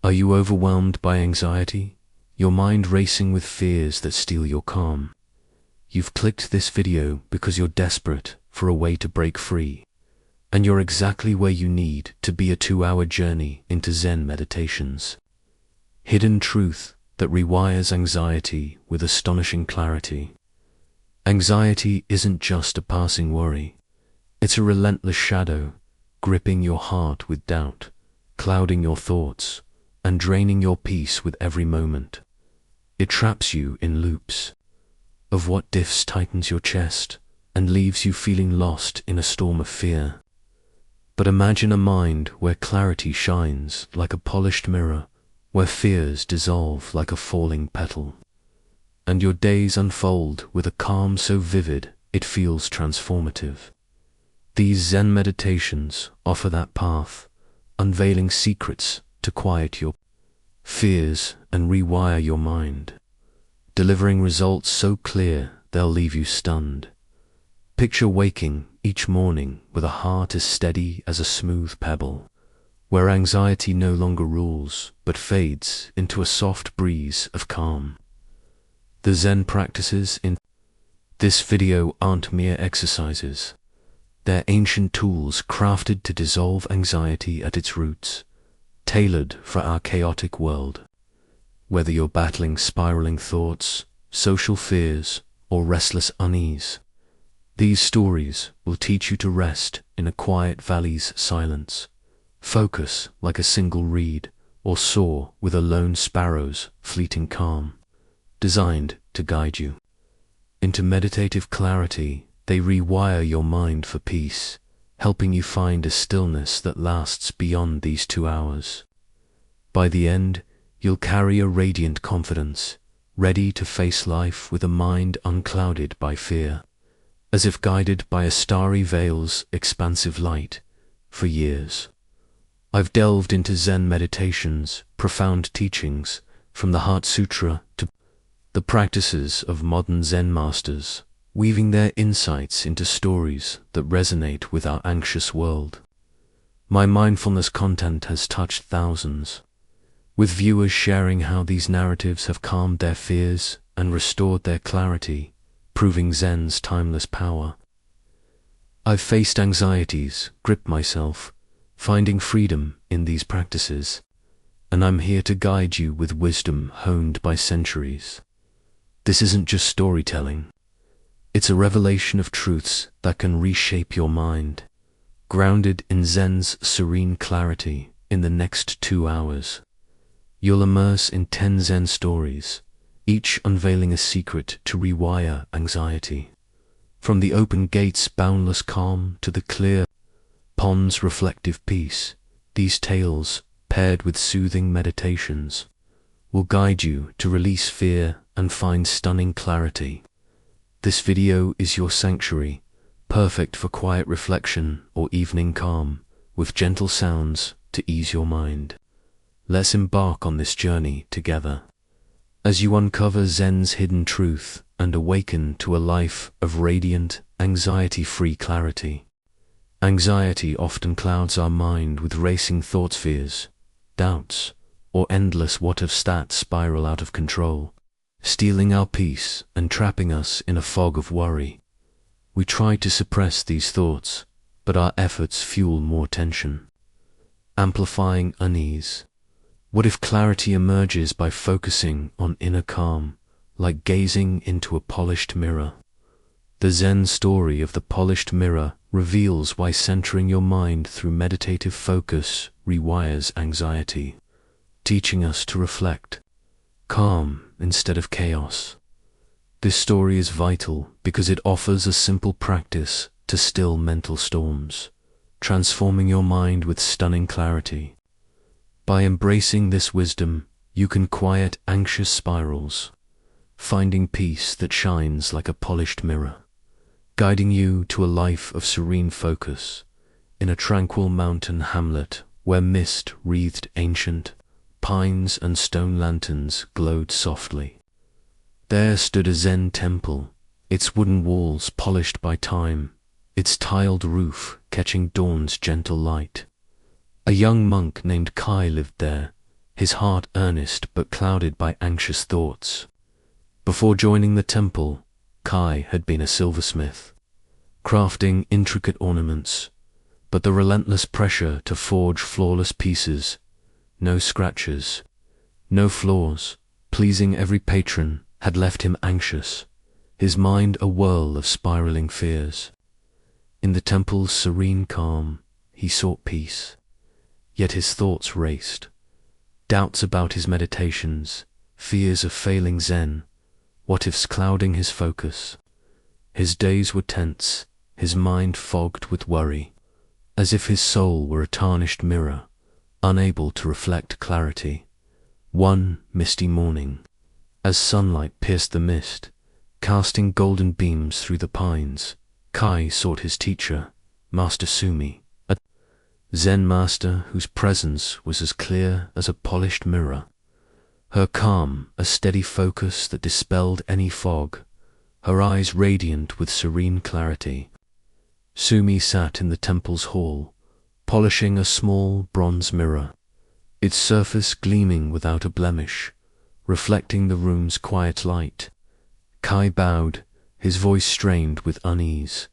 Are you overwhelmed by anxiety? Your mind racing with fears that steal your calm? You've clicked this video because you're desperate for a way to break free. And you're exactly where you need to be. A 2-hour journey into Zen meditations. Hidden truth that rewires anxiety with astonishing clarity. Anxiety isn't just a passing worry. It's a relentless shadow, gripping your heart with doubt, clouding your thoughts, and draining your peace with every moment. It traps you in loops of what ifs, tightens your chest, and leaves you feeling lost in a storm of fear. But imagine a mind where clarity shines like a polished mirror, where fears dissolve like a falling petal, and your days unfold with a calm so vivid it feels transformative. These Zen meditations offer that path, unveiling secrets to quiet your fears and rewire your mind, delivering results so clear they'll leave you stunned. Picture waking each morning with a heart as steady as a smooth pebble, where anxiety no longer rules but fades into a soft breeze of calm. The Zen practices in this video aren't mere exercises. They're ancient tools crafted to dissolve anxiety at its roots, tailored for our chaotic world. Whether you're battling spiraling thoughts, social fears, or restless unease, these stories will teach you to rest in a quiet valley's silence, focus like a single reed, or soar with a lone sparrow's fleeting calm, designed to guide you into meditative clarity. They rewire your mind for peace, helping you find a stillness that lasts beyond these 2 hours. By the end, you'll carry a radiant confidence, ready to face life with a mind unclouded by fear, as if guided by a starry veil's expansive light. For years, I've delved into Zen meditations, profound teachings, from the Heart Sutra to the practices of modern Zen masters, weaving their insights into stories that resonate with our anxious world. My mindfulness content has touched thousands, with viewers sharing how these narratives have calmed their fears and restored their clarity, proving Zen's timeless power. I've faced anxieties, gripped myself, finding freedom in these practices, and I'm here to guide you with wisdom honed by centuries. This isn't just storytelling. It's a revelation of truths that can reshape your mind, grounded in Zen's serene clarity. In the next 2 hours, you'll immerse in 10 Zen stories, each unveiling a secret to rewire anxiety. From the open gate's boundless calm to the clear pond's reflective peace, these tales, paired with soothing meditations, will guide you to release fear and find stunning clarity. This video is your sanctuary, perfect for quiet reflection or evening calm, with gentle sounds to ease your mind. Let's embark on this journey together, as you uncover Zen's hidden truth and awaken to a life of radiant, anxiety-free clarity. Anxiety often clouds our mind with racing thoughts, fears, doubts, or endless what-if that spiral out of control, stealing our peace and trapping us in a fog of worry. We try to suppress these thoughts, but our efforts fuel more tension, amplifying unease. What if clarity emerges by focusing on inner calm, like gazing into a polished mirror? The Zen story of the polished mirror reveals why centering your mind through meditative focus rewires anxiety, teaching us to reflect, calm instead of chaos. This story is vital because it offers a simple practice to still mental storms, transforming your mind with stunning clarity. By embracing this wisdom, you can quiet anxious spirals, finding peace that shines like a polished mirror, guiding you to a life of serene focus in a tranquil mountain hamlet where mist wreathed ancient pines and stone lanterns glowed softly. There stood a Zen temple, its wooden walls polished by time, its tiled roof catching dawn's gentle light. A young monk named Kai lived there, his heart earnest but clouded by anxious thoughts. Before joining the temple, Kai had been a silversmith, crafting intricate ornaments, but the relentless pressure to forge flawless pieces, no scratches, no flaws, pleasing every patron, had left him anxious, his mind a whirl of spiraling fears. In the temple's serene calm, he sought peace, yet his thoughts raced. Doubts about his meditations, fears of failing Zen, what-ifs clouding his focus. His days were tense, his mind fogged with worry, as if his soul were a tarnished mirror, unable to reflect clarity. One misty morning, as sunlight pierced the mist, casting golden beams through the pines, Kai sought his teacher, Master Sumi, a Zen master whose presence was as clear as a polished mirror, her calm a steady focus that dispelled any fog, her eyes radiant with serene clarity. Sumi sat in the temple's hall, polishing a small bronze mirror, its surface gleaming without a blemish, reflecting the room's quiet light. Kai bowed, his voice strained with unease,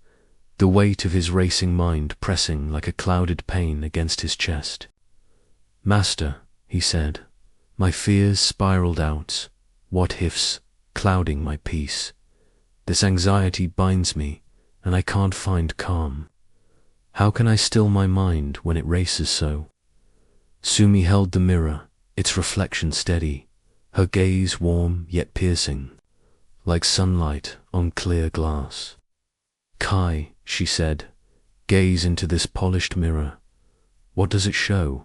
the weight of his racing mind pressing like a clouded pain against his chest. "Master," he said, "my fears spiraled out, what-ifs clouding my peace. This anxiety binds me, and I can't find calm. How can I still my mind when it races so?" Sumi held the mirror, its reflection steady, her gaze warm yet piercing, like sunlight on clear glass. "Kai," she said, "gaze into this polished mirror. What does it show?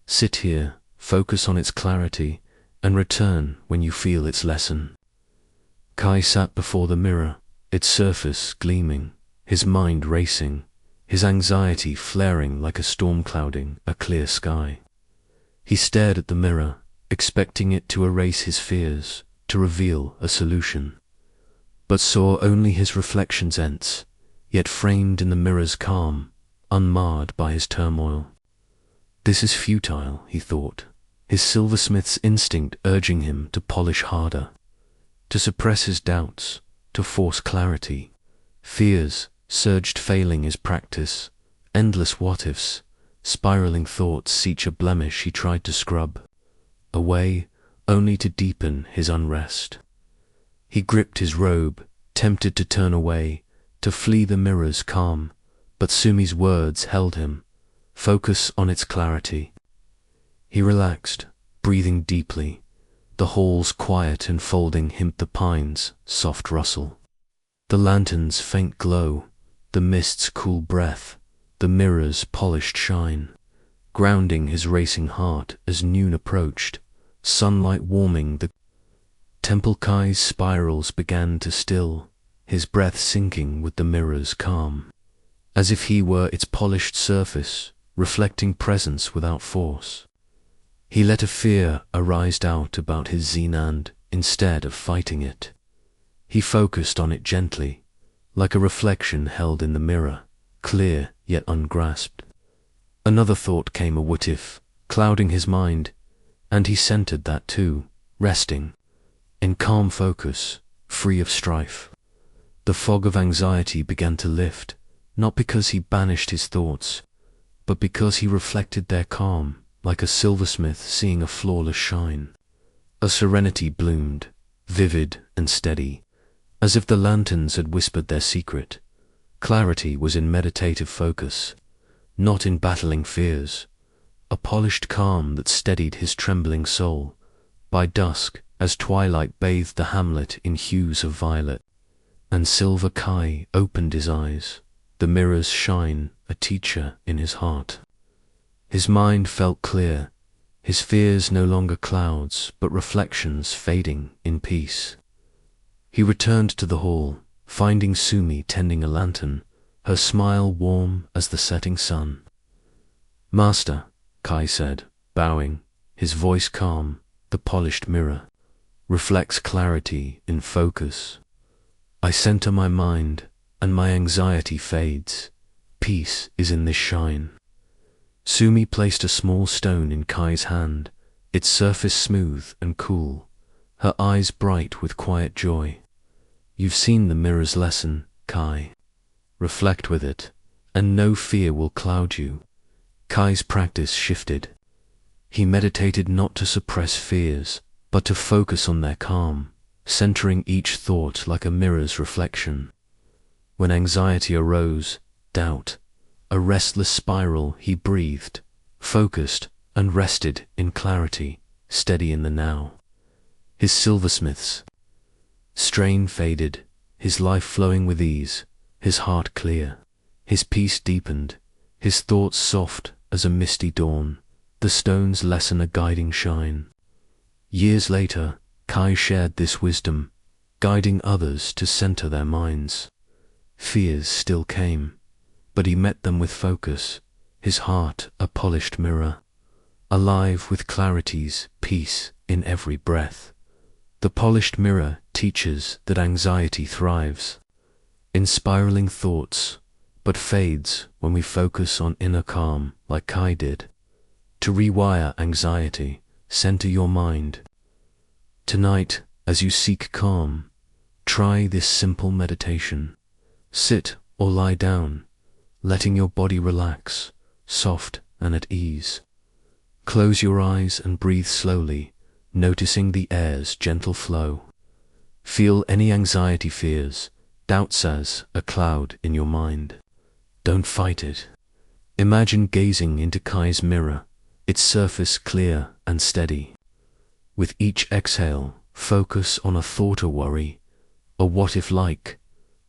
Sit here, focus on its clarity, and return when you feel its lesson." Kai sat before the mirror, its surface gleaming, his mind racing, his anxiety flaring like a storm clouding a clear sky. He stared at the mirror, expecting it to erase his fears, to reveal a solution, but saw only his reflection's ents, yet framed in the mirror's calm, unmarred by his turmoil. This is futile, he thought, his silversmith's instinct urging him to polish harder, to suppress his doubts, to force clarity. Fears surged failing his practice, endless what-ifs, spiraling thoughts each a blemish he tried to scrub away, only to deepen his unrest. He gripped his robe, tempted to turn away, to flee the mirror's calm, but Sumi's words held him. Focus on its clarity. He relaxed, breathing deeply, the hall's quiet enfolding him, the pines' soft rustle, the lantern's faint glow, the mist's cool breath, the mirror's polished shine, grounding his racing heart as noon approached, sunlight warming the temple. Kai's spirals began to still, his breath sinking with the mirror's calm, as if he were its polished surface, reflecting presence without force. He let a fear arise doubt about his Zenand instead of fighting it. He focused on it gently, like a reflection held in the mirror, clear yet ungrasped. Another thought came, a what-if, clouding his mind, and he centered that too, resting, in calm focus, free of strife. The fog of anxiety began to lift, not because he banished his thoughts, but because he reflected their calm, like a silversmith seeing a flawless shine. A serenity bloomed, vivid and steady, as if the lanterns had whispered their secret. Clarity was in meditative focus, not in battling fears, a polished calm that steadied his trembling soul. By dusk, as twilight bathed the hamlet in hues of violet and silver, Kai opened his eyes, the mirror's shine a teacher in his heart. His mind felt clear, his fears no longer clouds, but reflections fading in peace. He returned to the hall, finding Sumi tending a lantern, her smile warm as the setting sun. "Master," Kai said, bowing, his voice calm, the polished mirror reflects clarity in focus. I center my mind, and my anxiety fades. Peace is in this shine. Sumi placed a small stone in Kai's hand, its surface smooth and cool, her eyes bright with quiet joy. You've seen the mirror's lesson, Kai. Reflect with it, and no fear will cloud you. Kai's practice shifted. He meditated not to suppress fears, but to focus on their calm, centering each thought like a mirror's reflection. When anxiety arose, doubt, a restless spiral, he breathed, focused, and rested in clarity, steady in the now. His silversmith's strain faded, his life flowing with ease, his heart clear, his peace deepened, his thoughts soft as a misty dawn, the stone's lesson a guiding shine. Years later, Kai shared this wisdom, guiding others to center their minds. Fears still came, but he met them with focus, his heart a polished mirror, alive with clarity's peace in every breath. The polished mirror teaches that anxiety thrives in spiraling thoughts, but fades when we focus on inner calm like Kai did. To rewire anxiety, center your mind. Tonight, as you seek calm, try this simple meditation. Sit or lie down, letting your body relax, soft and at ease. Close your eyes and breathe slowly, noticing the air's gentle flow. Feel any anxiety, fears, doubts as a cloud in your mind. Don't fight it. Imagine gazing into Kai's mirror, its surface clear and steady. With each exhale, focus on a thought or worry, a what if like,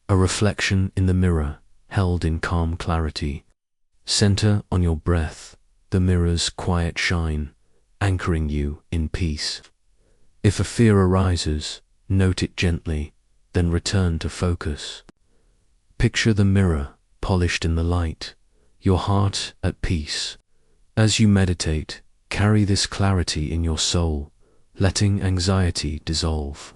a reflection in the mirror held in calm clarity. Center on your breath, the mirror's quiet shine, anchoring you in peace. If a fear arises, note it gently, then return to focus. Picture the mirror polished in the light, your heart at peace. As you meditate, carry this clarity in your soul, letting anxiety dissolve.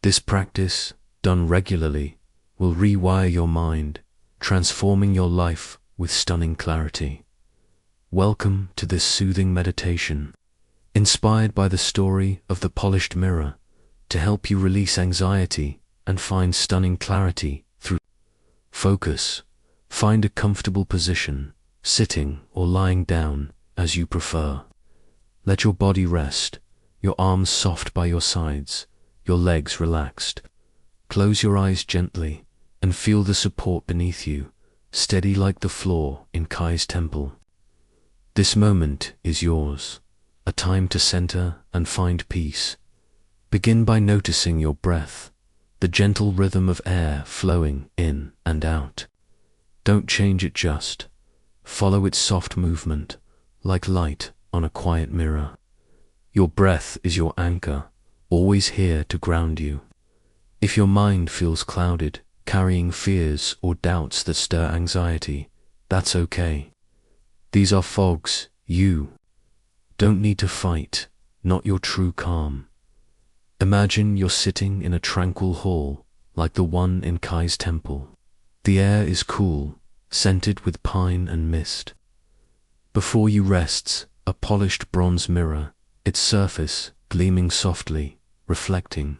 This practice, done regularly, will rewire your mind, transforming your life with stunning clarity. Welcome to this soothing meditation, inspired by the story of the polished mirror, to help you release anxiety and find stunning clarity through focus. Find a comfortable position, sitting or lying down as you prefer. Let your body rest, your arms soft by your sides, your legs relaxed. Close your eyes gently and feel the support beneath you, steady like the floor in Kai's temple. This moment is yours, a time to center and find peace. Begin by noticing your breath, the gentle rhythm of air flowing in and out. Don't change it, just follow its soft movement, like light on a quiet mirror. Your breath is your anchor, always here to ground you. If your mind feels clouded, carrying fears or doubts that stir anxiety, that's okay. These are fogs. You don't need to fight, not your true calm. Imagine you're sitting in a tranquil hall, like the one in Kai's temple. The air is cool, scented with pine and mist. Before you rests a polished bronze mirror, its surface gleaming softly, reflecting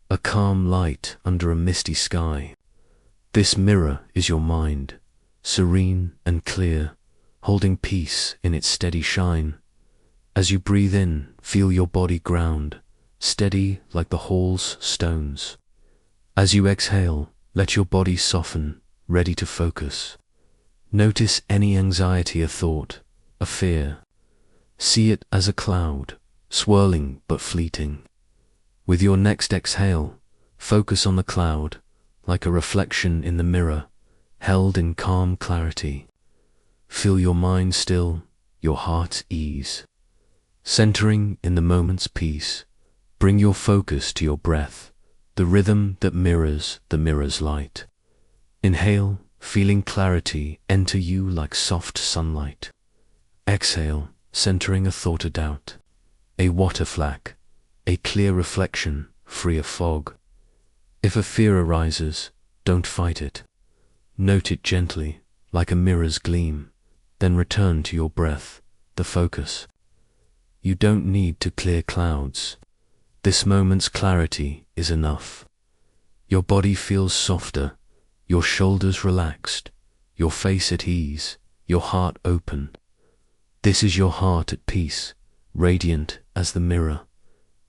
a calm light under a misty sky. This mirror is your mind, serene and clear, holding peace in its steady shine. As you breathe in, feel your body ground, steady like the hall's stones. As you exhale, let your body soften, ready to focus. Notice any anxiety, a thought, a fear. See it as a cloud, swirling but fleeting. With your next exhale, focus on the cloud, like a reflection in the mirror, held in calm clarity. Feel your mind still, your heart ease. Centering in the moment's peace, bring your focus to your breath, the rhythm that mirrors the mirror's light. Inhale, feeling clarity enter you like soft sunlight. Exhale, centering a thought, a doubt, a water flack, a clear reflection, free of fog. If a fear arises, don't fight it. Note it gently, like a mirror's gleam, then return to your breath, the focus. You don't need to clear clouds. This moment's clarity is enough. Your body feels softer, your shoulders relaxed, your face at ease, your heart open. This is your heart at peace, radiant as the mirror.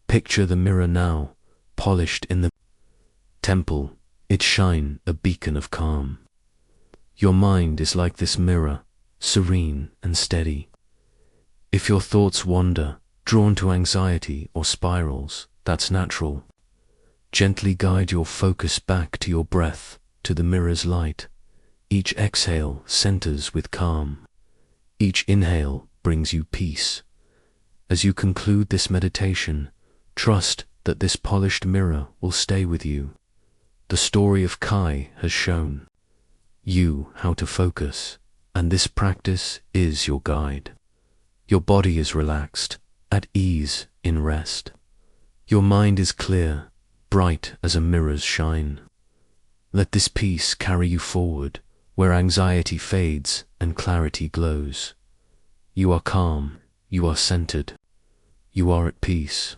Picture the mirror now, polished in the temple, its shine a beacon of calm. Your mind is like this mirror, serene and steady. If your thoughts wander, drawn to anxiety or spirals, that's natural. Gently guide your focus back to your breath, to the mirror's light. Each exhale centers with calm. Each inhale brings you peace. As you conclude this meditation, trust that this polished mirror will stay with you. The story of Kai has shown you how to focus, and this practice is your guide. Your body is relaxed, at ease, in rest. Your mind is clear, bright as a mirror's shine. Let this peace carry you forward, where anxiety fades and clarity glows. You are calm, you are centered, you are at peace.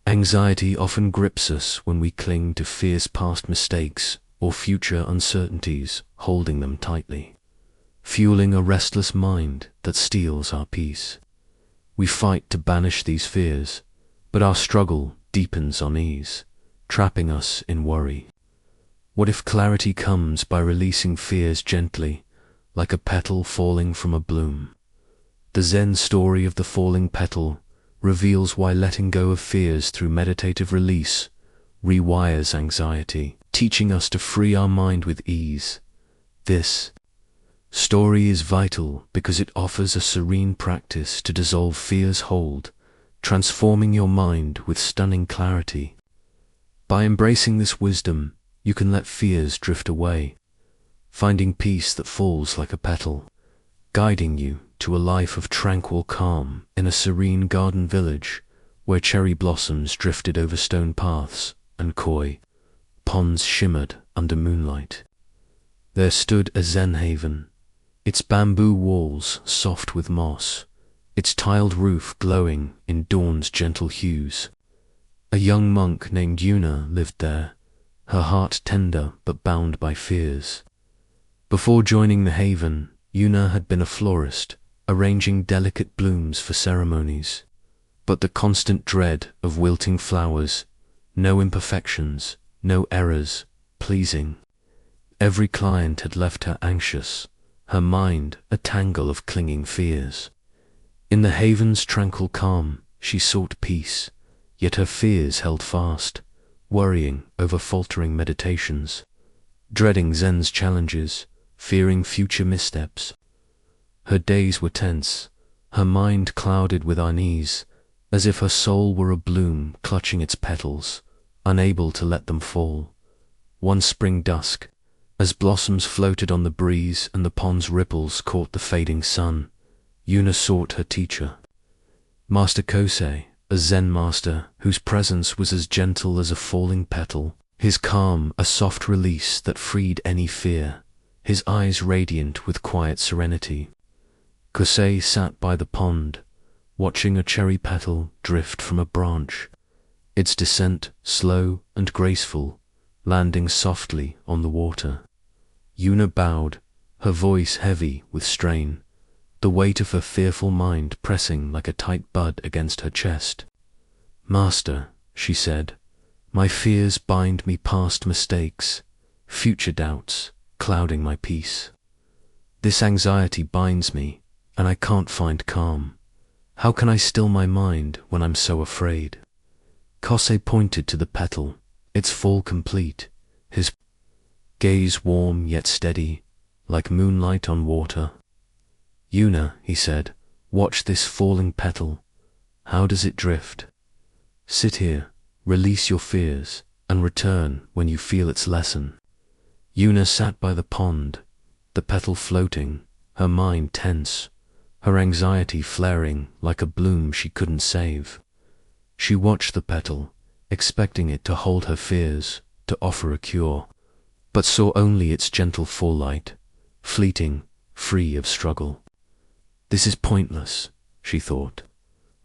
Anxiety often grips us when we cling to fear's past mistakes or future uncertainties, holding them tightly, fueling a restless mind that steals our peace. We fight to banish these fears, but our struggle deepens on ease, trapping us in worry. What if clarity comes by releasing fears gently, like a petal falling from a bloom? The Zen story of the falling petal reveals why letting go of fears through meditative release rewires anxiety, teaching us to free our mind with ease. This story is vital because it offers a serene practice to dissolve fear's hold, transforming your mind with stunning clarity. By embracing this wisdom, you can let fears drift away, finding peace that falls like a petal, guiding you to a life of tranquil calm in a serene garden village where cherry blossoms drifted over stone paths and koi ponds shimmered under moonlight. There stood a Zen haven, its bamboo walls soft with moss, its tiled roof glowing in dawn's gentle hues. A young monk named Yuna lived there, her heart tender but bound by fears. Before joining the haven, Yuna had been a florist, arranging delicate blooms for ceremonies. But the constant dread of wilting flowers, no imperfections, no errors, pleasing. Every client had left her anxious, her mind a tangle of clinging fears. In the haven's tranquil calm, she sought peace, yet her fears held fast, worrying over faltering meditations, dreading Zen's challenges, fearing future missteps. Her days were tense, her mind clouded with unease, as if her soul were a bloom clutching its petals, unable to let them fall. One spring dusk, as blossoms floated on the breeze and the pond's ripples caught the fading sun, Yuna sought her teacher, Master Kosei, a Zen master whose presence was as gentle as a falling petal, his calm a soft release that freed any fear, his eyes radiant with quiet serenity. Kosei sat by the pond, watching a cherry petal drift from a branch, its descent slow and graceful, landing softly on the water. Yuna bowed, her voice heavy with strain, the weight of her fearful mind pressing like a tight bud against her chest. "Master," she said, "my fears bind me past mistakes, future doubts, clouding my peace. This anxiety binds me, and I can't find calm. How can I still my mind when I'm so afraid?" Kosei pointed to the petal, its fall complete, his gaze warm yet steady, like moonlight on water. "Yuna," he said, "watch this falling petal. How does it drift? Sit here, release your fears, and return when you feel its lesson." Yuna sat by the pond, the petal floating, her mind tense, her anxiety flaring like a bloom she couldn't save. She watched the petal, expecting it to hold her fears, to offer a cure, but saw only its gentle fall light, fleeting, free of struggle. "This is pointless," she thought.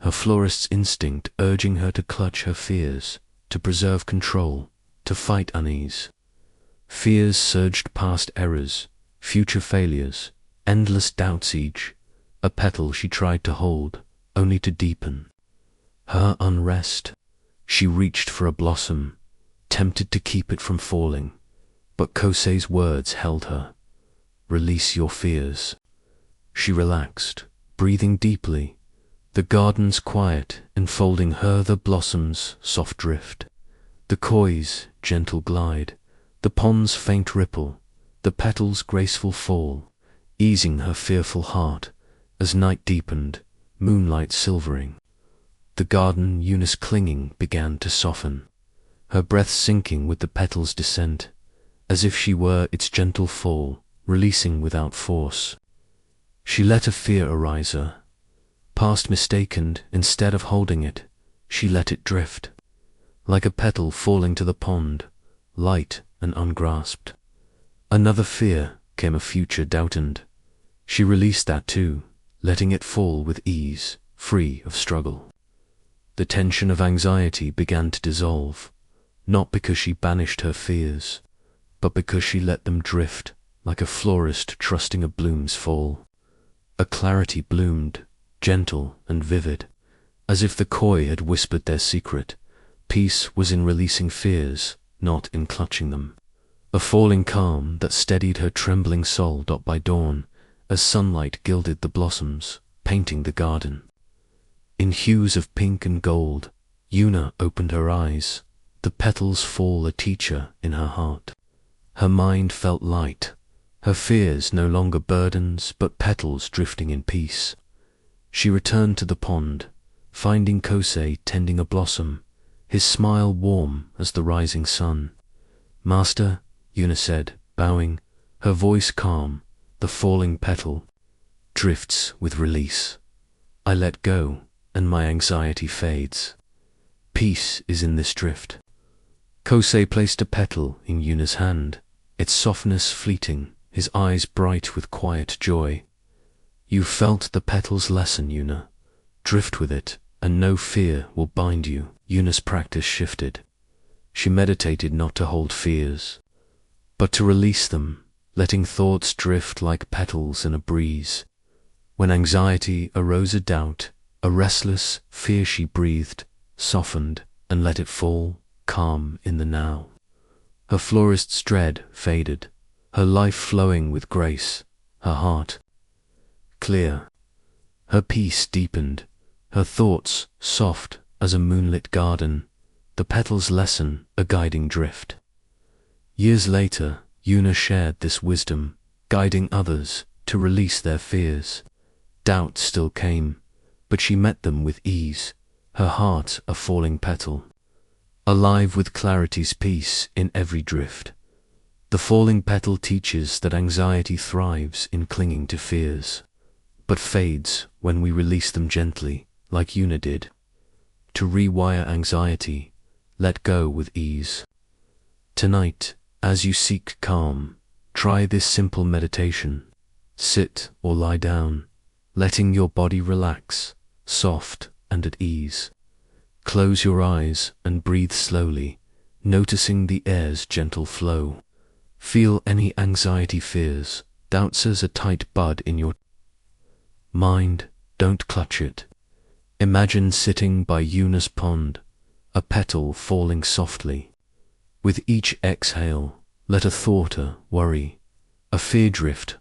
her florist's instinct urging her to clutch her fears, to preserve control, to fight unease. Fears surged past errors, future failures, endless doubts each, a petal she tried to hold, only to deepen. Her unrest, she reached for a blossom, tempted to keep it from falling, but Kosei's words held her. Release your fears. She relaxed, breathing deeply, the garden's quiet enfolding her, the blossom's soft drift, the koi's gentle glide, the pond's faint ripple, the petal's graceful fall, easing her fearful heart as night deepened, moonlight silvering. The garden Eunice clinging began to soften, her breath sinking with the petal's descent, as if she were its gentle fall, releasing without force. She let a fear arise her. Past mistaken, instead of holding it, she let it drift, like a petal falling to the pond, light and ungrasped. Another fear came, a future doubtened. She released that too, letting it fall with ease, free of struggle. The tension of anxiety began to dissolve, not because she banished her fears, but because she let them drift, like a florist trusting a bloom's fall. A clarity bloomed, gentle and vivid, as if the koi had whispered their secret. Peace was in releasing fears, not in clutching them. A falling calm that steadied her trembling soul dot by dawn, as sunlight gilded the blossoms, painting the garden. In hues of pink and gold, Una opened her eyes, the petals fall a teacher in her heart. Her mind felt light, her fears no longer burdens, but petals drifting in peace. She returned to the pond, finding Kosei tending a blossom, his smile warm as the rising sun. "Master," Una said, bowing, her voice calm, the falling petal drifts with release. I let go, and my anxiety fades. Peace is in this drift. Kosei placed a petal in Una's hand, its softness fleeting, his eyes bright with quiet joy. You felt the petal's lesson, Una. Drift with it, and no fear will bind you. Una's practice shifted. She meditated not to hold fears, but to release them, letting thoughts drift like petals in a breeze. When anxiety arose, a doubt, a restless fear, she breathed, softened, and let it fall, calm in the now. Her florist's dread faded, her life flowing with grace, her heart clear. Her peace deepened, her thoughts soft as a moonlit garden, the petal's lesson a guiding drift. Years later, Una shared this wisdom, guiding others to release their fears. Doubt still came, but she met them with ease, her heart a falling petal, alive with clarity's peace in every drift. The falling petal teaches that anxiety thrives in clinging to fears, but fades when we release them gently, like Una did. To rewire anxiety, let go with ease. Tonight, as you seek calm, try this simple meditation. Sit or lie down, letting your body relax, soft and at ease. Close your eyes and breathe slowly, noticing the air's gentle flow. Feel any anxiety, fears, doubts as a tight bud in your mind, don't clutch it. Imagine sitting by Una's pond, a petal falling softly. With each exhale, let a thought, a worry, a fear drift,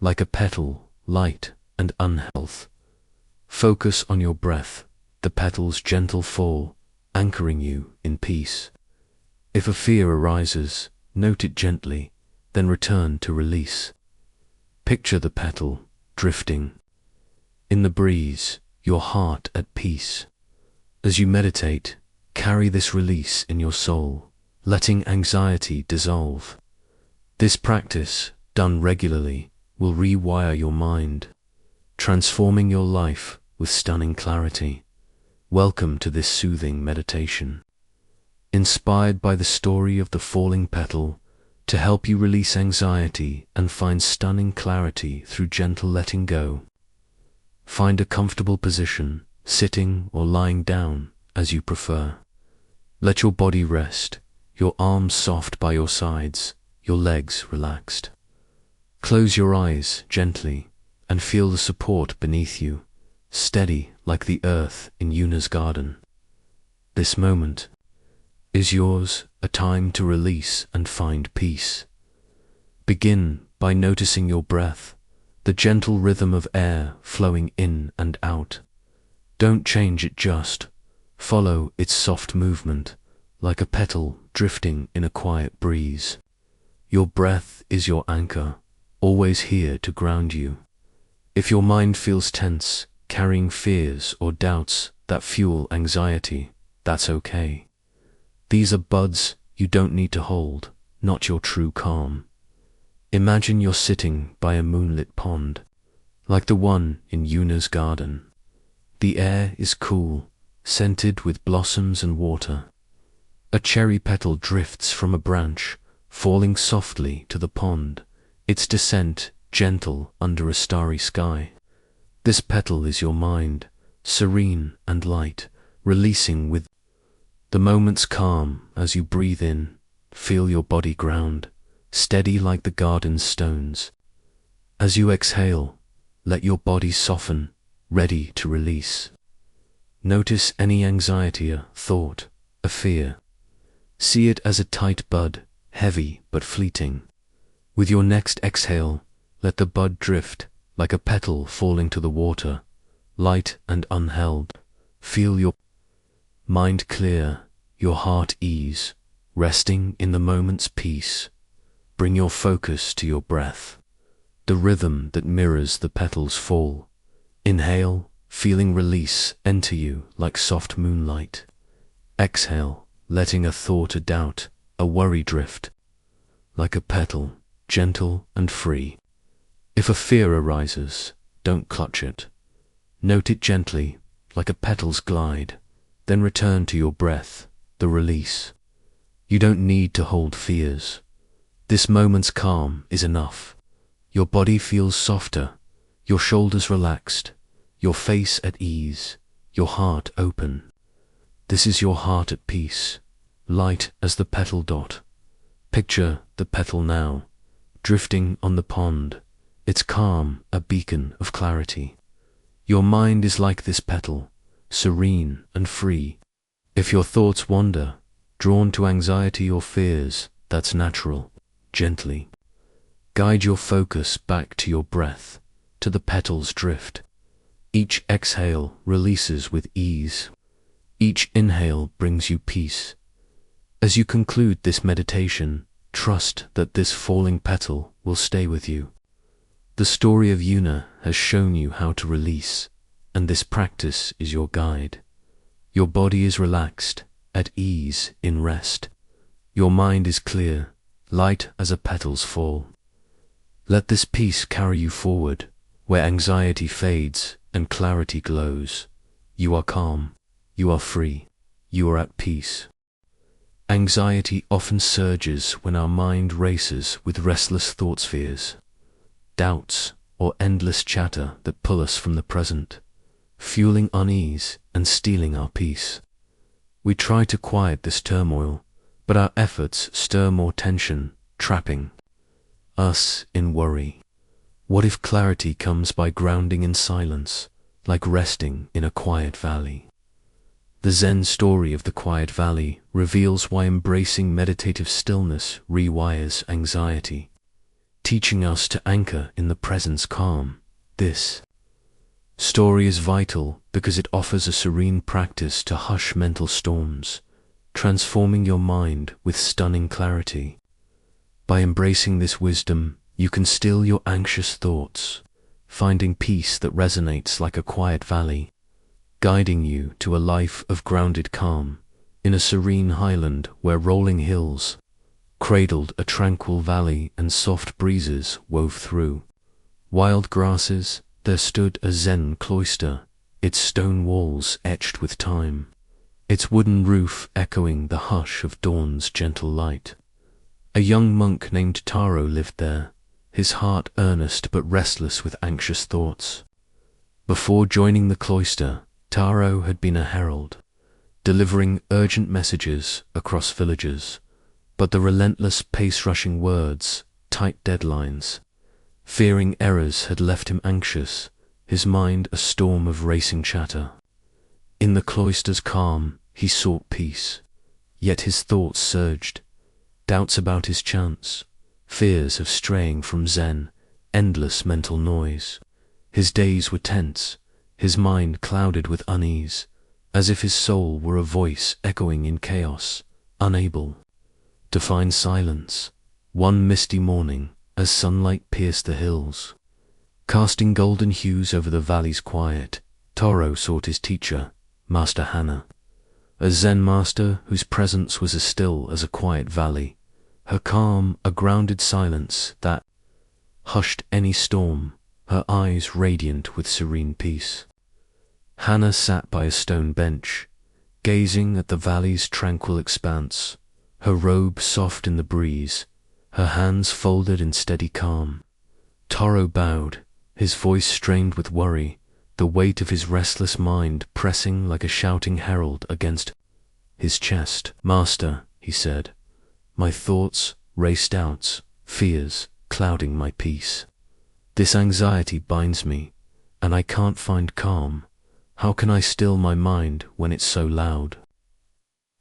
like a petal, light and unhealth. Focus on your breath, the petal's gentle fall, anchoring you in peace. If a fear arises, note it gently, then return to release. Picture the petal drifting in the breeze, your heart at peace. As you meditate, carry this release in your soul, letting anxiety dissolve. This practice, done regularly, will rewire your mind, transforming your life with stunning clarity. Welcome to this soothing meditation, inspired by the story of the falling petal, to help you release anxiety and find stunning clarity through gentle letting go. Find a comfortable position, sitting or lying down as you prefer. Let your body rest, your arms soft by your sides, your legs relaxed. Close your eyes gently and feel the support beneath you, steady like the earth in Una's garden. This moment is yours, a time to release and find peace. Begin by noticing your breath, the gentle rhythm of air flowing in and out. Don't change it, just follow its soft movement, like a petal drifting in a quiet breeze. Your breath is your anchor, always here to ground you. If your mind feels tense, carrying fears or doubts that fuel anxiety, that's okay. These are buds you don't need to hold, not your true calm. Imagine you're sitting by a moonlit pond, like the one in Una's garden. The air is cool, scented with blossoms and water. A cherry petal drifts from a branch, falling softly to the pond, its descent gentle under a starry sky. This petal is your mind, serene and light, releasing with the moment's calm. As you breathe in, feel your body ground, steady like the garden's stones. As you exhale, let your body soften, ready to release. Notice any anxiety, a thought, a fear. See it as a tight bud, heavy but fleeting. With your next exhale, let the bud drift like a petal falling to the water, light and unheld. Feel your mind clear, your heart ease, resting in the moment's peace. Bring your focus to your breath, the rhythm that mirrors the petal's fall. Inhale, feeling release enter you like soft moonlight. Exhale, letting a thought, a doubt, a worry drift, like a petal, gentle and free. If a fear arises, don't clutch it. Note it gently, like a petal's glide, then return to your breath, the release. You don't need to hold fears. This moment's calm is enough. Your body feels softer, your shoulders relaxed, your face at ease, your heart open. This is your heart at peace, light as the petal dot. Picture the petal now, drifting on the pond, its calm a beacon of clarity. Your mind is like this petal, serene and free. If your thoughts wander, drawn to anxiety or fears, that's natural. Gently guide your focus back to your breath, to the petal's drift. Each exhale releases with ease. Each inhale brings you peace. As you conclude this meditation, trust that this falling petal will stay with you. The story of Una has shown you how to release, and this practice is your guide. Your body is relaxed, at ease, in rest. Your mind is clear, light as a petal's fall. Let this peace carry you forward, where anxiety fades and clarity glows. You are calm, you are free, you are at peace. Anxiety often surges when our mind races with restless thought spheres, doubts or endless chatter that pull us from the present, fueling unease and stealing our peace. We try to quiet this turmoil, but our efforts stir more tension, trapping us in worry. What if clarity comes by grounding in silence, like resting in a quiet valley? The Zen story of the quiet valley reveals why embracing meditative stillness rewires anxiety, teaching us to anchor in the present's calm. This story is vital because it offers a serene practice to hush mental storms, transforming your mind with stunning clarity. By embracing this wisdom, you can still your anxious thoughts, finding peace that resonates like a quiet valley, guiding you to a life of grounded calm in a serene highland where rolling hills cradled a tranquil valley and soft breezes wove through wild grasses. There stood a Zen cloister, its stone walls etched with time, its wooden roof echoing the hush of dawn's gentle light. A young monk named Taro lived there, his heart earnest but restless with anxious thoughts. Before joining the cloister, Taro had been a herald, delivering urgent messages across villages, but the relentless pace-rushing words, tight deadlines, fearing errors had left him anxious, his mind a storm of racing chatter. In the cloister's calm, he sought peace, yet his thoughts surged, doubts about his chance, fears of straying from Zen, endless mental noise. His days were tense, his mind clouded with unease, as if his soul were a voice echoing in chaos, unable to find silence. One misty morning, as sunlight pierced the hills, casting golden hues over the valley's quiet, Taro sought his teacher, Master Hana, a Zen master whose presence was as still as a quiet valley, her calm a grounded silence that hushed any storm, her eyes radiant with serene peace. Hana sat by a stone bench, gazing at the valley's tranquil expanse, her robe soft in the breeze, her hands folded in steady calm. Taro bowed, his voice strained with worry, the weight of his restless mind pressing like a shouting herald against his chest. "Master," he said, "my thoughts race doubts, fears clouding my peace. This anxiety binds me, and I can't find calm. How can I still my mind when it's so loud?"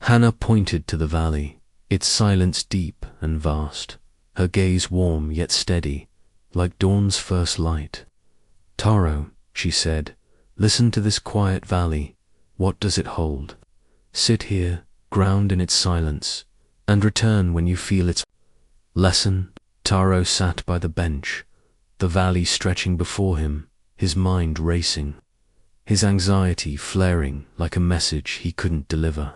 Hana pointed to the valley, its silence deep and vast, her gaze warm yet steady, like dawn's first light. "Taro," she said, "listen to this quiet valley. What does it hold? Sit here, ground in its silence, and return when you feel its lesson." Taro sat by the bench, the valley stretching before him, his mind racing, his anxiety flaring like a message he couldn't deliver.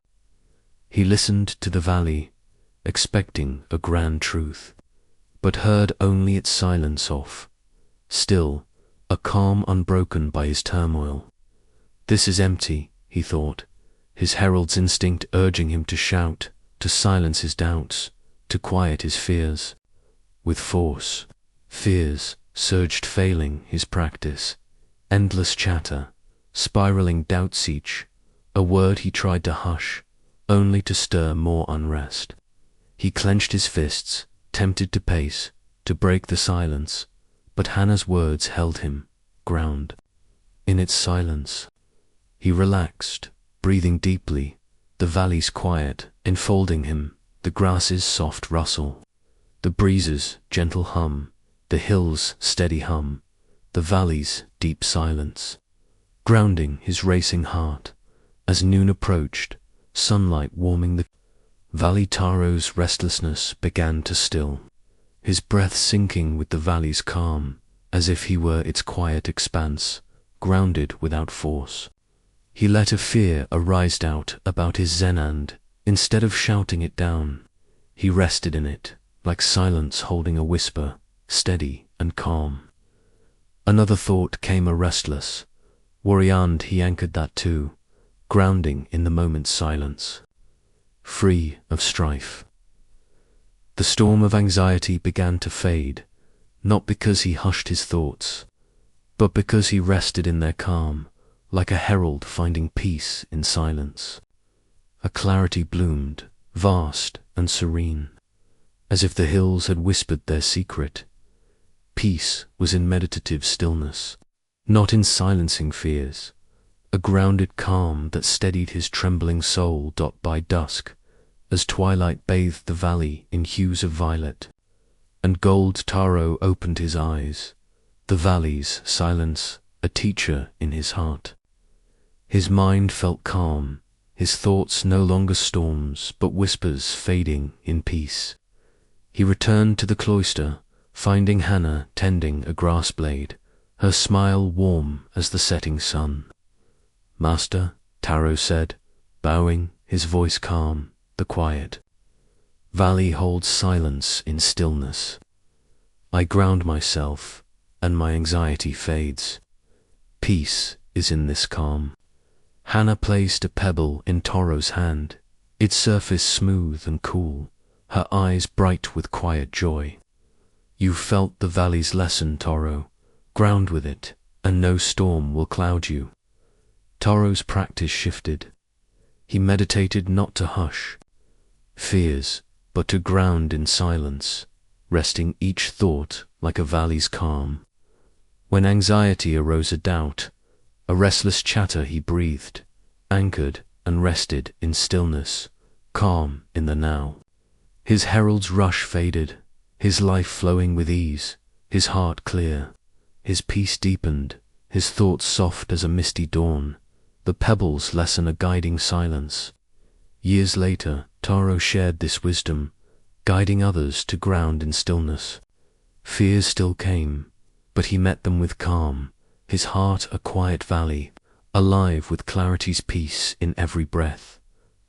He listened to the valley, expecting a grand truth, but heard only its silence off, still, a calm unbroken by his turmoil. This is empty, he thought, his herald's instinct urging him to shout, to silence his doubts, to quiet his fears. With force, fears surged failing his practice, endless chatter, spiraling doubts each, a word he tried to hush, only to stir more unrest. He clenched his fists, tempted to pace, to break the silence, but Hana's words held him, ground in its silence. He relaxed, breathing deeply, the valley's quiet enfolding him, the grass's soft rustle, the breeze's gentle hum, the hill's steady hum, the valley's deep silence, grounding his racing heart. As noon approached, sunlight warming the valley, Taro's restlessness began to still, his breath sinking with the valley's calm, as if he were its quiet expanse, grounded without force. He let a fear arise doubt about his Zen, and, instead of shouting it down, he rested in it, like silence holding a whisper, steady and calm. Another thought came, a restless worry, and he anchored that too, grounding in the moment's silence, free of strife. The storm of anxiety began to fade, not because he hushed his thoughts, but because he rested in their calm, like a herald finding peace in silence. A clarity bloomed, vast and serene, as if the hills had whispered their secret. Peace was in meditative stillness, not in silencing fears, a grounded calm that steadied his trembling soul by dusk, as twilight bathed the valley in hues of violet and gold. Taro opened his eyes, the valley's silence a teacher in his heart. His mind felt calm, his thoughts no longer storms but whispers fading in peace. He returned to the cloister, finding Hana tending a grass blade, her smile warm as the setting sun. "Master," Taro said, bowing, his voice calm, the quiet valley holds silence in stillness. I ground myself, and my anxiety fades. Peace is in this calm. Hana placed a pebble in Taro's hand, its surface smooth and cool, her eyes bright with quiet joy. "You felt the valley's lesson, Taro. Ground with it, and no storm will cloud you." Taro's practice shifted. He meditated not to hush fears, but to ground in silence, resting each thought like a valley's calm. When anxiety arose a doubt, a restless chatter he breathed, anchored and rested in stillness, calm in the now. His herald's rush faded, his life flowing with ease, his heart clear, his peace deepened, his thoughts soft as a misty dawn, the pebbles lessen a guiding silence. Years later, Taro shared this wisdom, guiding others to ground in stillness. Fears still came, but he met them with calm, his heart a quiet valley, alive with clarity's peace in every breath.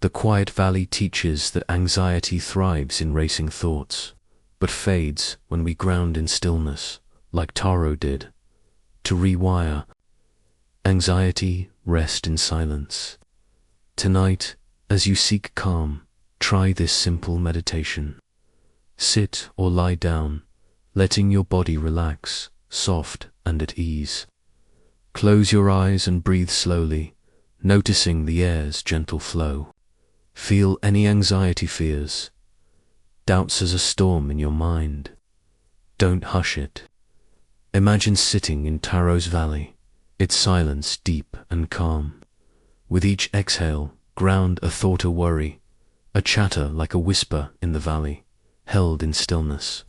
The quiet valley teaches that anxiety thrives in racing thoughts, but fades when we ground in stillness, like Taro did. To rewire anxiety, rest in silence. Tonight, as you seek calm, try this simple meditation. Sit or lie down, letting your body relax, soft and at ease. Close your eyes and breathe slowly, noticing the air's gentle flow. Feel any anxiety fears, doubts as a storm in your mind. Don't hush it. Imagine sitting in Taro's valley, its silence deep and calm. With each exhale, ground a thought or worry, a chatter like a whisper in the valley, held in stillness.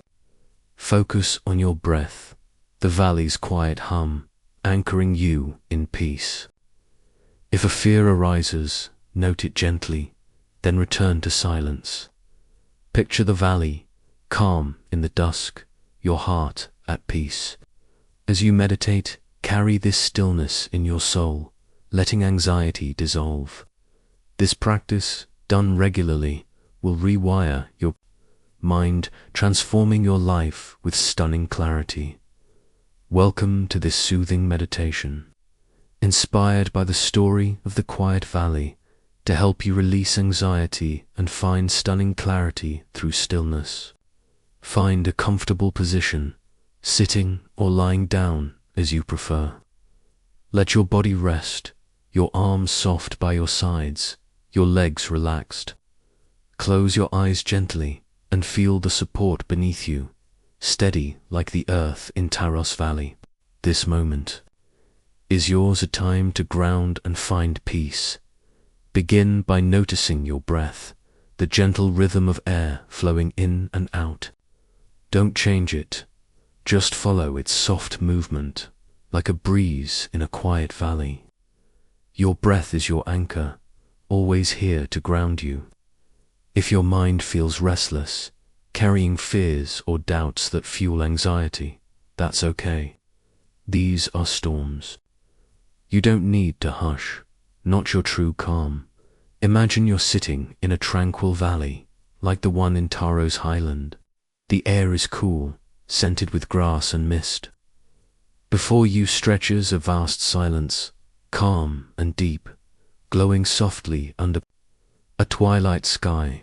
Focus on your breath, the valley's quiet hum, anchoring you in peace. If a fear arises, note it gently, then return to silence. Picture the valley, calm in the dusk, your heart at peace. As you meditate, carry this stillness in your soul, letting anxiety dissolve. This practice, done regularly, will rewire your mind, transforming your life with stunning clarity. Welcome to this soothing meditation, inspired by the story of the quiet valley, to help you release anxiety and find stunning clarity through stillness. Find a comfortable position, sitting or lying down as you prefer. Let your body rest, your arms soft by your sides, your legs relaxed. Close your eyes gently and feel the support beneath you, steady like the earth in Taros Valley. This moment is yours, a time to ground and find peace. Begin by noticing your breath, the gentle rhythm of air flowing in and out. Don't change it, just follow its soft movement, like a breeze in a quiet valley. Your breath is your anchor, always here to ground you. If your mind feels restless, carrying fears or doubts that fuel anxiety, that's okay. These are storms. You don't need to hush, not your true calm. Imagine you're sitting in a tranquil valley, like the one in Taro's highland. The air is cool, scented with grass and mist. Before you stretches a vast silence, calm and deep, glowing softly under a twilight sky.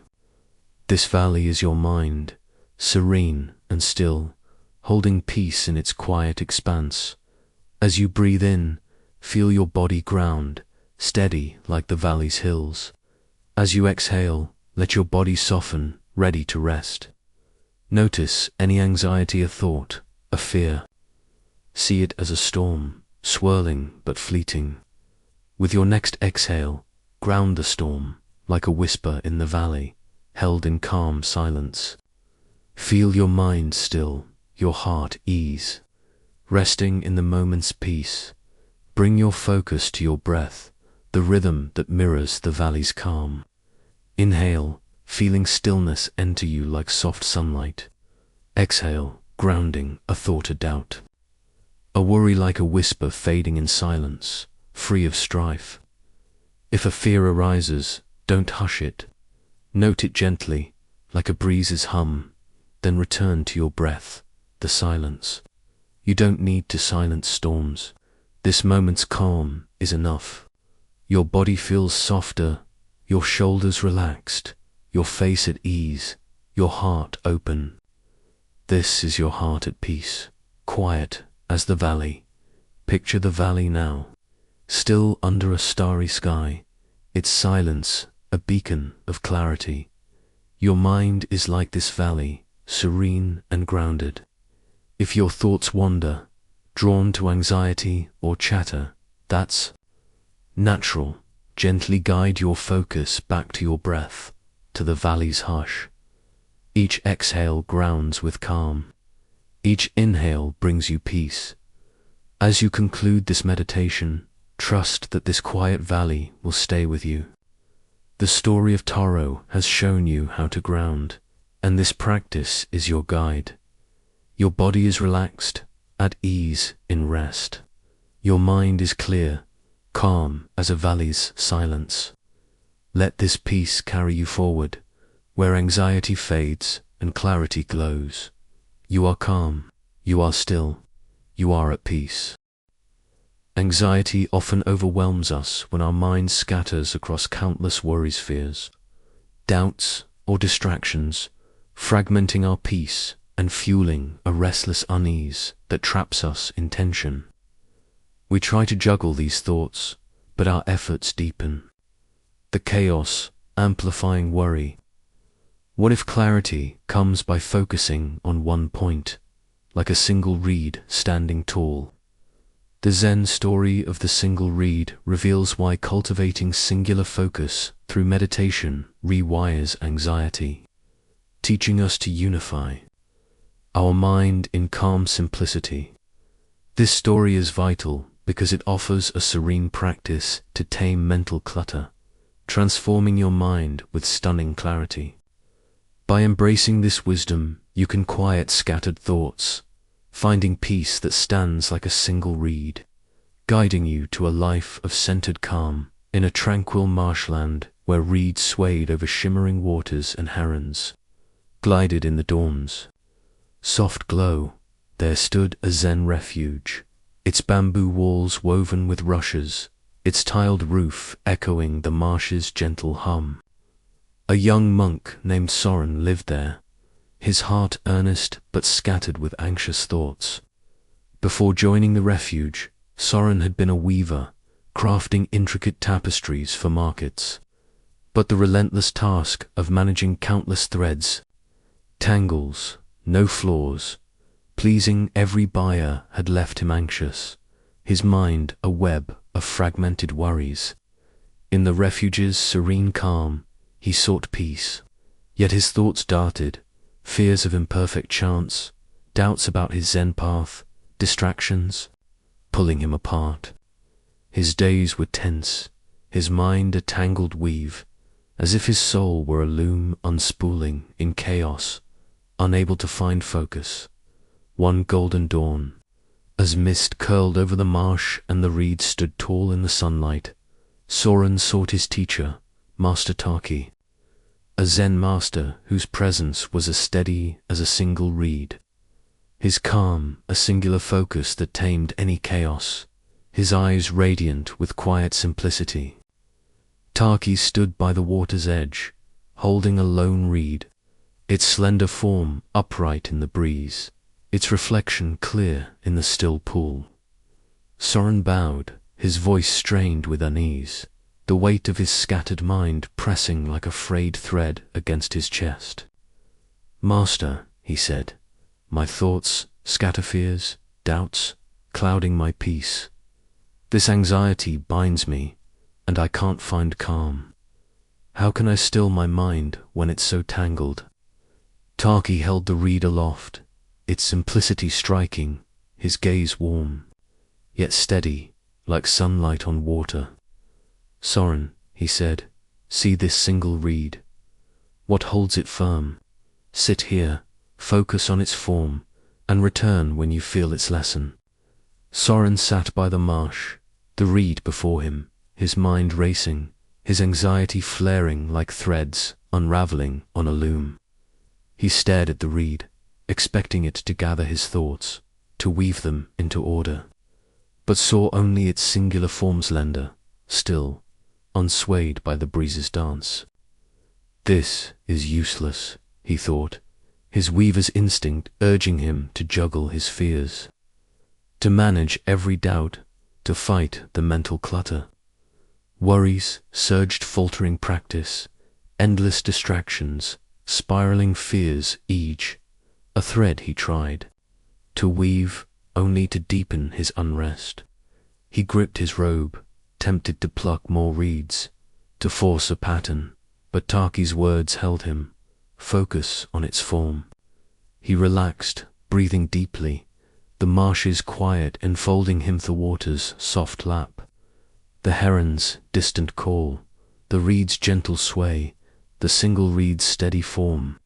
This valley is your mind, serene and still, holding peace in its quiet expanse. As you breathe in, feel your body ground, steady like the valley's hills. As you exhale, let your body soften, ready to rest. Notice any anxiety, a thought, a fear. See it as a storm, swirling but fleeting. With your next exhale, ground the storm, like a whisper in the valley, held in calm silence. Feel your mind still, your heart ease. Resting in the moment's peace, bring your focus to your breath, the rhythm that mirrors the valley's calm. Inhale, feeling stillness enter you like soft sunlight. Exhale, grounding a thought, a doubt. A worry like a whisper fading in silence, free of strife. If a fear arises, don't hush it. Note it gently, like a breeze's hum, then return to your breath, the silence. You don't need to silence storms. This moment's calm is enough. Your body feels softer, your shoulders relaxed, your face at ease, your heart open. This is your heart at peace, quiet as the valley. Picture the valley now, still under a starry sky, its silence a beacon of clarity. Your mind is like this valley, serene and grounded. If your thoughts wander, drawn to anxiety or chatter, that's natural. Gently guide your focus back to your breath, to the valley's hush. Each exhale grounds with calm. Each inhale brings you peace. As you conclude this meditation, trust that this quiet valley will stay with you. The story of Taro has shown you how to ground, and this practice is your guide. Your body is relaxed, at ease in rest. Your mind is clear, calm as a valley's silence. Let this peace carry you forward, where anxiety fades and clarity glows. You are calm, you are still, you are at peace. Anxiety often overwhelms us when our mind scatters across countless worries, fears, doubts, or distractions, fragmenting our peace and fueling a restless unease that traps us in tension. We try to juggle these thoughts, but our efforts deepen. The chaos amplifying worry. What if clarity comes by focusing on one point, like a single reed standing tall? The Zen story of the single reed reveals why cultivating singular focus through meditation rewires anxiety, teaching us to unify our mind in calm simplicity. This story is vital because it offers a serene practice to tame mental clutter, transforming your mind with stunning clarity. By embracing this wisdom, you can quiet scattered thoughts, finding peace that stands like a single reed, guiding you to a life of centered calm in a tranquil marshland where reeds swayed over shimmering waters and herons glided in the dawn's soft glow. There stood a Zen refuge, its bamboo walls woven with rushes, its tiled roof echoing the marsh's gentle hum. A young monk named Soren lived there, his heart earnest but scattered with anxious thoughts. Before joining the refuge, Soren had been a weaver, crafting intricate tapestries for markets. But the relentless task of managing countless threads, tangles, no flaws, pleasing every buyer had left him anxious, his mind a web of fragmented worries. In the refuge's serene calm, he sought peace, yet his thoughts darted, fears of imperfect chance, doubts about his Zen path, distractions, pulling him apart. His days were tense, his mind a tangled weave, as if his soul were a loom unspooling in chaos, unable to find focus. One golden dawn, as mist curled over the marsh and the reeds stood tall in the sunlight, Soren sought his teacher, Master Taki, a Zen master whose presence was as steady as a single reed, his calm a singular focus that tamed any chaos, his eyes radiant with quiet simplicity. Taki stood by the water's edge, holding a lone reed, its slender form upright in the breeze, its reflection clear in the still pool. Soren bowed, his voice strained with unease, the weight of his scattered mind pressing like a frayed thread against his chest. "Master," he said, "my thoughts scatter fears, doubts, clouding my peace. This anxiety binds me, and I can't find calm. How can I still my mind when it's so tangled?" Taki held the reed aloft, its simplicity striking, his gaze warm, yet steady, like sunlight on water. "Soren," he said, "see this single reed. What holds it firm? Sit here, focus on its form, and return when you feel its lesson." Soren sat by the marsh, the reed before him, his mind racing, his anxiety flaring like threads unraveling on a loom. He stared at the reed, expecting it to gather his thoughts, to weave them into order, but saw only its singular form slender, still, unswayed by the breeze's dance. "This is useless," he thought, his weaver's instinct urging him to juggle his fears, to manage every doubt, to fight the mental clutter. Worries surged, faltering practice, endless distractions, spiraling fears, each a thread he tried to weave, only to deepen his unrest. He gripped his robe, tempted to pluck more reeds, to force a pattern, but Taki's words held him. Focus on its form. He relaxed, breathing deeply, the marshes quiet enfolding him, the water's soft lap, the heron's distant call, the reed's gentle sway, the single reed's steady form,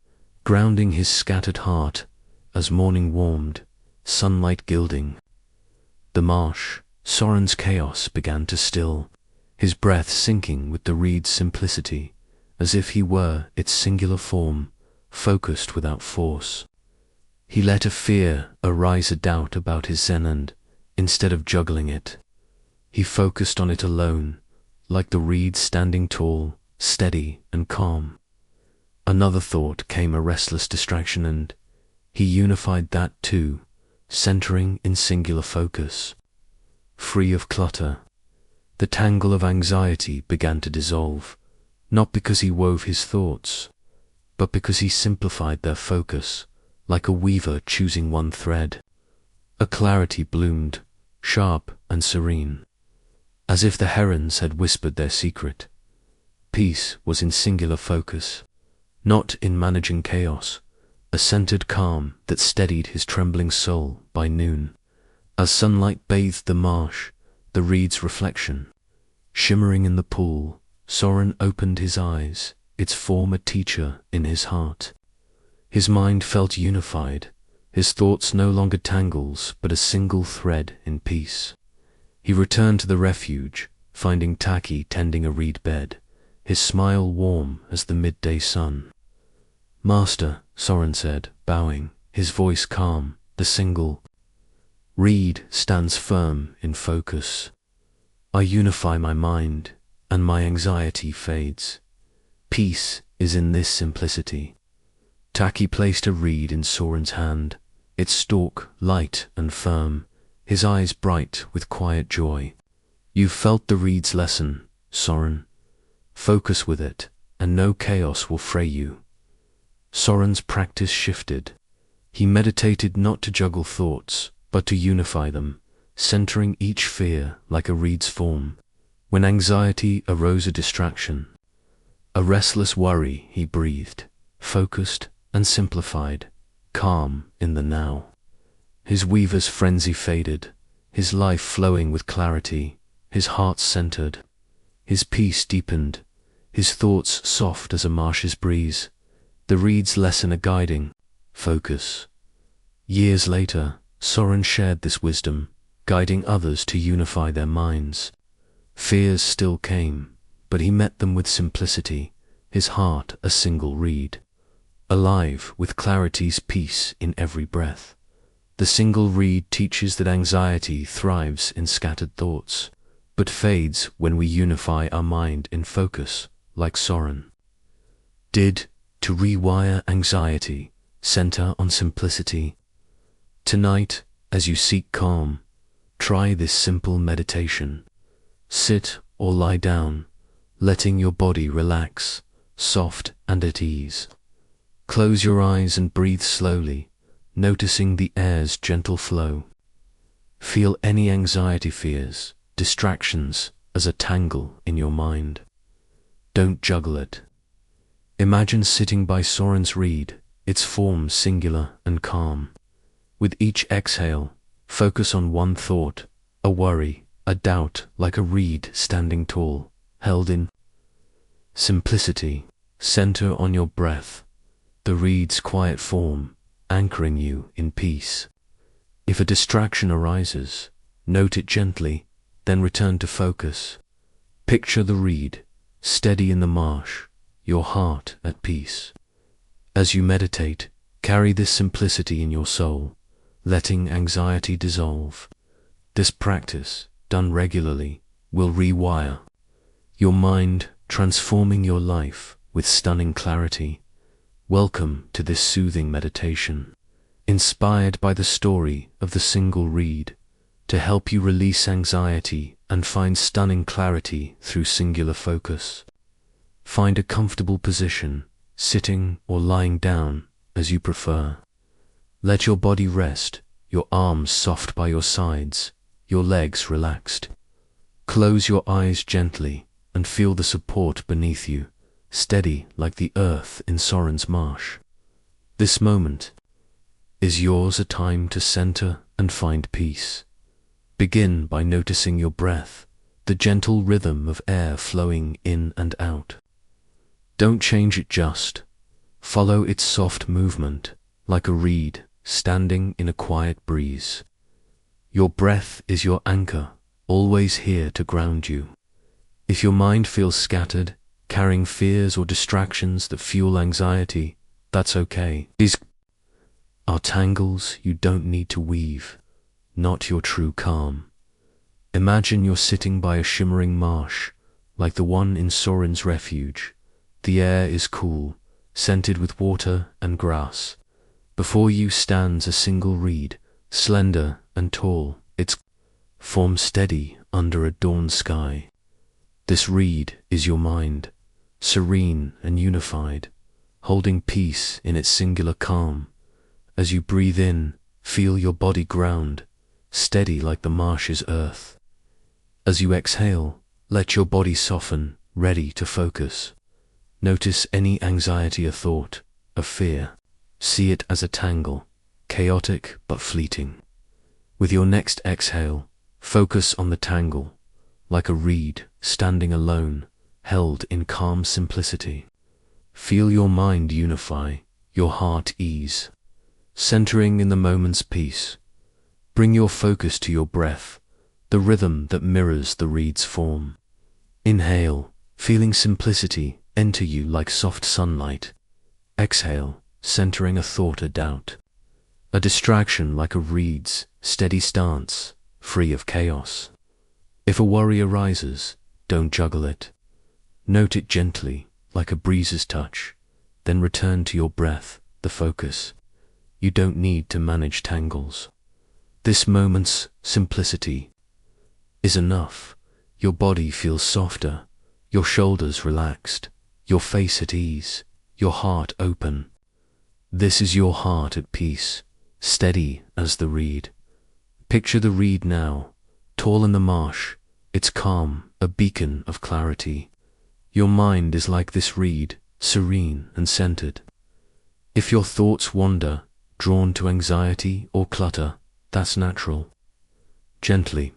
grounding his scattered heart as morning warmed, sunlight gilding the marsh. Soren's chaos began to still, his breath sinking with the reed's simplicity, as if he were its singular form, focused without force. He let a fear arise, a doubt about his zen, and instead of juggling it, he focused on it alone, like the reed standing tall, steady and calm. Another thought came, a restless distraction, and he unified that too, centering in singular focus. Free of clutter, the tangle of anxiety began to dissolve, not because he wove his thoughts, but because he simplified their focus, like a weaver choosing one thread. A clarity bloomed, sharp and serene, as if the herons had whispered their secret. Peace was in singular focus, not in managing chaos, a centered calm that steadied his trembling soul. By noon, as sunlight bathed the marsh, the reed's reflection shimmering in the pool, Soren opened his eyes, its form a teacher in his heart. His mind felt unified, his thoughts no longer tangles, but a single thread in peace. He returned to the refuge, finding Taki tending a reed bed, his smile warm as the midday sun. "Master," Soren said, bowing, his voice calm, "the single reed stands firm in focus. I unify my mind, and my anxiety fades. Peace is in this simplicity." Taki placed a reed in Soren's hand, its stalk light and firm, his eyes bright with quiet joy. "You've felt the reed's lesson, Soren. Focus with it, and no chaos will fray you." Soren's practice shifted. He meditated not to juggle thoughts, but to unify them, centering each fear like a reed's form. When anxiety arose, a distraction, a restless worry, he breathed, focused and simplified, calm in the now. His weaver's frenzy faded, his life flowing with clarity, his heart centered, his peace deepened, his thoughts soft as a marsh's breeze, the reed's lesson a guiding focus. Years later, Soren shared this wisdom, guiding others to unify their minds. Fears still came, but he met them with simplicity, his heart a single reed, alive with clarity's peace in every breath. The single reed teaches that anxiety thrives in scattered thoughts, but fades when we unify our mind in focus, like Soren did. To rewire anxiety, center on simplicity. Tonight, as you seek calm, try this simple meditation. Sit or lie down, letting your body relax, soft and at ease. Close your eyes and breathe slowly, noticing the air's gentle flow. Feel any anxiety, fears, distractions as a tangle in your mind. Don't juggle it. Imagine sitting by Soren's reed, its form singular and calm. With each exhale, focus on one thought, a worry, a doubt, like a reed standing tall, held in simplicity. Center on your breath, the reed's quiet form, anchoring you in peace. If a distraction arises, note it gently, then return to focus. Picture the reed, steady in the marsh, your heart at peace. As you meditate, carry this simplicity in your soul, letting anxiety dissolve. This practice, done regularly, will rewire your mind, transforming your life with stunning clarity. Welcome to this soothing meditation, inspired by the story of the single reed. to help you release anxiety and find stunning clarity through singular focus. Find a comfortable position, sitting or lying down as you prefer. Let your body rest, your arms soft by your sides, your legs relaxed. Close your eyes gently and feel the support beneath you, steady like the earth in Soren's marsh. This moment is yours, a time to center and find peace. Begin by noticing your breath, the gentle rhythm of air flowing in and out. Don't change it, just follow its soft movement like a reed standing in a quiet breeze. Your breath is your anchor, always here to ground you. If your mind feels scattered, carrying fears or distractions that fuel anxiety, that's okay. These are tangles you don't need to weave, not your true calm. Imagine you're sitting by a shimmering marsh, like the one in Soren's refuge. The air is cool, scented with water and grass. Before you stands a single reed, slender and tall, its form steady under a dawn sky. This reed is your mind, serene and unified, holding peace in its singular calm. As you breathe in, feel your body ground, steady like the marsh's earth. As you exhale, let your body soften, ready to focus. Notice any anxiety or thought, a fear. See it as a tangle, chaotic but fleeting. With your next exhale, focus on the tangle, like a reed standing alone, held in calm simplicity. Feel your mind unify, your heart ease, centering in the moment's peace. Bring your focus to your breath, the rhythm that mirrors the reed's form. Inhale, feeling simplicity enter you like soft sunlight. Exhale, centering a thought or doubt. A distraction like a reed's steady stance, free of chaos. If a worry arises, don't juggle it. Note it gently, like a breeze's touch, then return to your breath, the focus. You don't need to manage tangles. This moment's simplicity is enough. Your body feels softer, your shoulders relaxed, your face at ease, your heart open. This is your heart at peace, steady as the reed. Picture the reed now, tall in the marsh, its calm, a beacon of clarity. Your mind is like this reed, serene and centered. If your thoughts wander, drawn to anxiety or clutter, that's natural. Gently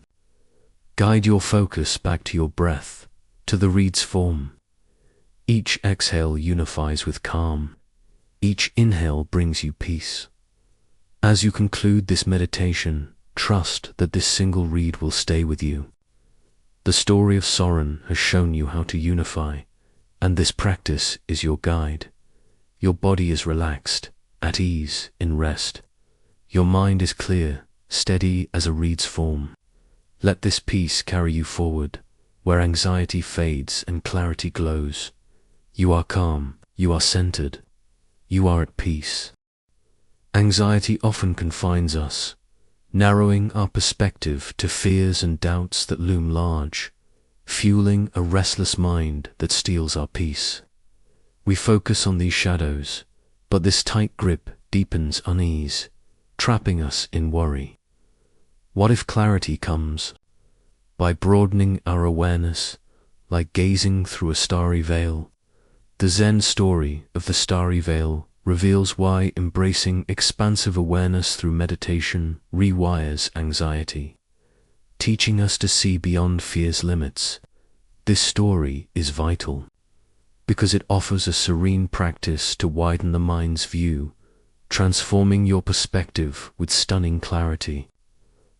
guide your focus back to your breath, to the reed's form. Each exhale unifies with calm. Each inhale brings you peace. As you conclude this meditation, trust that this single reed will stay with you. The story of Soren has shown you how to unify, and this practice is your guide. Your body is relaxed, at ease, in rest. Your mind is clear, steady as a reed's form. Let this peace carry you forward, where anxiety fades and clarity glows. You are calm, you are centered, you are at peace. Anxiety often confines us, narrowing our perspective to fears and doubts that loom large, fueling a restless mind that steals our peace. We focus on these shadows, but this tight grip deepens unease, trapping us in worry. What if clarity comes? By broadening our awareness, like gazing through a starry veil. The Zen story of the starry veil reveals why embracing expansive awareness through meditation rewires anxiety, teaching us to see beyond fear's limits. This story is vital, because it offers a serene practice to widen the mind's view, transforming your perspective with stunning clarity.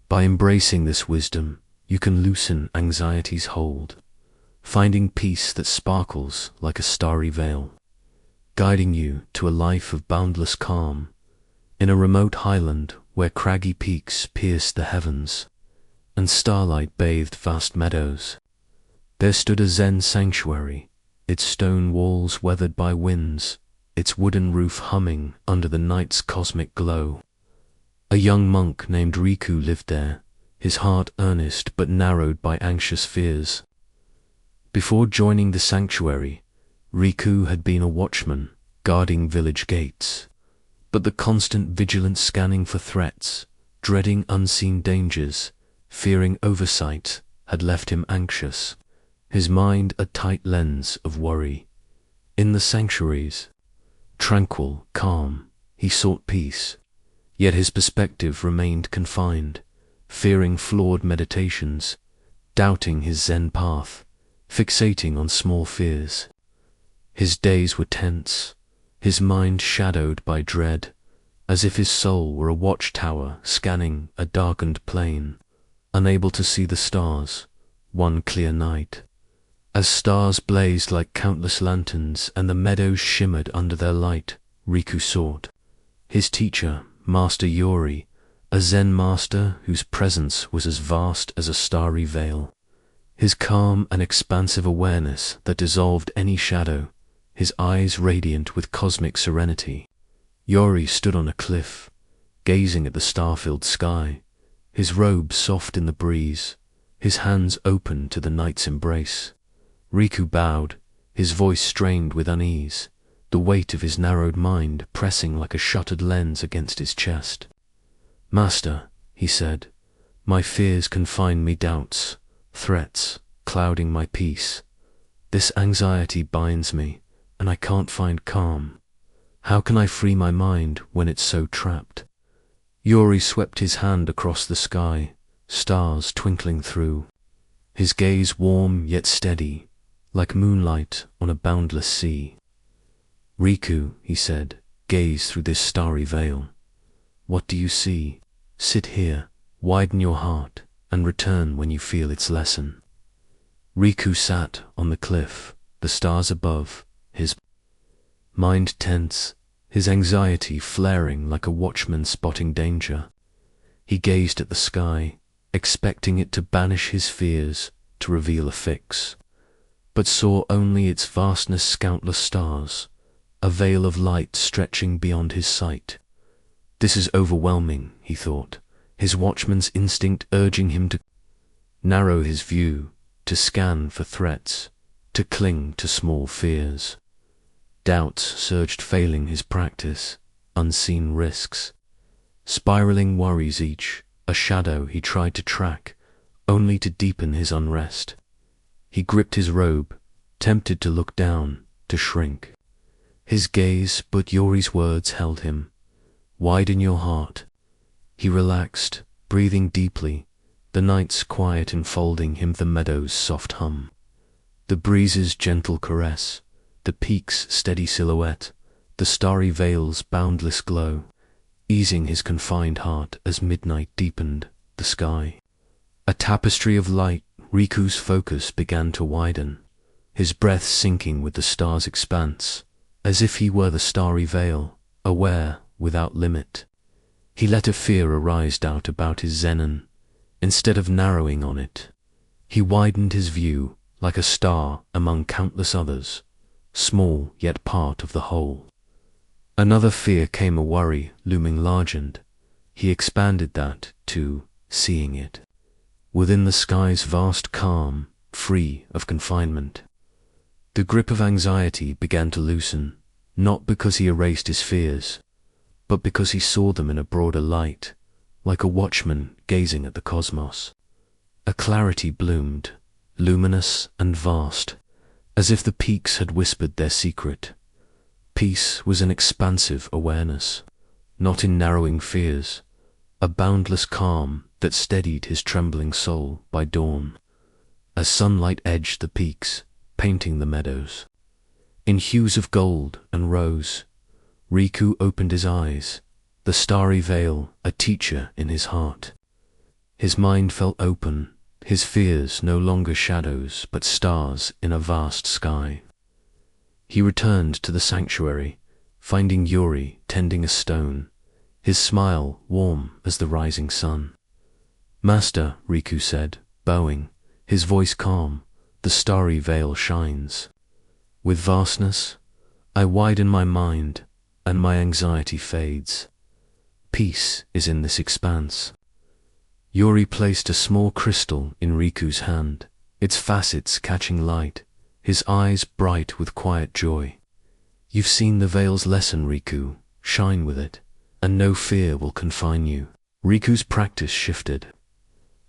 By embracing this wisdom, you can loosen anxiety's hold, finding peace that sparkles like a starry veil, guiding you to a life of boundless calm, in a remote highland where craggy peaks pierced the heavens, and starlight bathed vast meadows. There stood a Zen sanctuary, its stone walls weathered by winds, its wooden roof humming under the night's cosmic glow. A young monk named Riku lived there, his heart earnest but narrowed by anxious fears. Before joining the sanctuary, Riku had been a watchman, guarding village gates. But the constant vigilant scanning for threats, dreading unseen dangers, fearing oversight, had left him anxious, his mind a tight lens of worry. In the sanctuaries, tranquil, calm, he sought peace, yet his perspective remained confined, fearing flawed meditations, doubting his Zen path, fixating on small fears. His days were tense, his mind shadowed by dread, as if his soul were a watchtower scanning a darkened plain, unable to see the stars, one clear night. As stars blazed like countless lanterns and the meadows shimmered under their light, Riku sought his teacher, Master Yori, a Zen master whose presence was as vast as a starry veil. His calm and expansive awareness that dissolved any shadow, his eyes radiant with cosmic serenity. Yori stood on a cliff, gazing at the star-filled sky, his robe soft in the breeze, his hands open to the night's embrace. Riku bowed, his voice strained with unease, the weight of his narrowed mind pressing like a shuttered lens against his chest. "Master," he said, "my fears confine me, doubts, threats, clouding my peace. This anxiety binds me, and I can't find calm. How can I free my mind when it's so trapped?" Yori swept his hand across the sky, stars twinkling through, his gaze warm yet steady, like moonlight on a boundless sea. "Riku," he said, "gaze through this starry veil. What do you see? Sit here, widen your heart, and return when you feel its lesson." Riku sat on the cliff, the stars above, his mind tense, his anxiety flaring like a watchman spotting danger. He gazed at the sky, expecting it to banish his fears, to reveal a fix, but saw only its vastness, countless stars, a veil of light stretching beyond his sight. This is overwhelming, he thought, his watchman's instinct urging him to narrow his view, to scan for threats, to cling to small fears. Doubts surged, failing his practice, unseen risks, spiraling worries each, a shadow he tried to track, only to deepen his unrest. He gripped his robe, tempted to look down, to shrink. His gaze, but Yori's words held him. "Widen your heart." He relaxed, breathing deeply, the night's quiet enfolding him, the meadow's soft hum, the breeze's gentle caress, the peak's steady silhouette, the starry veil's boundless glow, easing his confined heart as midnight deepened the sky. A tapestry of light, Riku's focus began to widen, his breath sinking with the star's expanse, as if he were the starry veil, aware without limit. He let a fear arise doubt about his Zenon. Instead of narrowing on it, he widened his view like a star among countless others, small yet part of the whole. Another fear came, a worry looming large, and he expanded that to seeing it within the sky's vast calm, free of confinement. The grip of anxiety began to loosen, not because he erased his fears, but because he saw them in a broader light, like a watchman gazing at the cosmos. A clarity bloomed, luminous and vast, as if the peaks had whispered their secret. Peace was an expansive awareness, not in narrowing fears, a boundless calm that steadied his trembling soul by dawn, as sunlight edged the peaks, painting the meadows. In hues of gold and rose, Riku opened his eyes, the starry veil a teacher in his heart. His mind felt open, his fears no longer shadows but stars in a vast sky. He returned to the sanctuary, finding Yori tending a stone, his smile warm as the rising sun. "Master," Riku said, bowing, his voice calm, "the starry veil shines. With vastness, I widen my mind, and my anxiety fades. Peace is in this expanse." Yuri placed a small crystal in Riku's hand, its facets catching light, his eyes bright with quiet joy. You've seen the veil's lesson, Riku. Shine with it, and no fear will confine you. Riku's practice shifted.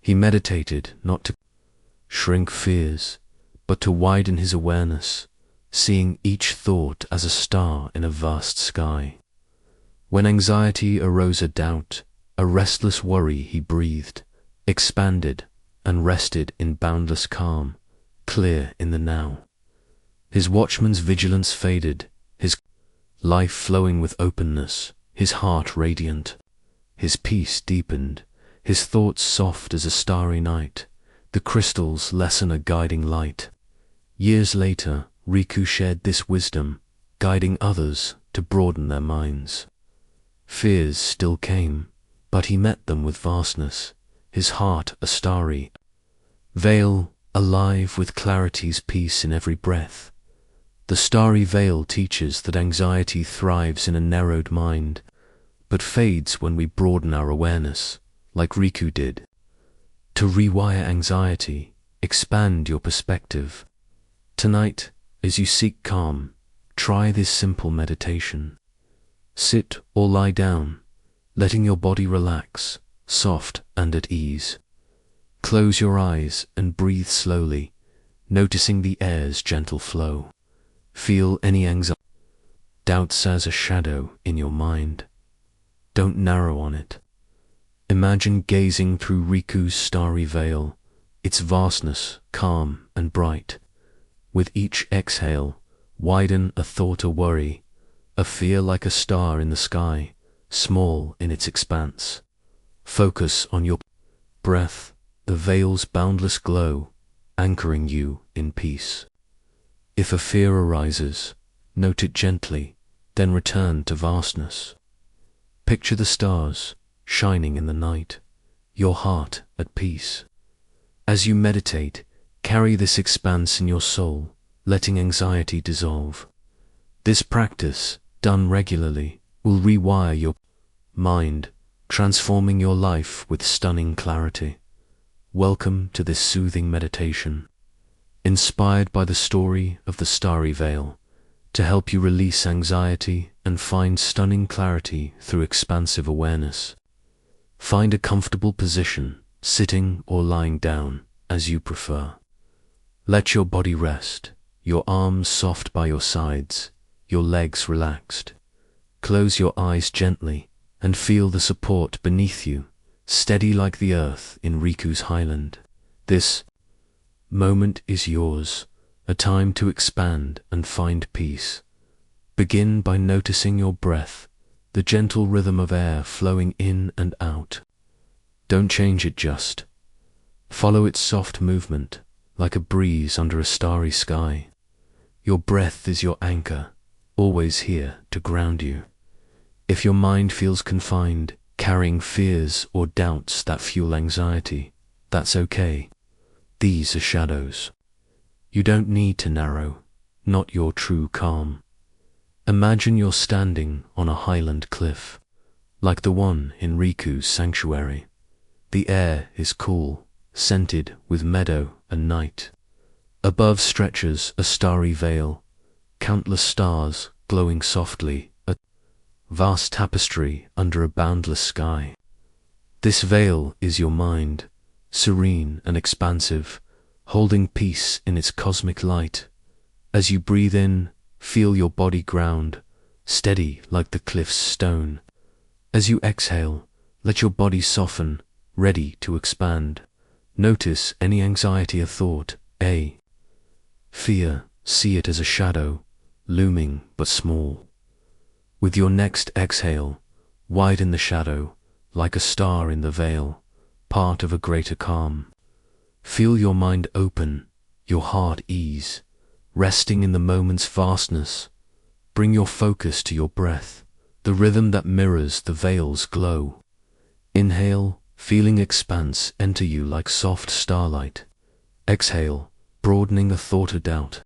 He meditated not to shrink fears, but to widen his awareness, seeing each thought as a star in a vast sky. When anxiety arose, a doubt, a restless worry, he breathed, expanded, and rested in boundless calm, clear in the now. His watchman's vigilance faded, his life flowing with openness, his heart radiant. His peace deepened, his thoughts soft as a starry night, the crystal's lesson a guiding light. Years later, Riku shared this wisdom, guiding others to broaden their minds. Fears still came, but he met them with vastness, his heart a starry veil, alive with clarity's peace in every breath. The starry veil teaches that anxiety thrives in a narrowed mind, but fades when we broaden our awareness, like Riku did. To rewire anxiety, expand your perspective. Tonight, as you seek calm, try this simple meditation. Sit or lie down, letting your body relax, soft and at ease. Close your eyes and breathe slowly, noticing the air's gentle flow. Feel any anxiety, doubts as a shadow in your mind. Don't narrow on it. Imagine gazing through Riku's starry veil, its vastness calm and bright. With each exhale, widen a thought, a worry, a fear like a star in the sky, small in its expanse. Focus on your breath, the veil's boundless glow, anchoring you in peace. If a fear arises, note it gently, then return to vastness. Picture the stars shining in the night, your heart at peace. As you meditate, carry this expanse in your soul, letting anxiety dissolve. This practice, done regularly, will rewire your mind, transforming your life with stunning clarity. Welcome to this soothing meditation, inspired by the story of the Starry Veil, to help you release anxiety and find stunning clarity through expansive awareness. Find a comfortable position, sitting or lying down, as you prefer. Let your body rest, your arms soft by your sides, your legs relaxed. Close your eyes gently and feel the support beneath you, steady like the earth in Riku's highland. This moment is yours, a time to expand and find peace. Begin by noticing your breath, the gentle rhythm of air flowing in and out. Don't change it, just follow its soft movement, like a breeze under a starry sky. Your breath is your anchor, always here to ground you. If your mind feels confined, carrying fears or doubts that fuel anxiety, that's okay. These are shadows. You don't need to narrow, not your true calm. Imagine you're standing on a highland cliff, like the one in Riku's sanctuary. The air is cool, scented with meadow and night. Above stretches a starry veil, countless stars glowing softly, a vast tapestry under a boundless sky. This veil is your mind, serene and expansive, holding peace in its cosmic light. As you breathe in, feel your body ground, steady like the cliff's stone. As you exhale, let your body soften, ready to expand. Notice any anxiety or thought, fear, see it as a shadow, looming but small. With your next exhale, widen the shadow, like a star in the veil, part of a greater calm. Feel your mind open, your heart ease, resting in the moment's vastness. Bring your focus to your breath, the rhythm that mirrors the veil's glow. Inhale, feeling expanse enter you like soft starlight. Exhale, broadening a thought or doubt,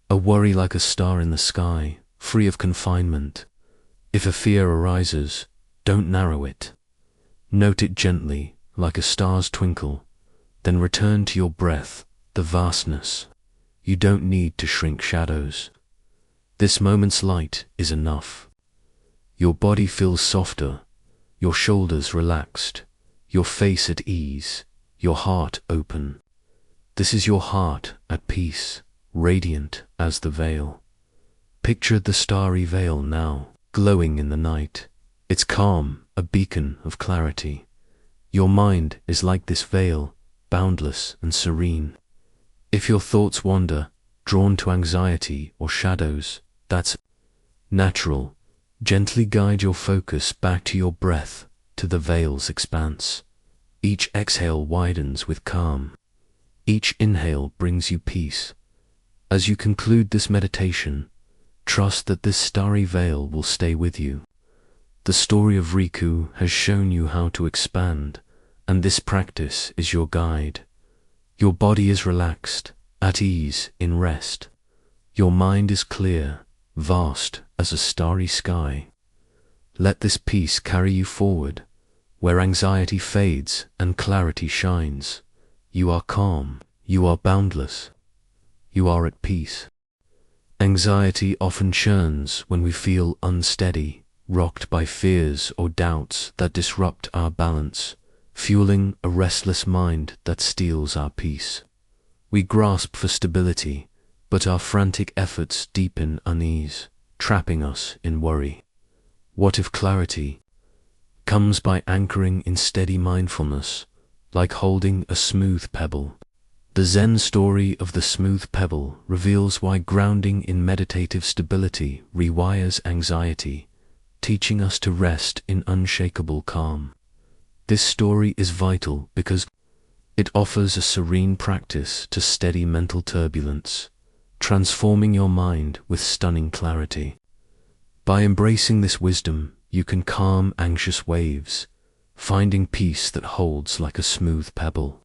a worry like a star in the sky, free of confinement. If a fear arises, don't narrow it. Note it gently, like a star's twinkle, then return to your breath, the vastness. You don't need to shrink shadows. This moment's light is enough. Your body feels softer, your shoulders relaxed, your face at ease, your heart open. This is your heart at peace, radiant as the veil. Picture the starry veil now, glowing in the night. It's calm, a beacon of clarity. Your mind is like this veil, boundless and serene. If your thoughts wander, drawn to anxiety or shadows, that's natural. Gently guide your focus back to your breath, to the veil's expanse. Each exhale widens with calm. Each inhale brings you peace. As you conclude this meditation, trust that this starry veil will stay with you. The story of Riku has shown you how to expand, and this practice is your guide. Your body is relaxed, at ease, in rest. Your mind is clear, vast as a starry sky. Let this peace carry you forward, where anxiety fades and clarity shines. You are calm, you are boundless, you are at peace. Anxiety often churns when we feel unsteady, rocked by fears or doubts that disrupt our balance, fueling a restless mind that steals our peace. We grasp for stability, but our frantic efforts deepen unease, trapping us in worry. What if clarity comes by anchoring in steady mindfulness, like holding a smooth pebble? The Zen story of the smooth pebble reveals why grounding in meditative stability rewires anxiety, teaching us to rest in unshakable calm. This story is vital because it offers a serene practice to steady mental turbulence, transforming your mind with stunning clarity. By embracing this wisdom, you can calm anxious waves, finding peace that holds like a smooth pebble,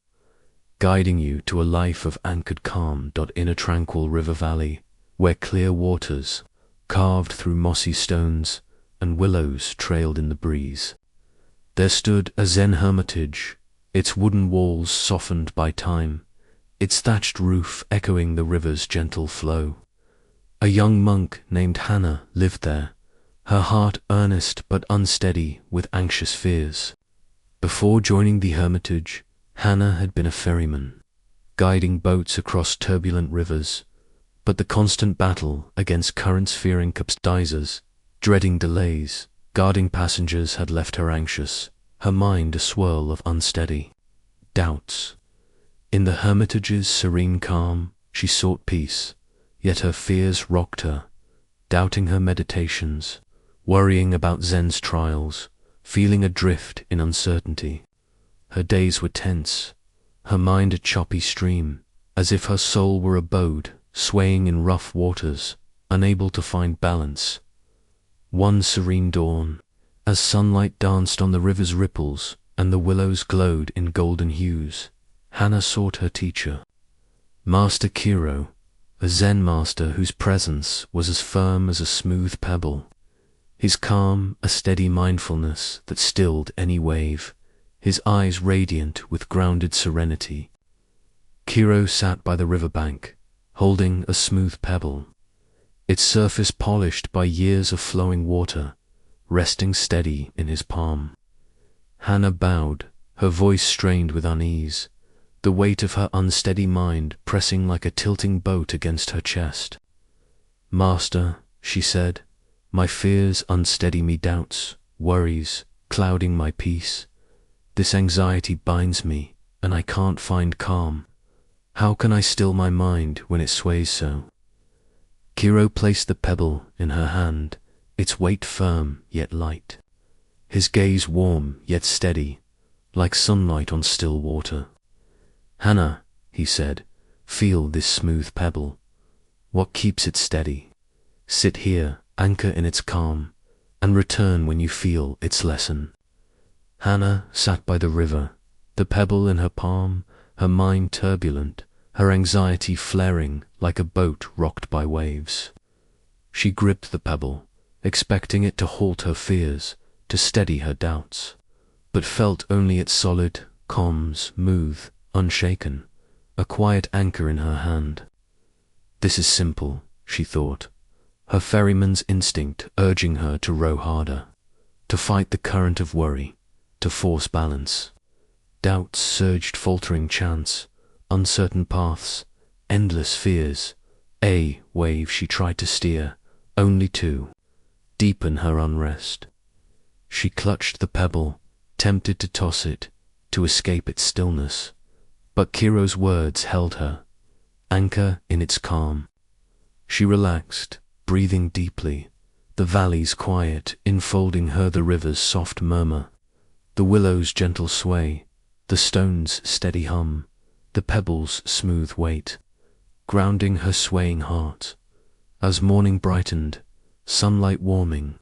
guiding you to a life of anchored calm. In a tranquil river valley, where clear waters, carved through mossy stones, and willows trailed in the breeze, there stood a Zen hermitage, its wooden walls softened by time, its thatched roof echoing the river's gentle flow. A young monk named Hannah lived there, her heart earnest but unsteady with anxious fears. Before joining the hermitage, Hannah had been a ferryman, guiding boats across turbulent rivers, but the constant battle against currents-fearing capsizers, dreading delays, guarding passengers had left her anxious, her mind a swirl of unsteady doubts. In the hermitage's serene calm, she sought peace, yet her fears rocked her, doubting her meditations, worrying about Zen's trials, feeling adrift in uncertainty. Her days were tense, her mind a choppy stream, as if her soul were a boat swaying in rough waters, unable to find balance. One serene dawn, as sunlight danced on the river's ripples and the willows glowed in golden hues, Hannah sought her teacher, Master Kiro, a Zen master whose presence was as firm as a smooth pebble. His calm, a steady mindfulness that stilled any wave, his eyes radiant with grounded serenity. Kiro sat by the riverbank, holding a smooth pebble, its surface polished by years of flowing water, resting steady in his palm. Hannah bowed, her voice strained with unease, the weight of her unsteady mind pressing like a tilting boat against her chest. "Master," she said, "my fears unsteady me, doubts, worries, clouding my peace. This anxiety binds me, and I can't find calm. How can I still my mind when it sways so?" Kiro placed the pebble in her hand, its weight firm yet light, his gaze warm yet steady, like sunlight on still water. "Hannah," he said, "feel this smooth pebble. What keeps it steady? Sit here, anchor in its calm, and return when you feel its lesson." Hannah sat by the river, the pebble in her palm, her mind turbulent, her anxiety flaring like a boat rocked by waves. She gripped the pebble, expecting it to halt her fears, to steady her doubts, but felt only its solid, calm, smooth, unshaken, a quiet anchor in her hand. This is simple, she thought, her ferryman's instinct urging her to row harder, to fight the current of worry, to force balance. Doubts surged, faltering chance, uncertain paths, endless fears. A wave she tried to steer, only to deepen her unrest. She clutched the pebble, tempted to toss it, to escape its stillness. But Kiro's words held her, anchor in its calm. She relaxed, breathing deeply, the valleys quiet, enfolding her, the river's soft murmur, the willow's gentle sway, the stone's steady hum, the pebble's smooth weight, grounding her swaying heart. As morning brightened, sunlight warming,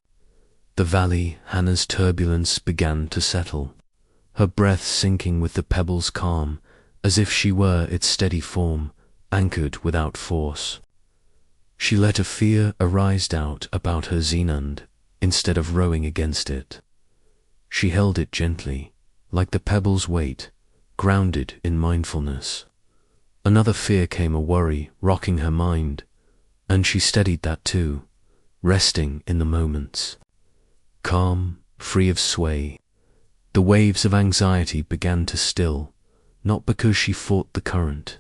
the valley, Hannah's turbulence began to settle, her breath sinking with the pebble's calm, as if she were its steady form, anchored without force. She let a fear arise, doubt about her Zenund, instead of rowing against it. She held it gently, like the pebble's weight, grounded in mindfulness. Another fear came, a worry, rocking her mind, and she steadied that too, resting in the moments. Calm, free of sway, the waves of anxiety began to still, not because she fought the current,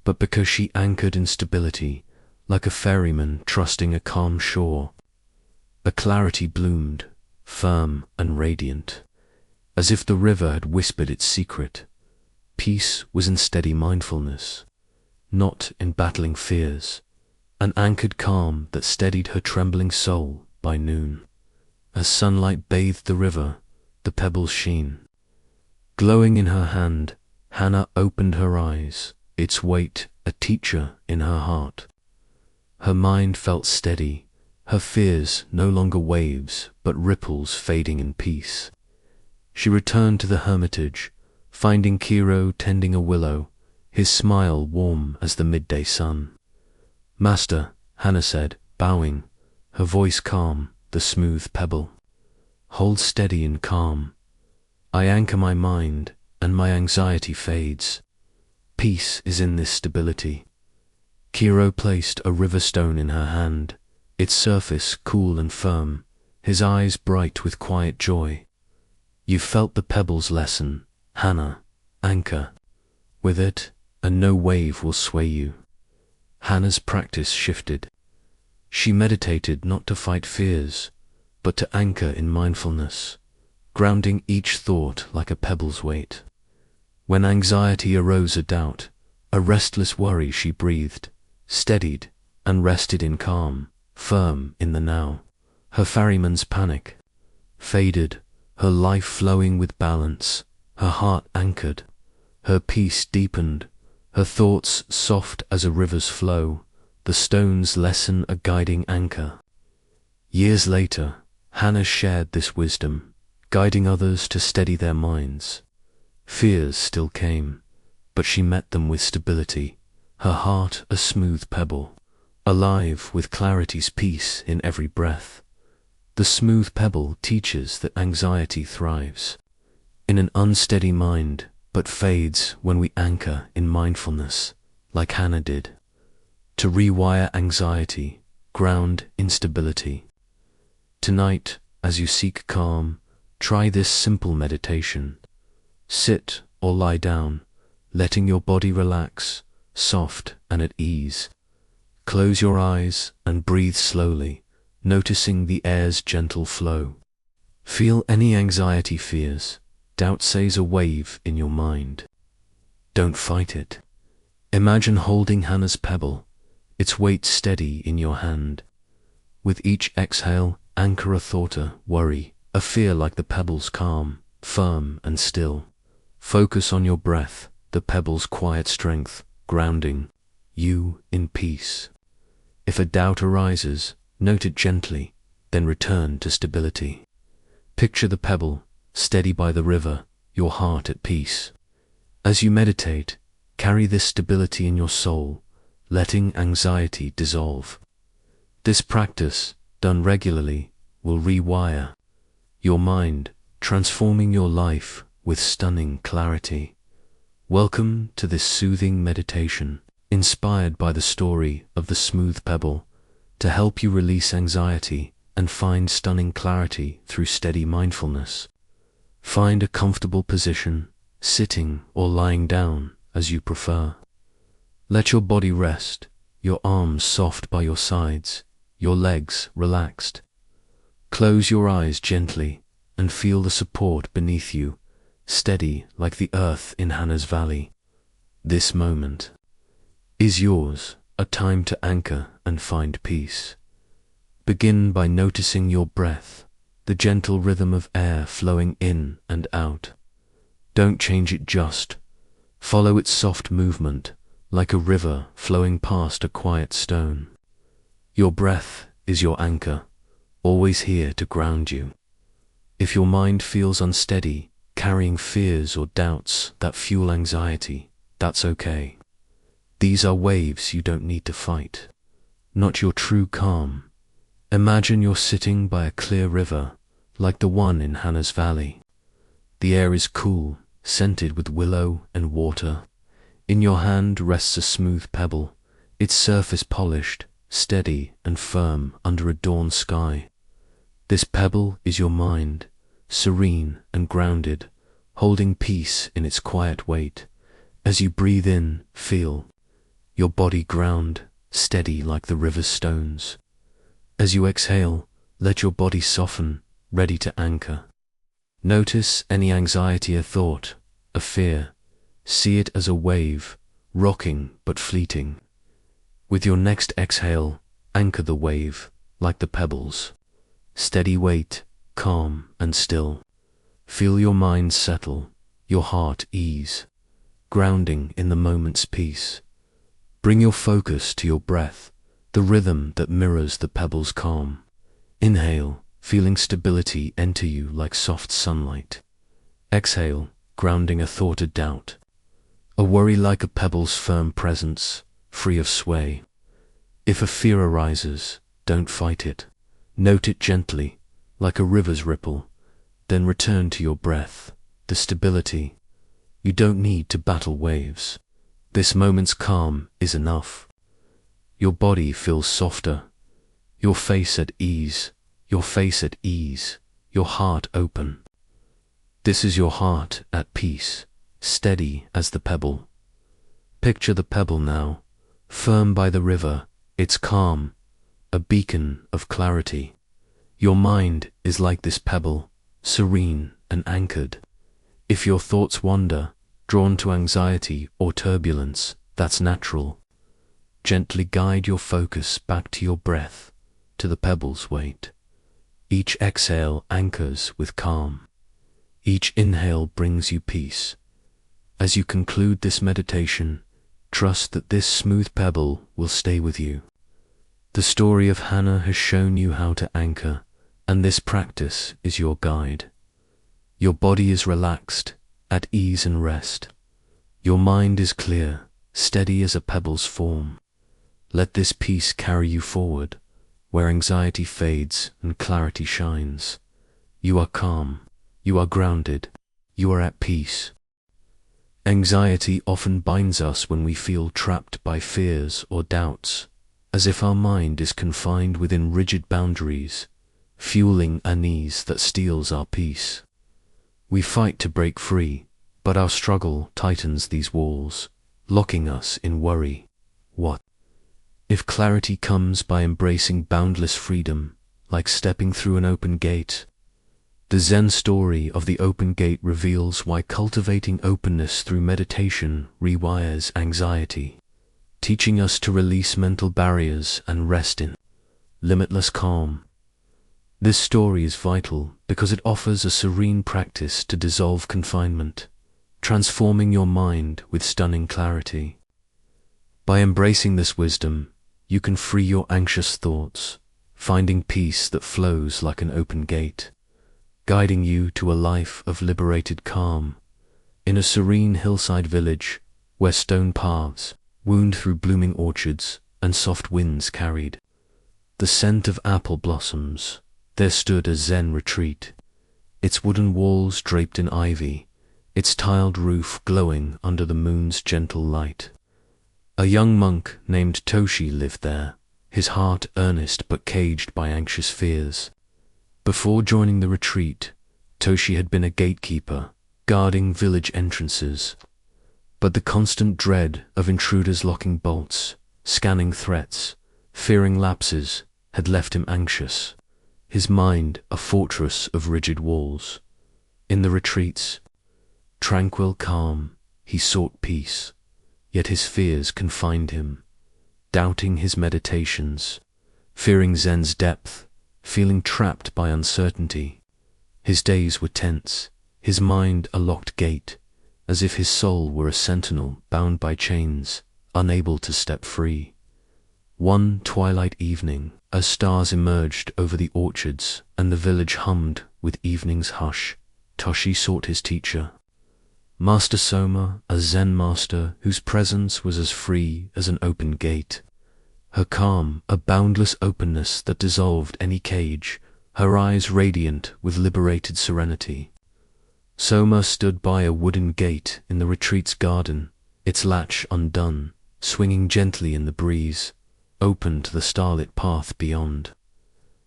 but because she anchored in stability, like a ferryman trusting a calm shore. A clarity bloomed, firm and radiant, as if the river had whispered its secret. Peace was in steady mindfulness, not in battling fears, an anchored calm that steadied her trembling soul by noon. As sunlight bathed the river, the pebbles sheen. Glowing in her hand, Hannah opened her eyes, its weight a teacher in her heart. Her mind felt steady, her fears no longer waves, but ripples fading in peace. She returned to the hermitage, finding Kiro tending a willow, his smile warm as the midday sun. "Master," Hannah said, bowing, her voice calm, the smooth pebble. "Hold steady and calm. I anchor my mind, and my anxiety fades. Peace is in this stability." Kiro placed a river stone in her hand, its surface cool and firm, his eyes bright with quiet joy. "You felt the pebble's lesson, Hannah, anchor. With it, and no wave will sway you." Hannah's practice shifted. She meditated not to fight fears, but to anchor in mindfulness, grounding each thought like a pebble's weight. When anxiety arose, a doubt, a restless worry, she breathed, steadied, and rested in calm, firm in the now. Her ferryman's panic faded, her life flowing with balance, her heart anchored, her peace deepened, her thoughts soft as a river's flow, the stone's lesson a guiding anchor. Years later, Hannah shared this wisdom, guiding others to steady their minds. Fears still came, but she met them with stability, her heart a smooth pebble, alive with clarity's peace in every breath. The smooth pebble teaches that anxiety thrives in an unsteady mind, but fades when we anchor in mindfulness, like Hannah did. To rewire anxiety, ground instability. Tonight, as you seek calm, try this simple meditation. Sit or lie down, letting your body relax, soft and at ease. Close your eyes and breathe slowly, noticing the air's gentle flow. Feel any anxiety, fears, doubt, says a wave in your mind. Don't fight it. Imagine holding Hannah's pebble, its weight steady in your hand. With each exhale, anchor a thought, a worry, a fear, like the pebble's calm, firm and still. Focus on your breath, the pebble's quiet strength, grounding you in peace. If a doubt arises, note it gently, then return to stability. Picture the pebble, steady by the river, your heart at peace. As you meditate, carry this stability in your soul, letting anxiety dissolve. This practice, done regularly, will rewire your mind, transforming your life with stunning clarity. Welcome to this soothing meditation, inspired by the story of the smooth pebble, to help you release anxiety and find stunning clarity through steady mindfulness. Find a comfortable position, sitting or lying down as you prefer. Let your body rest, your arms soft by your sides, your legs relaxed. Close your eyes gently and feel the support beneath you, steady like the earth in Hannah's valley. This moment is yours, a time to anchor and find peace. Begin by noticing your breath, the gentle rhythm of air flowing in and out. Don't change it just. Follow its soft movement, like a river flowing past a quiet stone. Your breath is your anchor, always here to ground you. If your mind feels unsteady, carrying fears or doubts that fuel anxiety, that's okay. These are waves you don't need to fight, not your true calm. Imagine you're sitting by a clear river, like the one in Hannah's valley. The air is cool, scented with willow and water. In your hand rests a smooth pebble, its surface polished, steady and firm under a dawn sky. This pebble is your mind, serene and grounded, holding peace in its quiet weight. As you breathe in, feel your body ground, steady like the river's stones. As you exhale, let your body soften, ready to anchor. Notice any anxiety or thought, a fear. See it as a wave, rocking but fleeting. With your next exhale, anchor the wave, like the pebbles. Steady weight, calm and still. Feel your mind settle, your heart ease, grounding in the moment's peace. Bring your focus to your breath, the rhythm that mirrors the pebble's calm. Inhale, feeling stability enter you like soft sunlight. Exhale, grounding a thought or doubt. A worry like a pebble's firm presence, free of sway. If a fear arises, don't fight it. Note it gently, like a river's ripple, then return to your breath, the stability. You don't need to battle waves. This moment's calm is enough. Your body feels softer, your face at ease, your heart open. This is your heart at peace, steady as the pebble. Picture the pebble now, firm by the river, its calm, a beacon of clarity. Your mind is like this pebble, serene and anchored. If your thoughts wander, drawn to anxiety or turbulence, that's natural. Gently guide your focus back to your breath, to the pebble's weight. Each exhale anchors with calm. Each inhale brings you peace. As you conclude this meditation, trust that this smooth pebble will stay with you. The story of Hannah has shown you how to anchor, and this practice is your guide. Your body is relaxed, at ease and rest. Your mind is clear, steady as a pebble's form. Let this peace carry you forward, where anxiety fades and clarity shines. You are calm, you are grounded, you are at peace. Anxiety often binds us when we feel trapped by fears or doubts, as if our mind is confined within rigid boundaries, fueling unease that steals our peace. We fight to break free, but our struggle tightens these walls, locking us in worry. What if clarity comes by embracing boundless freedom, like stepping through an open gate? The Zen story of the open gate reveals why cultivating openness through meditation rewires anxiety, teaching us to release mental barriers and rest in limitless calm. This story is vital because it offers a serene practice to dissolve confinement, transforming your mind with stunning clarity. By embracing this wisdom, you can free your anxious thoughts, finding peace that flows like an open gate, guiding you to a life of liberated calm. In a serene hillside village, where stone paths wound through blooming orchards and soft winds carried the scent of apple blossoms, there stood a Zen retreat, its wooden walls draped in ivy, its tiled roof glowing under the moon's gentle light. A young monk named Toshi lived there, his heart earnest but caged by anxious fears. Before joining the retreat, Toshi had been a gatekeeper, guarding village entrances. But the constant dread of intruders locking bolts, scanning threats, fearing lapses, had left him anxious, his mind a fortress of rigid walls. In the retreats, tranquil, calm, he sought peace, yet his fears confined him, doubting his meditations, fearing Zen's depth, feeling trapped by uncertainty. His days were tense, his mind a locked gate, as if his soul were a sentinel bound by chains, unable to step free. One twilight evening, as stars emerged over the orchards and the village hummed with evening's hush, Toshi sought his teacher. Master Soma, a Zen master whose presence was as free as an open gate. Her calm, a boundless openness that dissolved any cage, her eyes radiant with liberated serenity. Soma stood by a wooden gate in the retreat's garden, its latch undone, swinging gently in the breeze, open to the starlit path beyond.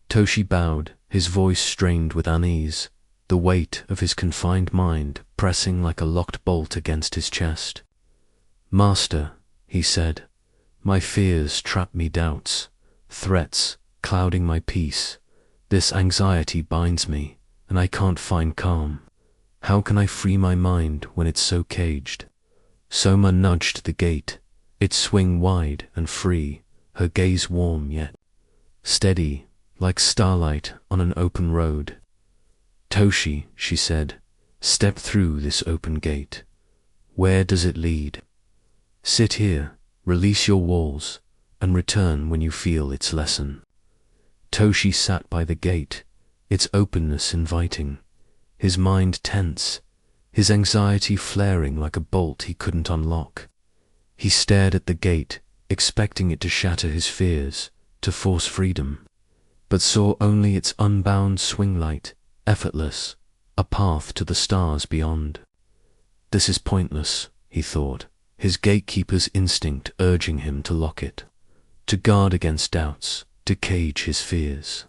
Toshi bowed, his voice strained with unease, the weight of his confined mind pressing like a locked bolt against his chest. "Master," he said, "my fears trap me, doubts, threats, clouding my peace. This anxiety binds me, and I can't find calm. How can I free my mind when it's so caged?" Soma nudged the gate, its swing wide and free, her gaze warm yet steady, like starlight on an open road. "Toshi," she said, "step through this open gate. Where does it lead? Sit here, release your walls, and return when you feel its lesson." Toshi sat by the gate, its openness inviting, his mind tense, his anxiety flaring like a bolt he couldn't unlock. He stared at the gate, expecting it to shatter his fears, to force freedom, but saw only its unbound swing light, effortless, a path to the stars beyond. This is pointless, he thought, his gatekeeper's instinct urging him to lock it, to guard against doubts, to cage his fears.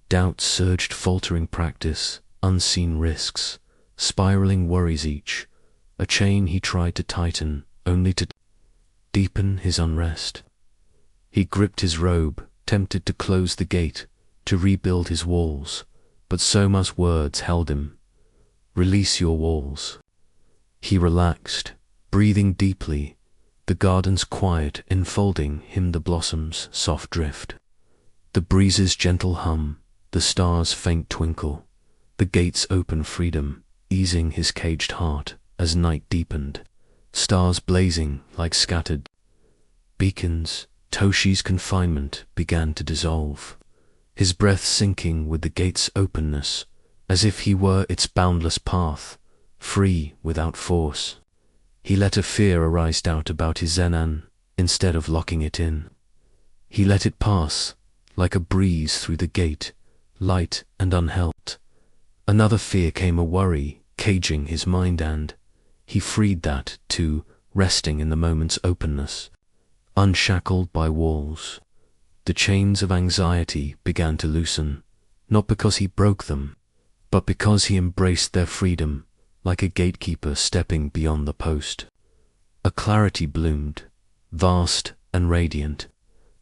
Doubts surged, faltering practice, unseen risks, spiraling worries each, a chain he tried to tighten, only to deepen his unrest. He gripped his robe, tempted to close the gate, to rebuild his walls, but Soma's words held him. "Release your walls." He relaxed, breathing deeply, the garden's quiet enfolding him, the blossoms' soft drift, the breeze's gentle hum, the stars' faint twinkle, the gate's open freedom, easing his caged heart as night deepened, stars blazing like scattered beacons. Toshi's confinement began to dissolve, his breath sinking with the gate's openness, as if he were its boundless path, free without force. He let a fear arise, doubt about his Zenan, instead of locking it in. He let it pass, like a breeze through the gate, light and unhelped. Another fear came, a worry, caging his mind, and he freed that, too, resting in the moment's openness. Unshackled by walls, the chains of anxiety began to loosen, not because he broke them, but because he embraced their freedom, like a gatekeeper stepping beyond the post. A clarity bloomed, vast and radiant,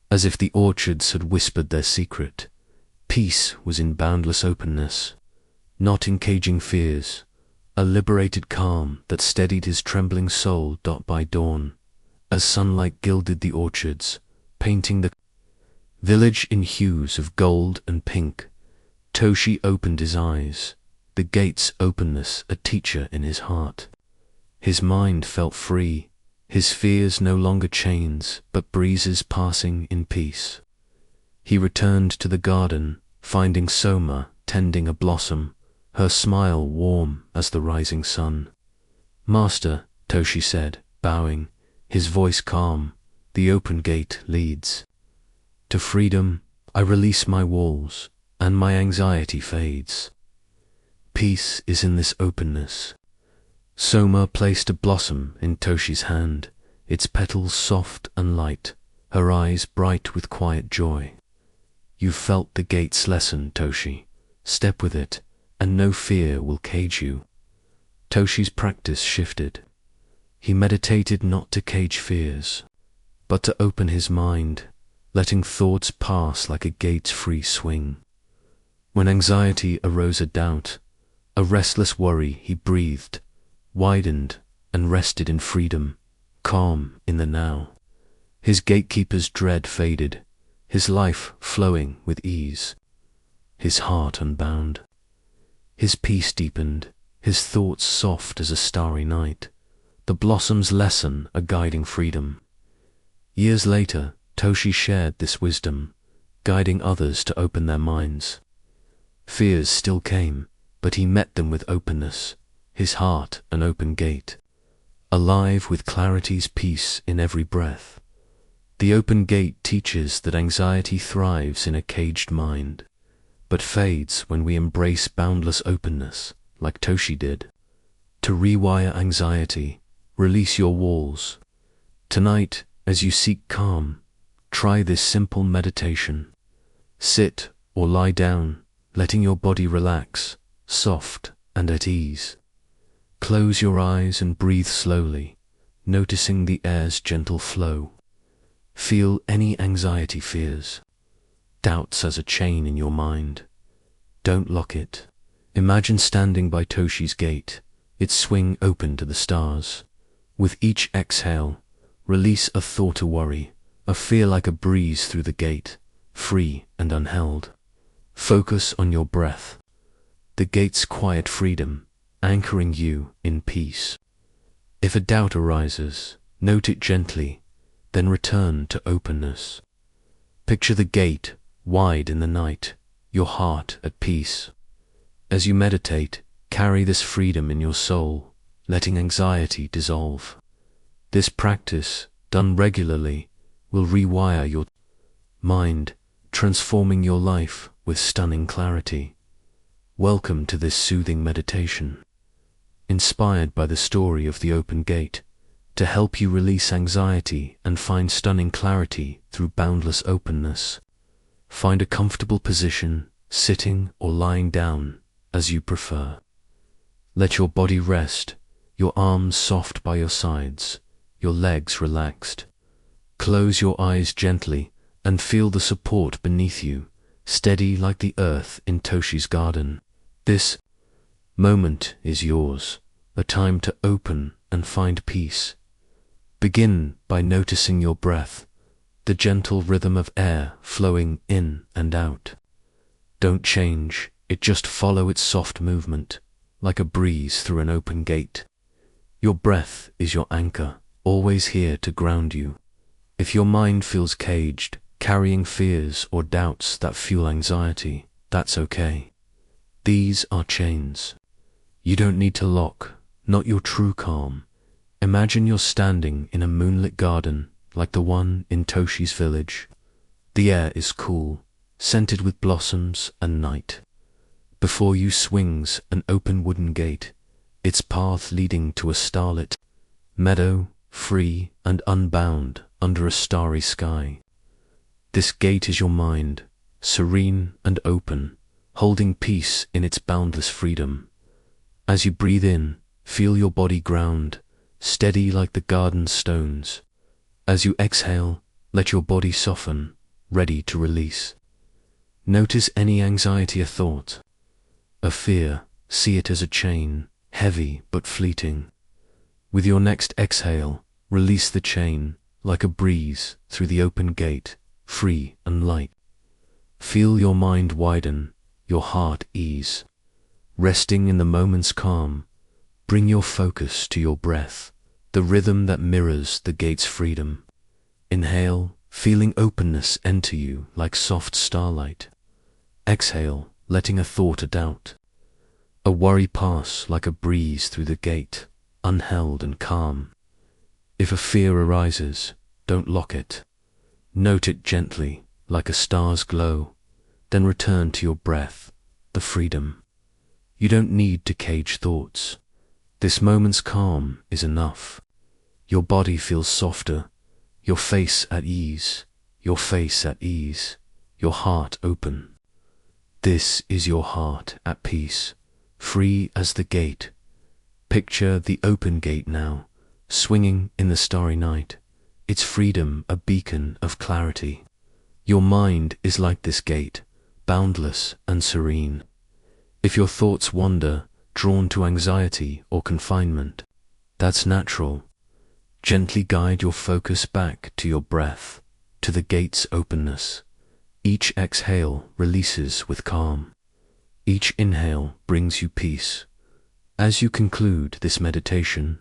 as if the orchards had whispered their secret. Peace was in boundless openness, not in caging fears, a liberated calm that steadied his trembling soul by dawn, as sunlight gilded the orchards, painting the village in hues of gold and pink. Toshi opened his eyes, the gate's openness a teacher in his heart. His mind felt free, his fears no longer chains, but breezes passing in peace. He returned to the garden, finding Soma tending a blossom, her smile warm as the rising sun. "Master," Toshi said, bowing, his voice calm, "the open gate leads to freedom. I release my walls, and my anxiety fades. Peace is in this openness." Soma placed a blossom in Toshi's hand, its petals soft and light, her eyes bright with quiet joy. You felt the gate's lesson, Toshi. Step with it, and no fear will cage you. Toshi's practice shifted. He meditated not to cage fears, but to open his mind, letting thoughts pass like a gate's free swing. When anxiety arose a doubt, a restless worry, he breathed, widened, and rested in freedom, calm in the now. His gatekeeper's dread faded, his life flowing with ease, his heart unbound. His peace deepened, his thoughts soft as a starry night, the blossom's lesson a guiding freedom. Years later, Toshi shared this wisdom, guiding others to open their minds. Fears still came, but he met them with openness, his heart an open gate, alive with clarity's peace in every breath. The open gate teaches that anxiety thrives in a caged mind, but fades when we embrace boundless openness, like Toshi did. To rewire anxiety, release your walls. Tonight, as you seek calm, try this simple meditation. Sit or lie down, letting your body relax, soft and at ease. Close your eyes and breathe slowly, noticing the air's gentle flow. Feel any anxiety fears, doubts as a chain in your mind. Don't lock it. Imagine standing by Toshi's gate, its swing open to the stars. With each exhale, release a thought or worry, a fear like a breeze through the gate, free and unheld. Focus on your breath, the gate's quiet freedom, anchoring you in peace. If a doubt arises, note it gently, then return to openness. Picture the gate wide in the night, your heart at peace. As you meditate, carry this freedom in your soul, letting anxiety dissolve. This practice, done regularly, will rewire your mind, transforming your life with stunning clarity. Welcome to this soothing meditation, inspired by the story of the open gate, to help you release anxiety and find stunning clarity through boundless openness. Find a comfortable position, sitting or lying down, as you prefer. Let your body rest, your arms soft by your sides, your legs relaxed. Close your eyes gently and feel the support beneath you, steady like the earth in Toshi's garden. This moment is yours, a time to open and find peace. Begin by noticing your breath, the gentle rhythm of air flowing in and out. Don't change it, just follow its soft movement, like a breeze through an open gate. Your breath is your anchor, always here to ground you. If your mind feels caged, carrying fears or doubts that fuel anxiety, that's okay. These are chains. You don't need to lock, not your true calm. Imagine you're standing in a moonlit garden, like the one in Toshi's village. The air is cool, scented with blossoms and night. Before you swings an open wooden gate, its path leading to a starlit meadow, free and unbound under a starry sky. This gate is your mind, serene and open, holding peace in its boundless freedom. As you breathe in, feel your body ground, steady like the garden's stones. As you exhale, let your body soften, ready to release. Notice any anxiety or thought. A fear, see it as a chain, heavy but fleeting. With your next exhale, release the chain, like a breeze through the open gate, free and light. Feel your mind widen, your heart ease. Resting in the moment's calm, bring your focus to your breath, the rhythm that mirrors the gate's freedom. Inhale, feeling openness enter you like soft starlight. Exhale, letting a thought or doubt, a worry pass like a breeze through the gate, unheld and calm. If a fear arises, don't lock it. Note it gently, like a star's glow, then return to your breath, the freedom. You don't need to cage thoughts. This moment's calm is enough. Your body feels softer, your face at ease, your face at ease, your heart open. This is your heart at peace, free as the gate. Picture the open gate now, swinging in the starry night, its freedom a beacon of clarity. Your mind is like this gate, boundless and serene. If your thoughts wander, drawn to anxiety or confinement, that's natural. Gently guide your focus back to your breath, to the gate's openness. Each exhale releases with calm. Each inhale brings you peace. As you conclude this meditation,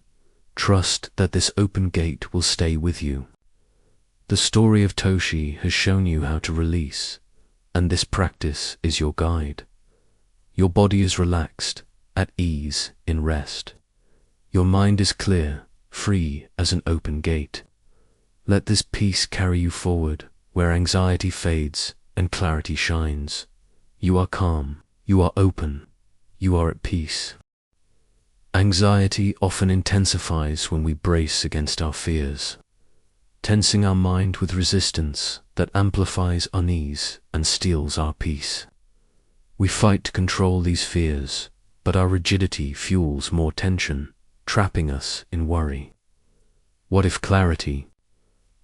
trust that this open gate will stay with you. The story of Toshi has shown you how to release, and this practice is your guide. Your body is relaxed, at ease, in rest. Your mind is clear, free as an open gate. Let this peace carry you forward, where anxiety fades and clarity shines. You are calm, you are open, you are at peace. Anxiety often intensifies when we brace against our fears, tensing our mind with resistance that amplifies unease and steals our peace. We fight to control these fears, but our rigidity fuels more tension, trapping us in worry. What if clarity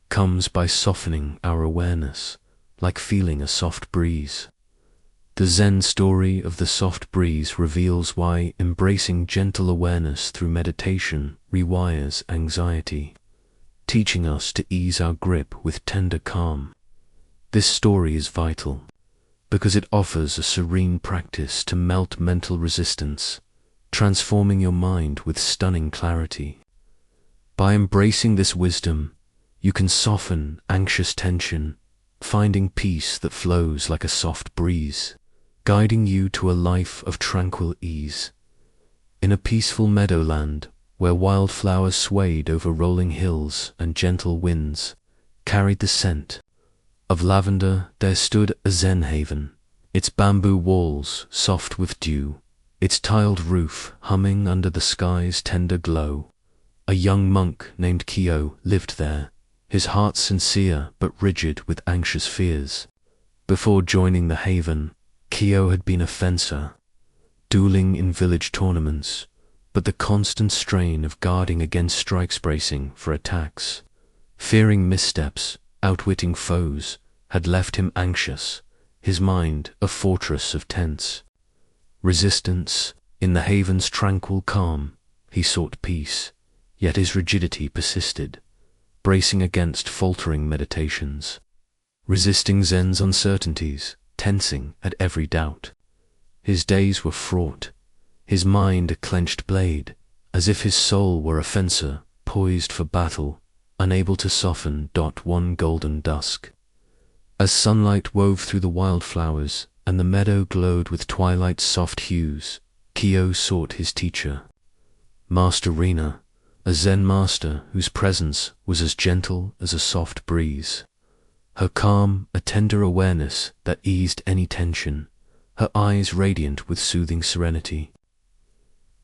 comes by softening our awareness, like feeling a soft breeze? The Zen story of the soft breeze reveals why embracing gentle awareness through meditation rewires anxiety, teaching us to ease our grip with tender calm. This story is vital because it offers a serene practice to melt mental resistance, transforming your mind with stunning clarity. By embracing this wisdom, you can soften anxious tension, finding peace that flows like a soft breeze, guiding you to a life of tranquil ease. In a peaceful meadowland, where wildflowers swayed over rolling hills and gentle winds carried the scent of lavender, there stood a Zen haven, its bamboo walls soft with dew, its tiled roof humming under the sky's tender glow. A young monk named Kyo lived there, his heart sincere but rigid with anxious fears. Before joining the haven, Kyo had been a fencer, dueling in village tournaments, but the constant strain of guarding against strikes, bracing for attacks, fearing missteps, outwitting foes, had left him anxious, his mind a fortress of tense resistance. In the haven's tranquil calm, he sought peace, yet his rigidity persisted, bracing against faltering meditations, resisting Zen's uncertainties, tensing at every doubt. His days were fraught, his mind a clenched blade, as if his soul were a fencer poised for battle, unable to soften. One golden dusk, as sunlight wove through the wildflowers and the meadow glowed with twilight's soft hues, Kyo sought his teacher, Master Rina, a Zen master whose presence was as gentle as a soft breeze. Her calm, a tender awareness that eased any tension, her eyes radiant with soothing serenity.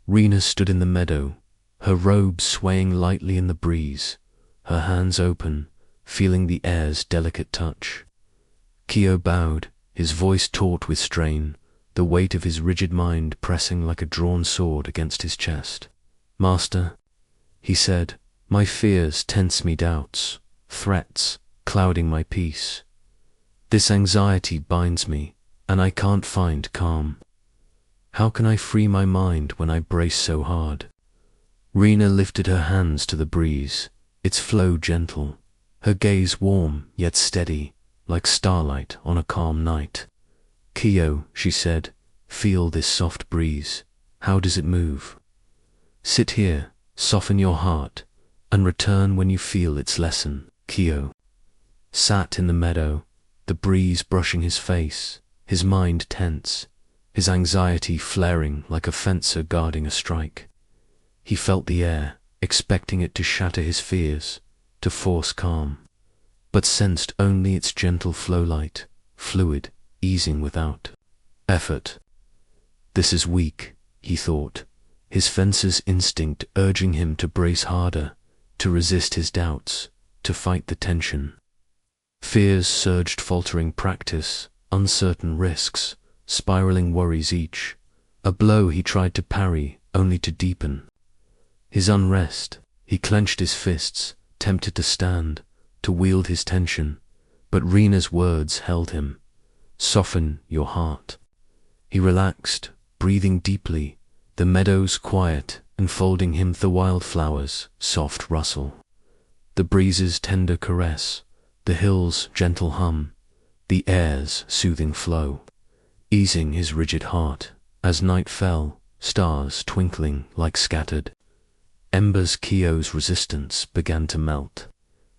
Rina stood in the meadow, her robes swaying lightly in the breeze, her hands open, feeling the air's delicate touch. Kyo bowed, his voice taut with strain, the weight of his rigid mind pressing like a drawn sword against his chest. Master, he said, my fears tense me, doubts, threats, clouding my peace. This anxiety binds me, and I can't find calm. How can I free my mind when I brace so hard? Rina lifted her hands to the breeze, its flow gentle, her gaze warm yet steady, like starlight on a calm night. Kyo, she said, feel this soft breeze. How does it move? Sit here, soften your heart, and return when you feel its lesson. Kyo sat in the meadow, the breeze brushing his face, his mind tense, his anxiety flaring like a fencer guarding a strike. He felt the air, expecting it to shatter his fears, to force calm, but sensed only its gentle flow, light, fluid, easing without effort. This is weak, he thought. his fencer's instinct urging him to brace harder, to resist his doubts, to fight the tension. Fears surged, faltering practice, uncertain risks, spiraling worries each, a blow he tried to parry only to deepen. His unrest, he clenched his fists, tempted to stand, to wield his tension, but Rena's words held him. Soften your heart. He relaxed, breathing deeply, the meadows quiet, enfolding him the wildflowers' soft rustle, the breeze's tender caress, the hills' gentle hum, the air's soothing flow, easing his rigid heart. As night fell, stars twinkling like scattered embers, Keo's resistance began to melt,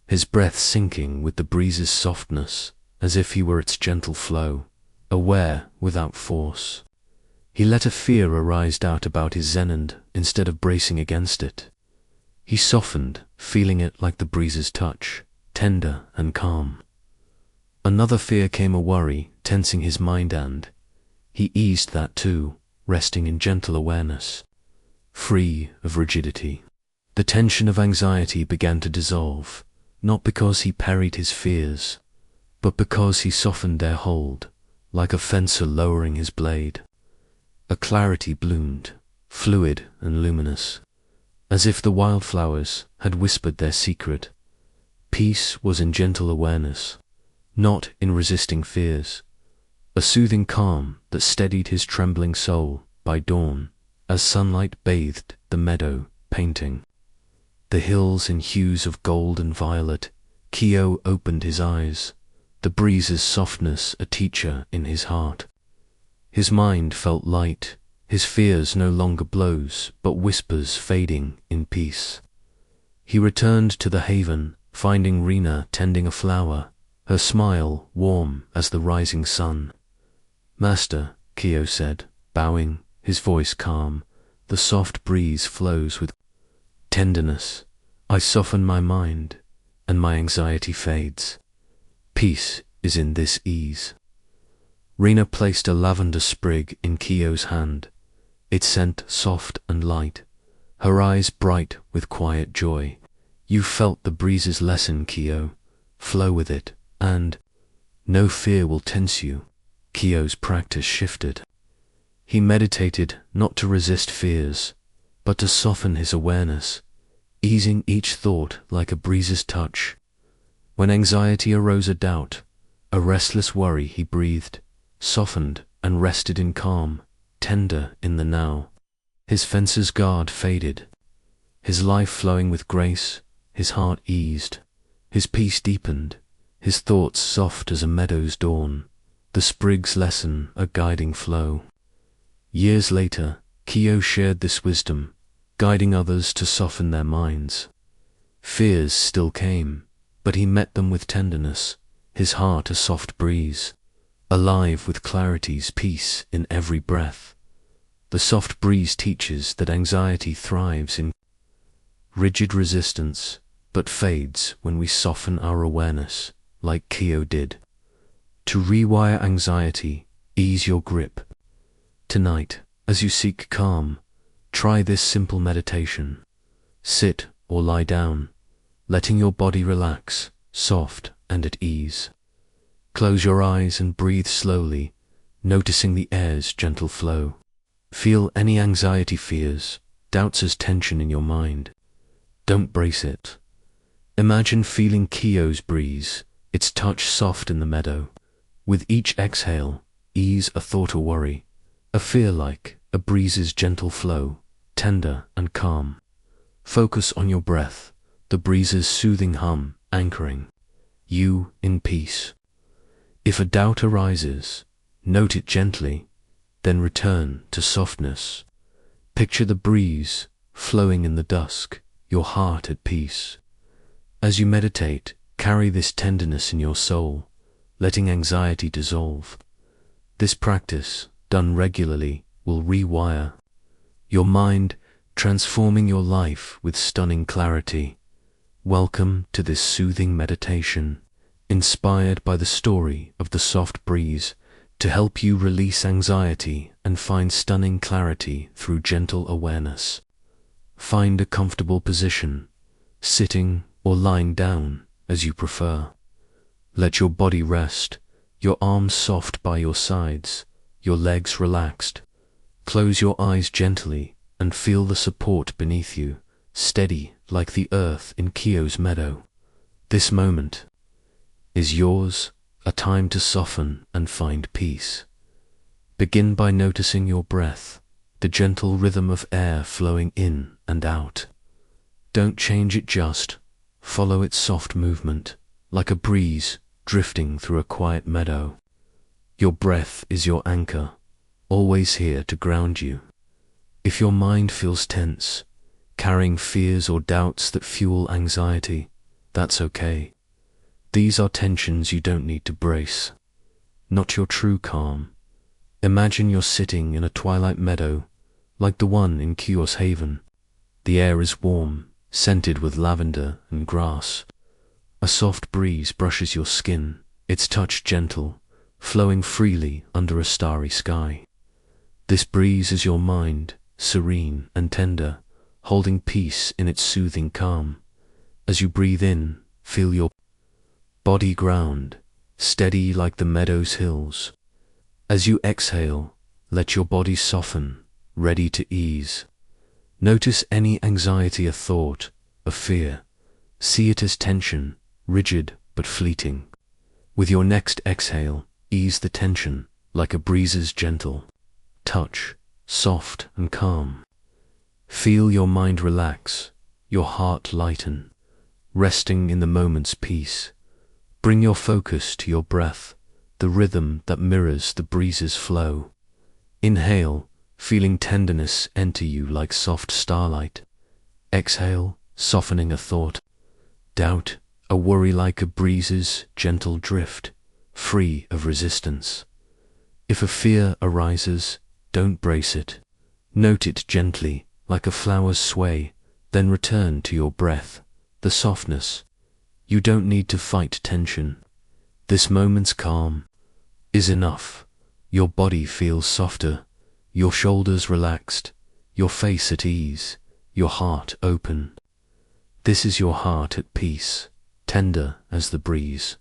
his breath sinking with the breeze's softness, as if he were its gentle flow, aware without force. He let a fear arise doubt about his zenand instead of bracing against it. He softened, feeling it like the breeze's touch, tender and calm. Another fear came, a worry, tensing his mind, and he eased that too, resting in gentle awareness, free of rigidity. The tension of anxiety began to dissolve, not because he parried his fears, but because he softened their hold, like a fencer lowering his blade. A clarity bloomed, fluid and luminous, as if the wildflowers had whispered their secret. Peace was in gentle awareness, not in resisting fears, a soothing calm that steadied his trembling soul. By dawn, as sunlight bathed the meadow, painting the hills in hues of gold and violet, Keo opened his eyes, the breeze's softness a teacher in his heart. His mind felt light, his fears no longer blows, but whispers fading in peace. He returned to the haven, finding Rena tending a flower, her smile warm as the rising sun. "Master," Keo said, bowing, his voice calm, the soft breeze flows with tenderness. "I soften my mind, and my anxiety fades. Peace is in this ease." Rena placed a lavender sprig in Keo's hand, its scent soft and light, her eyes bright with quiet joy. "You felt the breeze's lesson, Keo. Flow with it, and no fear will tense you." Keo's practice shifted. He meditated not to resist fears, but to soften his awareness, easing each thought like a breeze's touch. When anxiety arose, a doubt, a restless worry, he breathed, softened and rested in calm, tender in the now. His fencer's guard faded, his life flowing with grace, his heart eased, his peace deepened, his thoughts soft as a meadow's dawn, the sprig's lesson a guiding flow. Years later, Keo shared this wisdom, guiding others to soften their minds. Fears still came, but he met them with tenderness, his heart a soft breeze, alive with clarity's peace in every breath. The soft breeze teaches that anxiety thrives in rigid resistance, but fades when we soften our awareness, like Keo did. To rewire anxiety, ease your grip. Tonight, as you seek calm, try this simple meditation. Sit or lie down, letting your body relax, soft and at ease. Close your eyes and breathe slowly, noticing the air's gentle flow. Feel any anxiety, fears, doubts as tension in your mind. Don't brace it. Imagine feeling Keo's breeze, its touch soft in the meadow. With each exhale, ease a thought or worry, a fear like a breeze's gentle flow, tender and calm. Focus on your breath, the breeze's soothing hum, anchoring you in peace. If a doubt arises, note it gently, then return to softness. Picture the breeze flowing in the dusk, your heart at peace. As you meditate, carry this tenderness in your soul, letting anxiety dissolve. This practice, done regularly, will rewire your mind, transforming your life with stunning clarity. Welcome to this soothing meditation, inspired by the story of the soft breeze, to help you release anxiety and find stunning clarity through gentle awareness. Find a comfortable position, sitting or lying down as you prefer. Let your body rest, your arms soft by your sides, your legs relaxed. Close your eyes gently and feel the support beneath you, steady like the earth in Kyo's meadow. This moment is yours, a time to soften and find peace. Begin by noticing your breath, the gentle rhythm of air flowing in and out. Don't change it, just follow its soft movement, like a breeze drifting through a quiet meadow. Your breath is your anchor, always here to ground you. If your mind feels tense, carrying fears or doubts that fuel anxiety, that's okay. These are tensions you don't need to brace. Not your true calm. Imagine you're sitting in a twilight meadow, like the one in Kyo's haven. The air is warm, scented with lavender and grass. A soft breeze brushes your skin, its touch gentle, flowing freely under a starry sky. This breeze is your mind, serene and tender, holding peace in its soothing calm. As you breathe in, feel your body ground, steady like the meadow's hills. As you exhale, let your body soften, ready to ease. Notice any anxiety, a thought, a fear. See it as tension, rigid but fleeting. With your next exhale, ease the tension like a breeze's gentle touch, soft and calm. Feel your mind relax, your heart lighten, resting in the moment's peace. Bring your focus to your breath, the rhythm that mirrors the breeze's flow. Inhale, feeling tenderness enter you like soft starlight. Exhale, softening a thought, doubt, a worry like a breeze's gentle drift, free of resistance. If a fear arises, don't brace it. Note it gently, like a flower's sway, then return to your breath, the softness. You don't need to fight tension. This moment's calm is enough. Your body feels softer, your shoulders relaxed, your face at ease, your heart open. This is your heart at peace, tender as the breeze.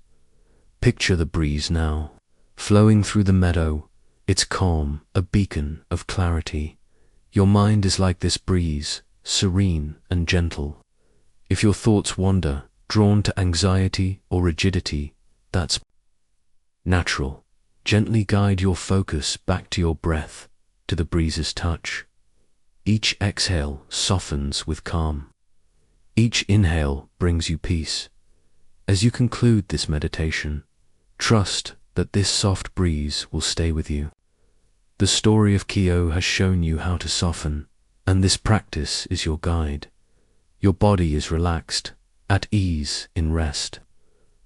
Picture the breeze now, flowing through the meadow, its calm, a beacon of clarity. Your mind is like this breeze, serene and gentle. If your thoughts wander, drawn to anxiety or rigidity, that's natural. Gently guide your focus back to your breath, to the breeze's touch. Each exhale softens with calm. Each inhale brings you peace. As you conclude this meditation, trust that this soft breeze will stay with you. The story of Kyo has shown you how to soften, and this practice is your guide. Your body is relaxed, at ease in rest.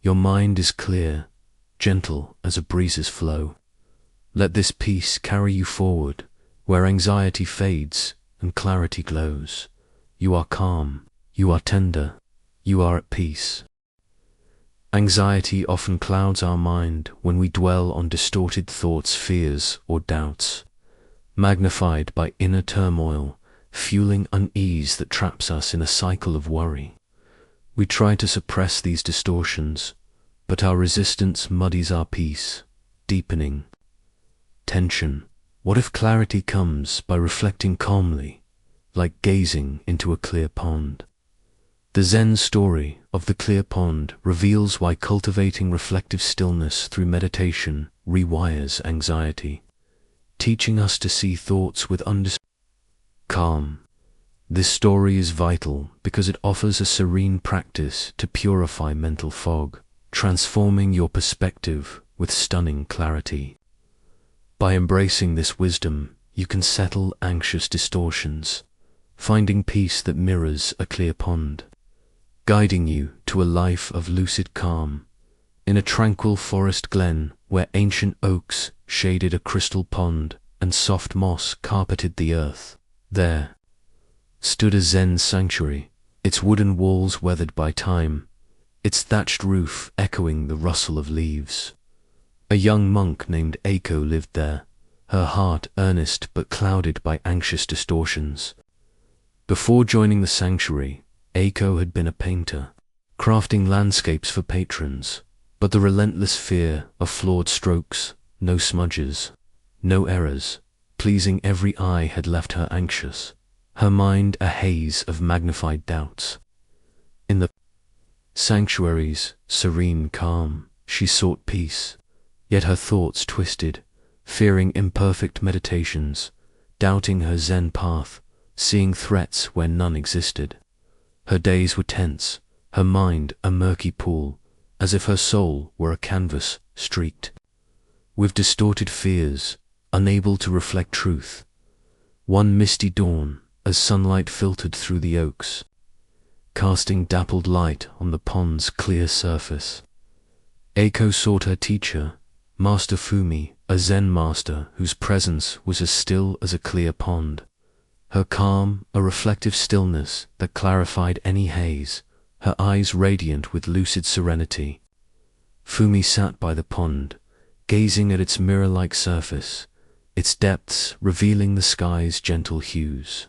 Your mind is clear, gentle as a breeze's flow. Let this peace carry you forward, where anxiety fades and clarity glows. You are calm, you are tender, you are at peace. Anxiety often clouds our mind when we dwell on distorted thoughts, fears, or doubts, magnified by inner turmoil, fueling unease that traps us in a cycle of worry. We try to suppress these distortions, but our resistance muddies our peace, deepening tension. What if clarity comes by reflecting calmly, like gazing into a clear pond? The Zen story of the clear pond reveals why cultivating reflective stillness through meditation rewires anxiety, teaching us to see thoughts with calm. This story is vital because it offers a serene practice to purify mental fog, transforming your perspective with stunning clarity. By embracing this wisdom, you can settle anxious distortions, finding peace that mirrors a clear pond, guiding you to a life of lucid calm. In a tranquil forest glen where ancient oaks shaded a crystal pond and soft moss carpeted the earth, there stood a Zen sanctuary, its wooden walls weathered by time, its thatched roof echoing the rustle of leaves. A young monk named Eiko lived there, her heart earnest but clouded by anxious distortions. Before joining the sanctuary, Eiko had been a painter, crafting landscapes for patrons, but the relentless fear of flawed strokes, no smudges, no errors, pleasing every eye had left her anxious, her mind a haze of magnified doubts. In the sanctuary's serene calm, she sought peace, yet her thoughts twisted, fearing imperfect meditations, doubting her Zen path, seeing threats where none existed. Her days were tense, her mind a murky pool, as if her soul were a canvas streaked with distorted fears, unable to reflect truth. One misty dawn, as sunlight filtered through the oaks, casting dappled light on the pond's clear surface, Eiko sought her teacher, Master Fumi, a Zen master whose presence was as still as a clear pond, her calm a reflective stillness that clarified any haze, her eyes radiant with lucid serenity. Fumi sat by the pond, gazing at its mirror-like surface, its depths revealing the sky's gentle hues.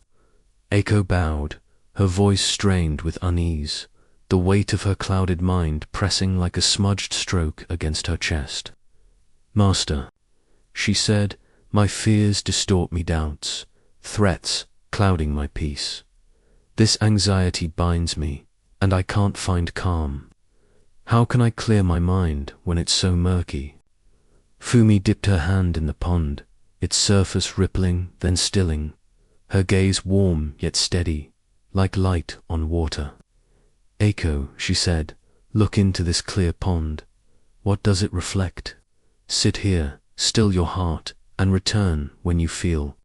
Eiko bowed, her voice strained with unease, the weight of her clouded mind pressing like a smudged stroke against her chest. "Master," she said, "my fears distort me doubts, threats clouding my peace. This anxiety binds me, and I can't find calm. How can I clear my mind when it's so murky?" Fumi dipped her hand in the pond, its surface rippling, then stilling, her gaze warm yet steady, like light on water. "Eiko," she said, "look into this clear pond. What does it reflect? Sit here, still your heart, and return when you feel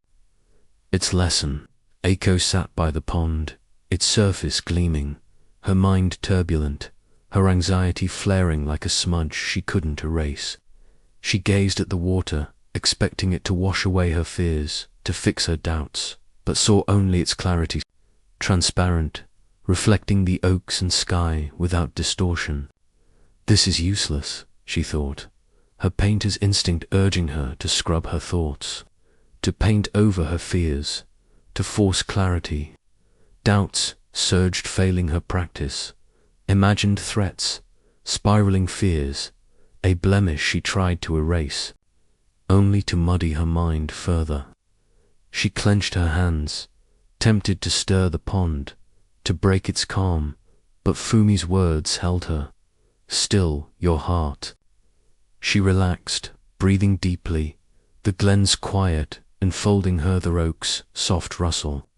its lesson." Eiko sat by the pond, its surface gleaming, her mind turbulent, her anxiety flaring like a smudge she couldn't erase. She gazed at the water, expecting it to wash away her fears, to fix her doubts, but saw only its clarity, transparent, reflecting the oaks and sky without distortion. This is useless, she thought, her painter's instinct urging her to scrub her thoughts, to paint over her fears, to force clarity. Doubts surged, failing her practice, imagined threats, spiraling fears, a blemish she tried to erase, only to muddy her mind further. She clenched her hands, tempted to stir the pond, to break its calm, but Fumi's words held her. "Still your heart." She relaxed, breathing deeply, the glen's quiet enfolding her, the oak's soft rustle,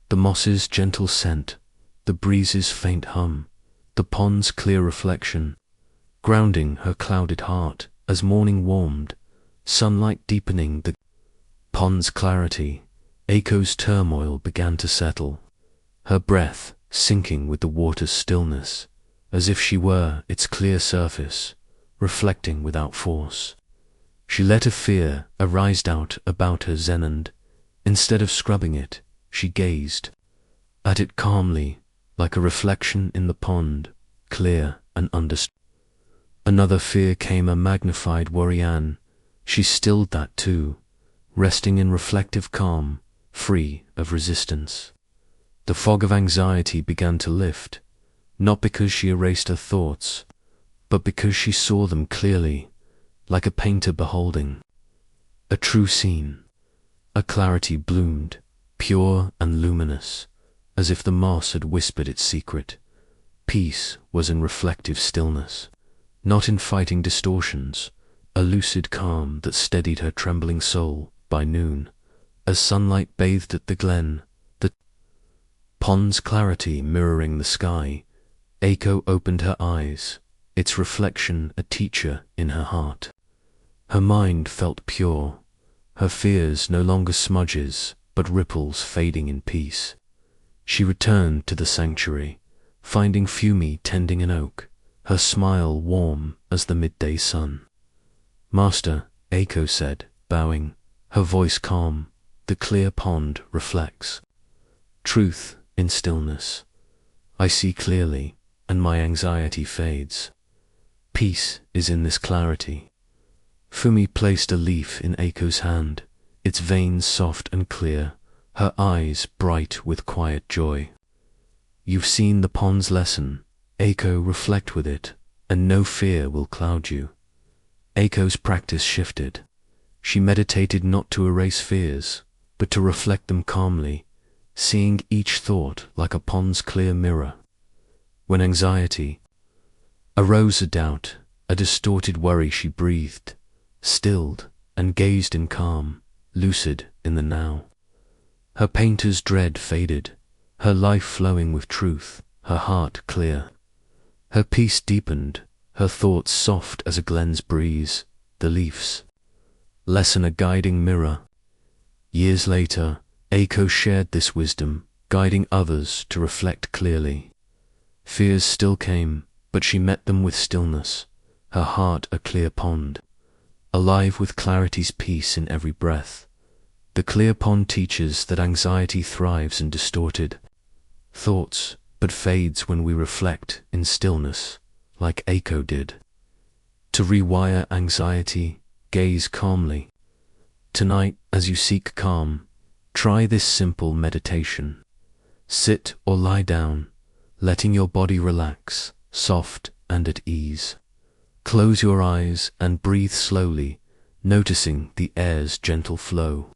the moss's gentle scent, the breeze's faint hum, the pond's clear reflection, grounding her clouded heart as morning warmed, sunlight deepening the pond's clarity. Eiko's turmoil began to settle, her breath sinking with the water's stillness, as if she were its clear surface, reflecting without force. She let a fear arise doubt about her Zen, and instead of scrubbing it, she gazed at it calmly, like a reflection in the pond, clear and understood. Another fear came, a magnified worry. She stilled that too, resting in reflective calm, free of resistance. The fog of anxiety began to lift, not because she erased her thoughts, but because she saw them clearly, like a painter beholding a true scene. A clarity bloomed, pure and luminous, as if the moss had whispered its secret. Peace was in reflective stillness, not in fighting distortions, a lucid calm that steadied her trembling soul. By noon, as sunlight bathed at the glen, the pond's clarity mirroring the sky, Eiko opened her eyes, its reflection a teacher in her heart. Her mind felt pure, her fears no longer smudges, but ripples fading in peace. She returned to the sanctuary, finding Fumi tending an oak, her smile warm as the midday sun. "Master," Eiko said, bowing, her voice calm, "the clear pond reflects truth in stillness. I see clearly, and my anxiety fades. Peace is in this clarity. Fumi placed a leaf in Aiko's hand, its veins soft and clear, her eyes bright with quiet joy. You've seen the pond's lesson. Aiko, reflect with it, and no fear will cloud you. Aiko's practice shifted. She meditated not to erase fears, but to reflect them calmly, seeing each thought like a pond's clear mirror. When anxiety arose, a doubt, a distorted worry, she breathed, stilled, and gazed in calm, lucid in the now. Her painter's dread faded, her life flowing with truth, her heart clear. Her peace deepened, her thoughts soft as a glen's breeze, the leaves. Lesson a guiding mirror. Years later, Aiko shared this wisdom, guiding others to reflect clearly. Fears still came, but she met them with stillness, her heart a clear pond, alive with clarity's peace in every breath. The clear pond teaches that anxiety thrives in distorted thoughts, but fades when we reflect in stillness, like Aiko did. To rewire anxiety, gaze calmly. Tonight, as you seek calm, try this simple meditation. Sit or lie down, letting your body relax, soft and at ease. Close your eyes and breathe slowly, noticing the air's gentle flow.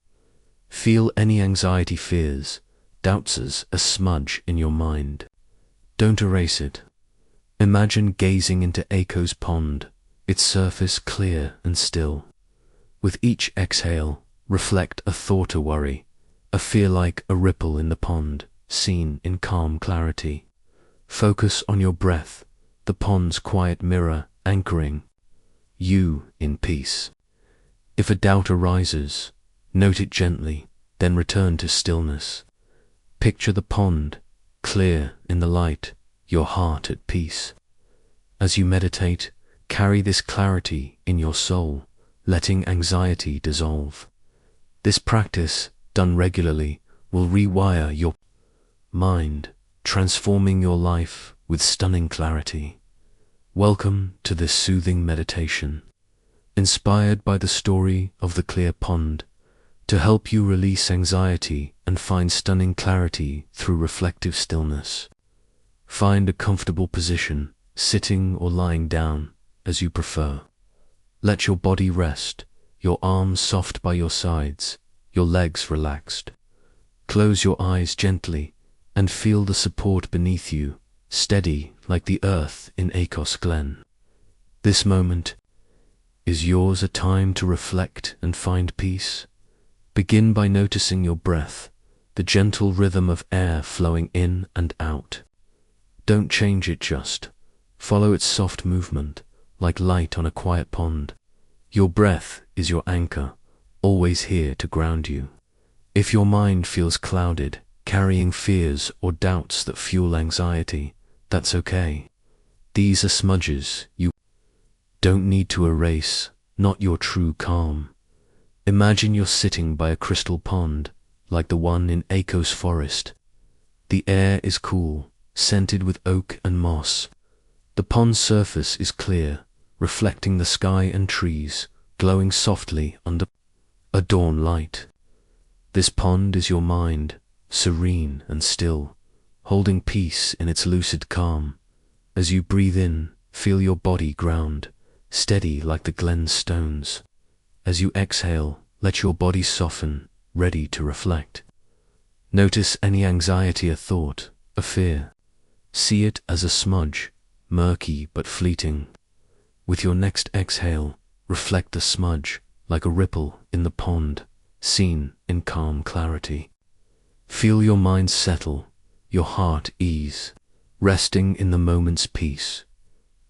Feel any anxiety, fears, doubts as a smudge in your mind. Don't erase it. Imagine gazing into Aiko's pond, its surface clear and still. With each exhale, reflect a thought, a worry, a fear like a ripple in the pond, seen in calm clarity. Focus on your breath, the pond's quiet mirror anchoring you in peace. If a doubt arises, note it gently, then return to stillness. Picture the pond, clear in the light, your heart at peace. As you meditate, carry this clarity in your soul, letting anxiety dissolve. This practice, done regularly, will rewire your mind, transforming your life with stunning clarity. Welcome to this soothing meditation, inspired by the story of the clear pond, to help you release anxiety and find stunning clarity through reflective stillness. Find a comfortable position, sitting or lying down, as you prefer. Let your body rest, your arms soft by your sides, your legs relaxed. Close your eyes gently and feel the support beneath you, steady like the earth in Aiko's glen. This moment is yours, a time to reflect and find peace. Begin by noticing your breath, the gentle rhythm of air flowing in and out. Don't change it, just follow its soft movement, like light on a quiet pond. Your breath is your anchor, always here to ground you. If your mind feels clouded, carrying fears or doubts that fuel anxiety, that's okay. These are smudges you don't need to erase, not your true calm. Imagine you're sitting by a crystal pond, like the one in Aiko's forest. The air is cool, scented with oak and moss. The pond's surface is clear, reflecting the sky and trees, glowing softly under a dawn light. This pond is your mind, serene and still, holding peace in its lucid calm. As you breathe in, feel your body ground, steady like the glen's stones. As you exhale, let your body soften, ready to reflect. Notice any anxiety, a thought, a fear. See it as a smudge, murky but fleeting. With your next exhale, reflect the smudge like a ripple in the pond, seen in calm clarity. Feel your mind settle, your heart ease, resting in the moment's peace.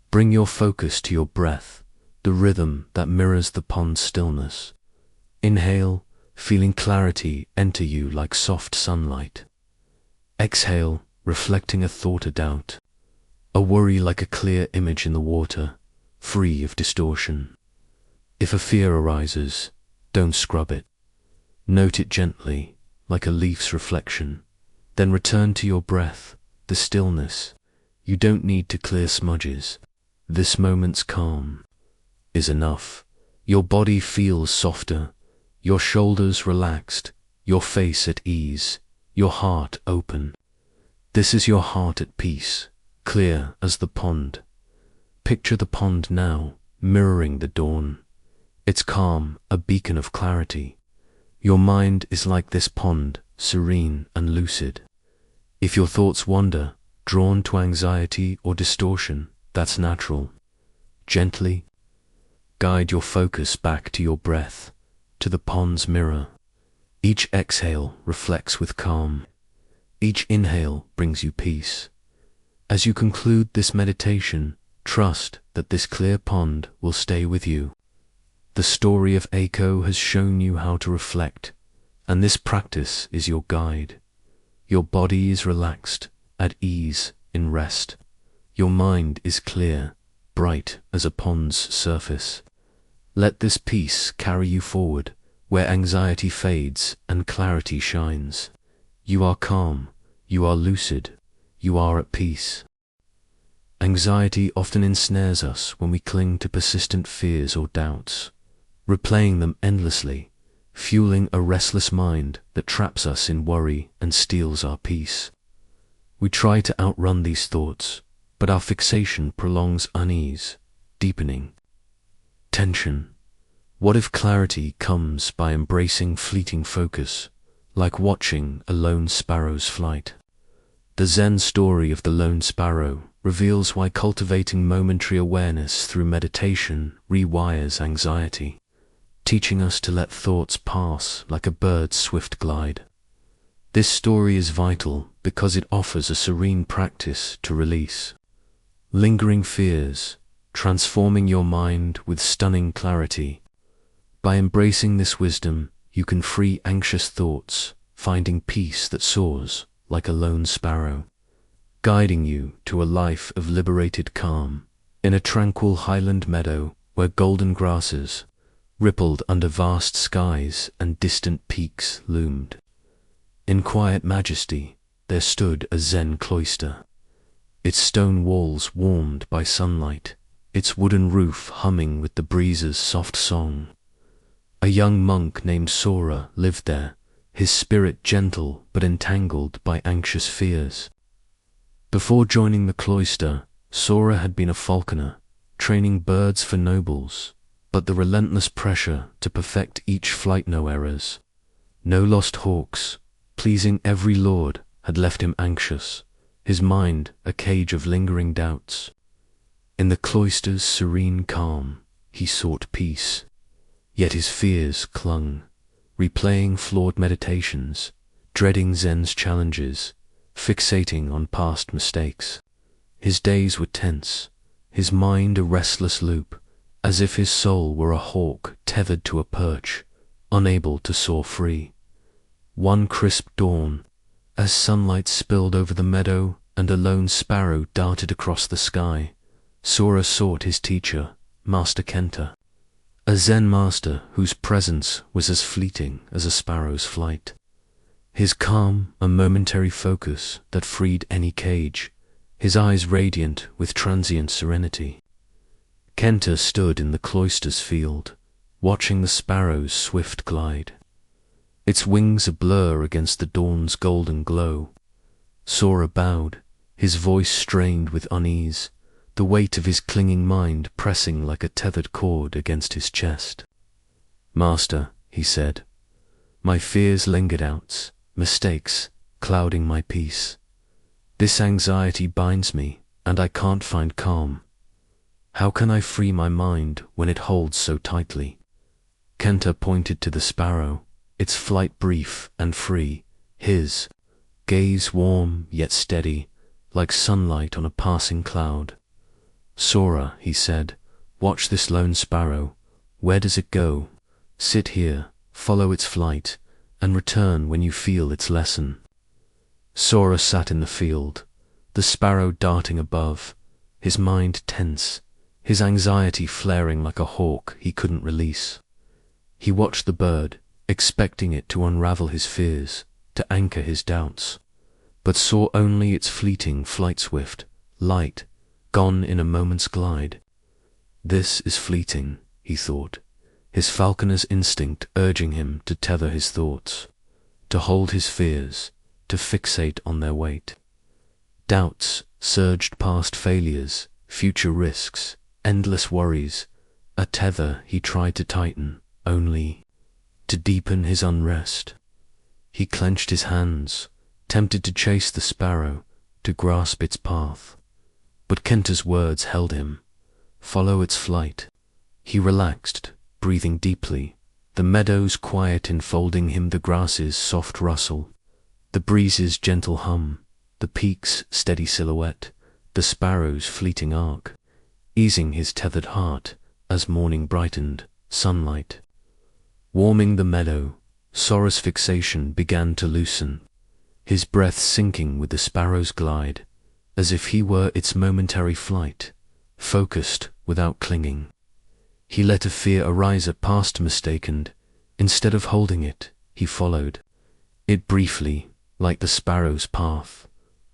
Bring your focus to your breath, the rhythm that mirrors the pond's stillness. Inhale, feeling clarity enter you like soft sunlight. Exhale, reflecting a thought, a doubt, a worry like a clear image in the water, free of distortion. If a fear arises, don't scrub it. Note it gently, like a leaf's reflection. Then return to your breath, the stillness. You don't need to clear smudges. This moment's calm is enough. Your body feels softer, your shoulders relaxed, your face at ease, your heart open. This is your heart at peace, clear as the pond. Picture the pond now, mirroring the dawn. It's calm, a beacon of clarity. Your mind is like this pond, serene and lucid. If your thoughts wander, drawn to anxiety or distortion, that's natural. Gently guide your focus back to your breath, to the pond's mirror. Each exhale reflects with calm. Each inhale brings you peace. As you conclude this meditation, trust that this clear pond will stay with you. The story of Echo has shown you how to reflect, and this practice is your guide. Your body is relaxed, at ease, in rest. Your mind is clear, bright as a pond's surface. Let this peace carry you forward, where anxiety fades and clarity shines. You are calm, you are lucid, you are at peace. Anxiety often ensnares us when we cling to persistent fears or doubts, replaying them endlessly, fueling a restless mind that traps us in worry and steals our peace. We try to outrun these thoughts, but our fixation prolongs unease, deepening tension. What if clarity comes by embracing fleeting focus, like watching a lone sparrow's flight? The Zen story of the lone sparrow reveals why cultivating momentary awareness through meditation rewires anxiety, teaching us to let thoughts pass like a bird's swift glide. This story is vital because it offers a serene practice to release lingering fears, transforming your mind with stunning clarity. By embracing this wisdom, you can free anxious thoughts, finding peace that soars like a lone sparrow, guiding you to a life of liberated calm in a tranquil highland meadow where golden grasses rippled under vast skies and distant peaks loomed. In quiet majesty there stood a Zen cloister, its stone walls warmed by sunlight, its wooden roof humming with the breeze's soft song. A young monk named Sora lived there, his spirit gentle but entangled by anxious fears. Before joining the cloister, Sora had been a falconer, training birds for nobles, but the relentless pressure to perfect each flight, no errors, no lost hawks, pleasing every lord, had left him anxious, his mind a cage of lingering doubts. In the cloister's serene calm, he sought peace, yet his fears clung, replaying flawed meditations, dreading Zen's challenges, fixating on past mistakes. His days were tense, his mind a restless loop, as if his soul were a hawk tethered to a perch, unable to soar free. One crisp dawn, as sunlight spilled over the meadow and a lone sparrow darted across the sky, Sora sought his teacher, Master Kenta, a Zen master whose presence was as fleeting as a sparrow's flight. His calm, a momentary focus that freed any cage, his eyes radiant with transient serenity. Kenta stood in the cloister's field, watching the sparrow's swift glide, its wings a blur against the dawn's golden glow. Sora bowed, his voice strained with unease, the weight of his clinging mind pressing like a tethered cord against his chest. "Master," he said, "my fears lingered out, mistakes clouding my peace. This anxiety binds me, and I can't find calm. How can I free my mind when it holds so tightly?" Kenta pointed to the sparrow, its flight brief and free, his gaze warm yet steady, like sunlight on a passing cloud. "Sora," he said, "watch this lone sparrow. Where does it go? Sit here, follow its flight, and return when you feel its lesson." Sora sat in the field, the sparrow darting above, his mind tense, his anxiety flaring like a hawk he couldn't release. He watched the bird, expecting it to unravel his fears, to anchor his doubts, but saw only its fleeting flight, swift, light, gone in a moment's glide. "This is fleeting," he thought. his falconer's instinct urging him to tether his thoughts, to hold his fears, to fixate on their weight. Doubts surged past failures, future risks, endless worries, a tether he tried to tighten, only to deepen his unrest. He clenched his hands, tempted to chase the sparrow, to grasp its path. But Kenta's words held him. Follow its flight. He relaxed, breathing deeply, the meadow's quiet enfolding him, the grass's soft rustle, the breeze's gentle hum, the peak's steady silhouette, the sparrow's fleeting arc, easing his tethered heart as morning brightened, sunlight warming the meadow. Sora's fixation began to loosen, his breath sinking with the sparrow's glide, as if he were its momentary flight, focused without clinging. He let a fear arise at past mistaken. Instead of holding it, he followed it briefly, like the sparrow's path,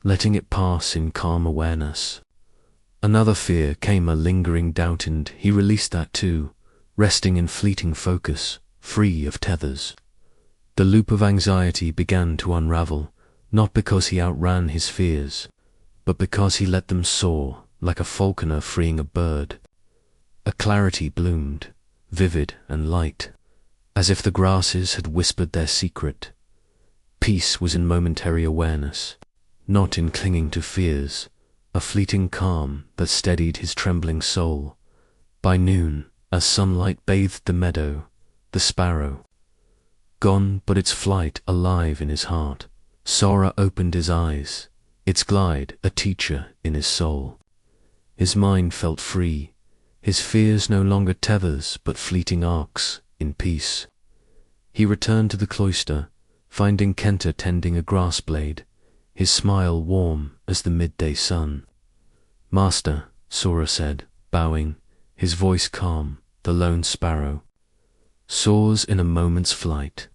letting it pass in calm awareness. Another fear came, a lingering doubt, and he released that too, resting in fleeting focus, free of tethers. The loop of anxiety began to unravel, not because he outran his fears, but because he let them soar, like a falconer freeing a bird. A clarity bloomed, vivid and light, as if the grasses had whispered their secret. Peace was in momentary awareness, not in clinging to fears, a fleeting calm that steadied his trembling soul. By noon, as sunlight bathed the meadow, the sparrow gone, but its flight alive in his heart, Sora opened his eyes, its glide a teacher in his soul. His mind felt free, his fears no longer tethers but fleeting arcs in peace. He returned to the cloister, finding Kenta tending a grass blade, his smile warm as the midday sun. "Master," Sora said, bowing, his voice calm, "the lone sparrow soars in a moment's flight.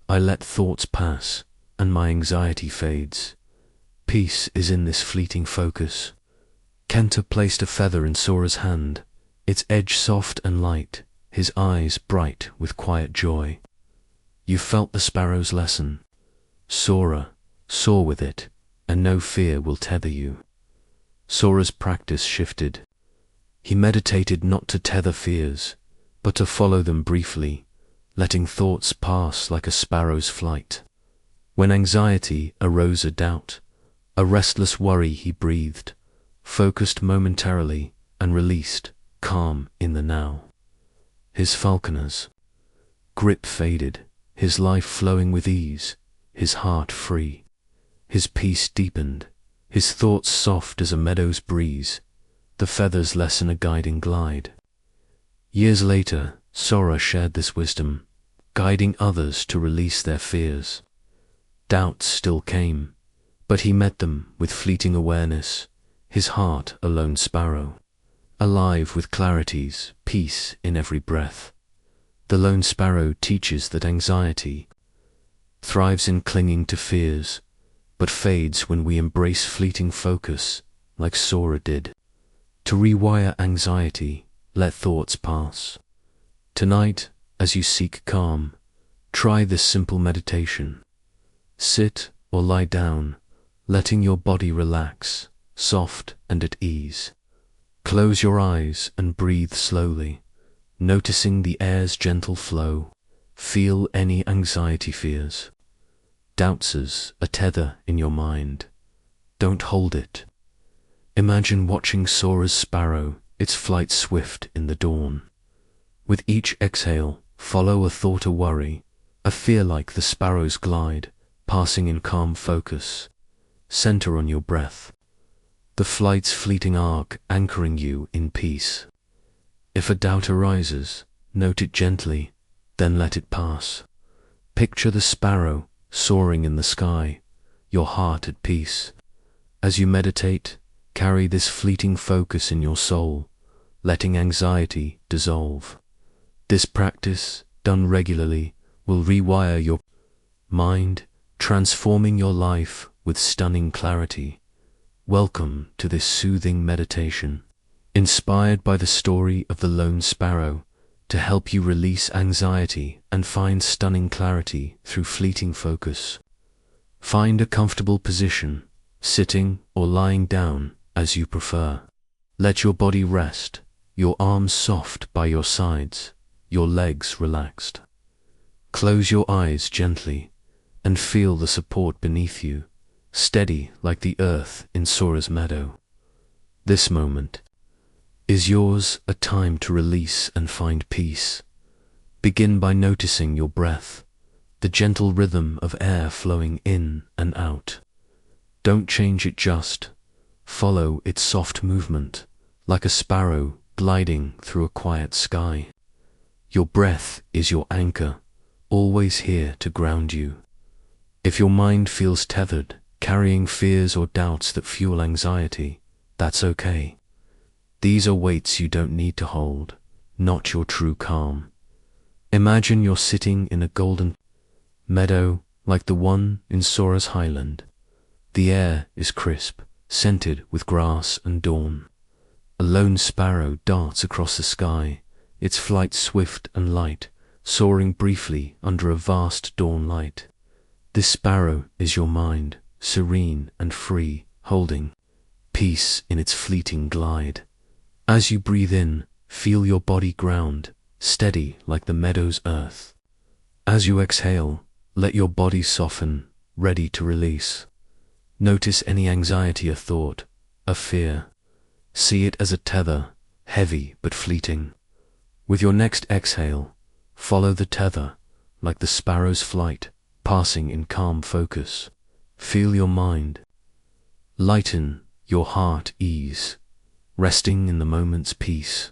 I let thoughts pass, and my anxiety fades. Peace is in this fleeting focus." Kenta placed a feather in Sora's hand, its edge soft and light, his eyes bright with quiet joy. "You felt the sparrow's lesson. Sora, soar with it, and no fear will tether you." Sora's practice shifted. He meditated not to tether fears, but to follow them briefly, letting thoughts pass like a sparrow's flight. When anxiety arose, a doubt, a restless worry, he breathed, focused momentarily, and released, calm in the now. His falconer's grip faded, his life flowing with ease, his heart free. His peace deepened, his thoughts soft as a meadow's breeze, the feathers lessen a guiding glide. Years later, Sora shared this wisdom, guiding others to release their fears. Doubts still came, but he met them with fleeting awareness, his heart a lone sparrow, alive with clarities, peace in every breath. The lone sparrow teaches that anxiety thrives in clinging to fears, but fades when we embrace fleeting focus, like Sora did. To rewire anxiety, let thoughts pass. Tonight, as you seek calm, try this simple meditation. Sit or lie down, letting your body relax, soft and at ease. Close your eyes and breathe slowly, noticing the air's gentle flow. Feel any anxiety fears. Doubts as a tether in your mind. Don't hold it. Imagine watching Sora's sparrow, its flight swift in the dawn. With each exhale, follow a thought, a worry, a fear like the sparrow's glide, passing in calm focus. Center on your breath, the flight's fleeting arc anchoring you in peace. If a doubt arises, note it gently, then let it pass. Picture the sparrow soaring in the sky, your heart at peace. As you meditate, carry this fleeting focus in your soul, letting anxiety dissolve. This practice, done regularly, will rewire your mind, transforming your life with stunning clarity. Welcome to this soothing meditation. Inspired by the story of the lone sparrow, to help you release anxiety and find stunning clarity through fleeting focus. Find a comfortable position, sitting or lying down as you prefer. Let your body rest, your arms soft by your sides, your legs relaxed. Close your eyes gently and feel the support beneath you, steady like the earth in Sora's meadow. This moment is yours, a time to release and find peace. Begin by noticing your breath, the gentle rhythm of air flowing in and out. Don't change it, just follow its soft movement, like a sparrow gliding through a quiet sky. Your breath is your anchor, always here to ground you. If your mind feels tethered, carrying fears or doubts that fuel anxiety, that's okay. These are weights you don't need to hold, not your true calm. Imagine you're sitting in a golden meadow like the one in Sora's highland. The air is crisp, scented with grass and dawn. A lone sparrow darts across the sky, its flight swift and light, soaring briefly under a vast dawn light. This sparrow is your mind, serene and free, holding peace in its fleeting glide. As you breathe in, feel your body ground, steady like the meadow's earth. As you exhale, let your body soften, ready to release. Notice any anxiety, a thought, a fear. See it as a tether, heavy but fleeting. With your next exhale, follow the tether, like the sparrow's flight, passing in calm focus. Feel your mind lighten, your heart ease, resting in the moment's peace.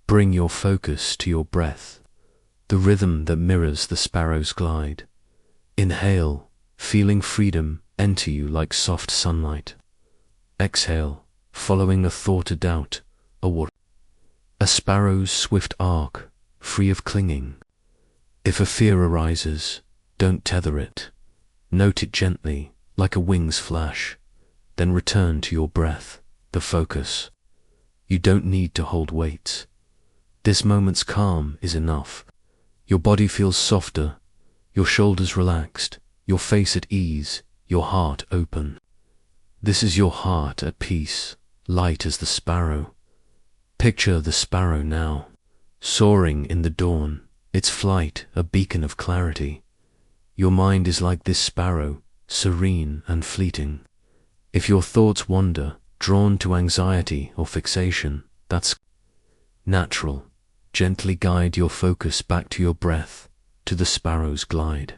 Bring your focus to your breath, the rhythm that mirrors the sparrow's glide. Inhale, feeling freedom enter you like soft sunlight. Exhale, following a thought, a doubt, a sparrow's swift arc, free of clinging. If a fear arises, don't tether it. Note it gently, like a wing's flash. Then return to your breath, the focus. You don't need to hold weights. This moment's calm is enough. Your body feels softer, your shoulders relaxed, your face at ease, your heart open. This is your heart at peace, light as the sparrow. Picture the sparrow now, soaring in the dawn, its flight a beacon of clarity. Your mind is like this sparrow, serene and fleeting. If your thoughts wander, drawn to anxiety or fixation, that's natural. Gently guide your focus back to your breath, to the sparrow's glide.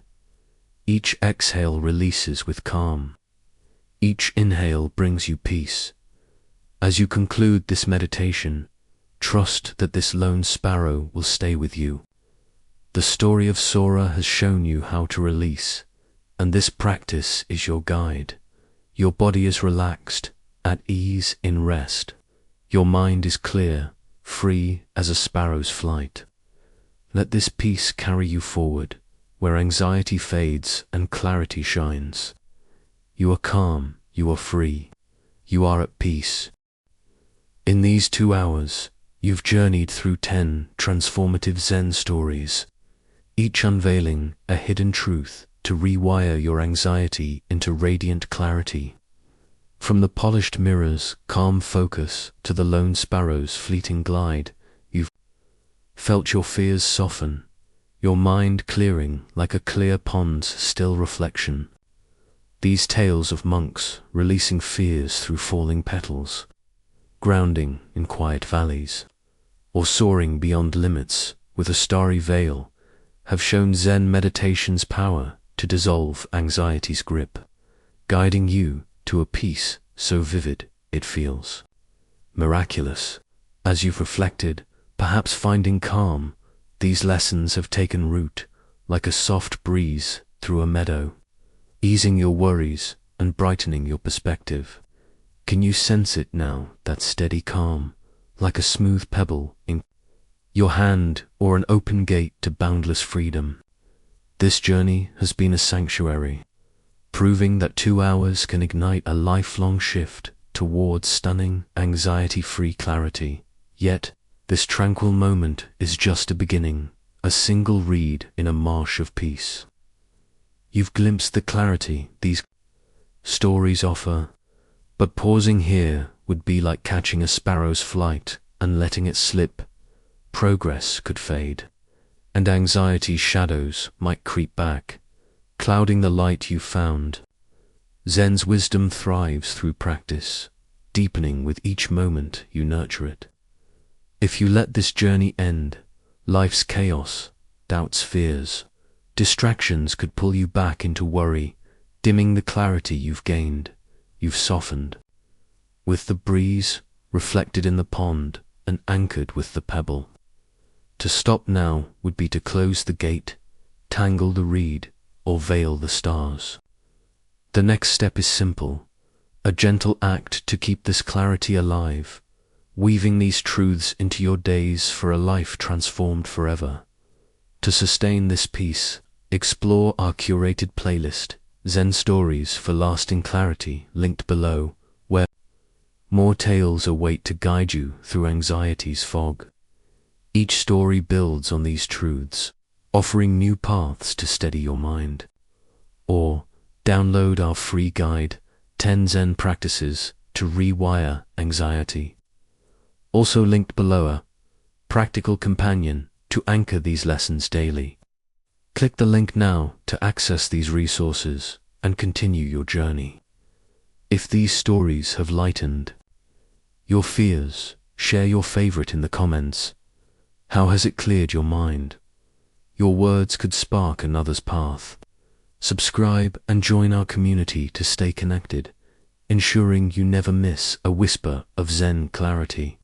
Each exhale releases with calm. Each inhale brings you peace. As you conclude this meditation, trust that this lone sparrow will stay with you. The story of Sora has shown you how to release, and this practice is your guide. Your body is relaxed, at ease in rest. Your mind is clear, free as a sparrow's flight. Let this peace carry you forward, where anxiety fades and clarity shines. You are calm, you are free, you are at peace. In these 2 hours, you've journeyed through 10 transformative Zen stories, each unveiling a hidden truth to rewire your anxiety into radiant clarity. From the polished mirror's calm focus to the lone sparrow's fleeting glide, you've felt your fears soften, your mind clearing like a clear pond's still reflection. These tales of monks releasing fears through falling petals, grounding in quiet valleys, or soaring beyond limits with a starry veil, have shown Zen meditation's power to dissolve anxiety's grip, guiding you to a peace so vivid it feels miraculous. As you've reflected, perhaps finding calm, these lessons have taken root like a soft breeze through a meadow, easing your worries and brightening your perspective. Can you sense it now, that steady calm, like a smooth pebble in your hand or an open gate to boundless freedom? This journey has been a sanctuary, proving that 2 hours can ignite a lifelong shift towards stunning, anxiety-free clarity. Yet, This tranquil moment is just a beginning, a single reed in a marsh of peace. You've glimpsed the clarity these stories offer, but pausing here would be like catching a sparrow's flight and letting it slip. Progress could fade, and anxiety's shadows might creep back, clouding the light you found. Zen's wisdom thrives through practice, deepening with each moment you nurture it. If you let this journey end, life's chaos, doubts, fears, distractions could pull you back into worry, dimming the clarity you've gained, you've softened. With the breeze reflected in the pond and anchored with the pebble. To stop now would be to close the gate, tangle the reed, or veil the stars. The next step is simple, a gentle act to keep this clarity alive, weaving these truths into your days for a life transformed forever. To sustain this peace, explore our curated playlist, Zen Stories for Lasting Clarity, linked below, where more tales await to guide you through anxiety's fog. Each story builds on these truths, offering new paths to steady your mind. Or download our free guide, 10 Zen Practices to Rewire Anxiety. Also linked below, a practical companion to anchor these lessons daily. Click the link now to access these resources and continue your journey. If these stories have lightened your fears, share your favorite in the comments. How has it cleared your mind? Your words could spark another's path. Subscribe and join our community to stay connected, ensuring you never miss a whisper of Zen clarity.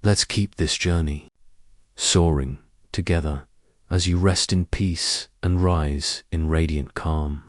Let's keep this journey soaring together as you rest in peace and rise in radiant calm.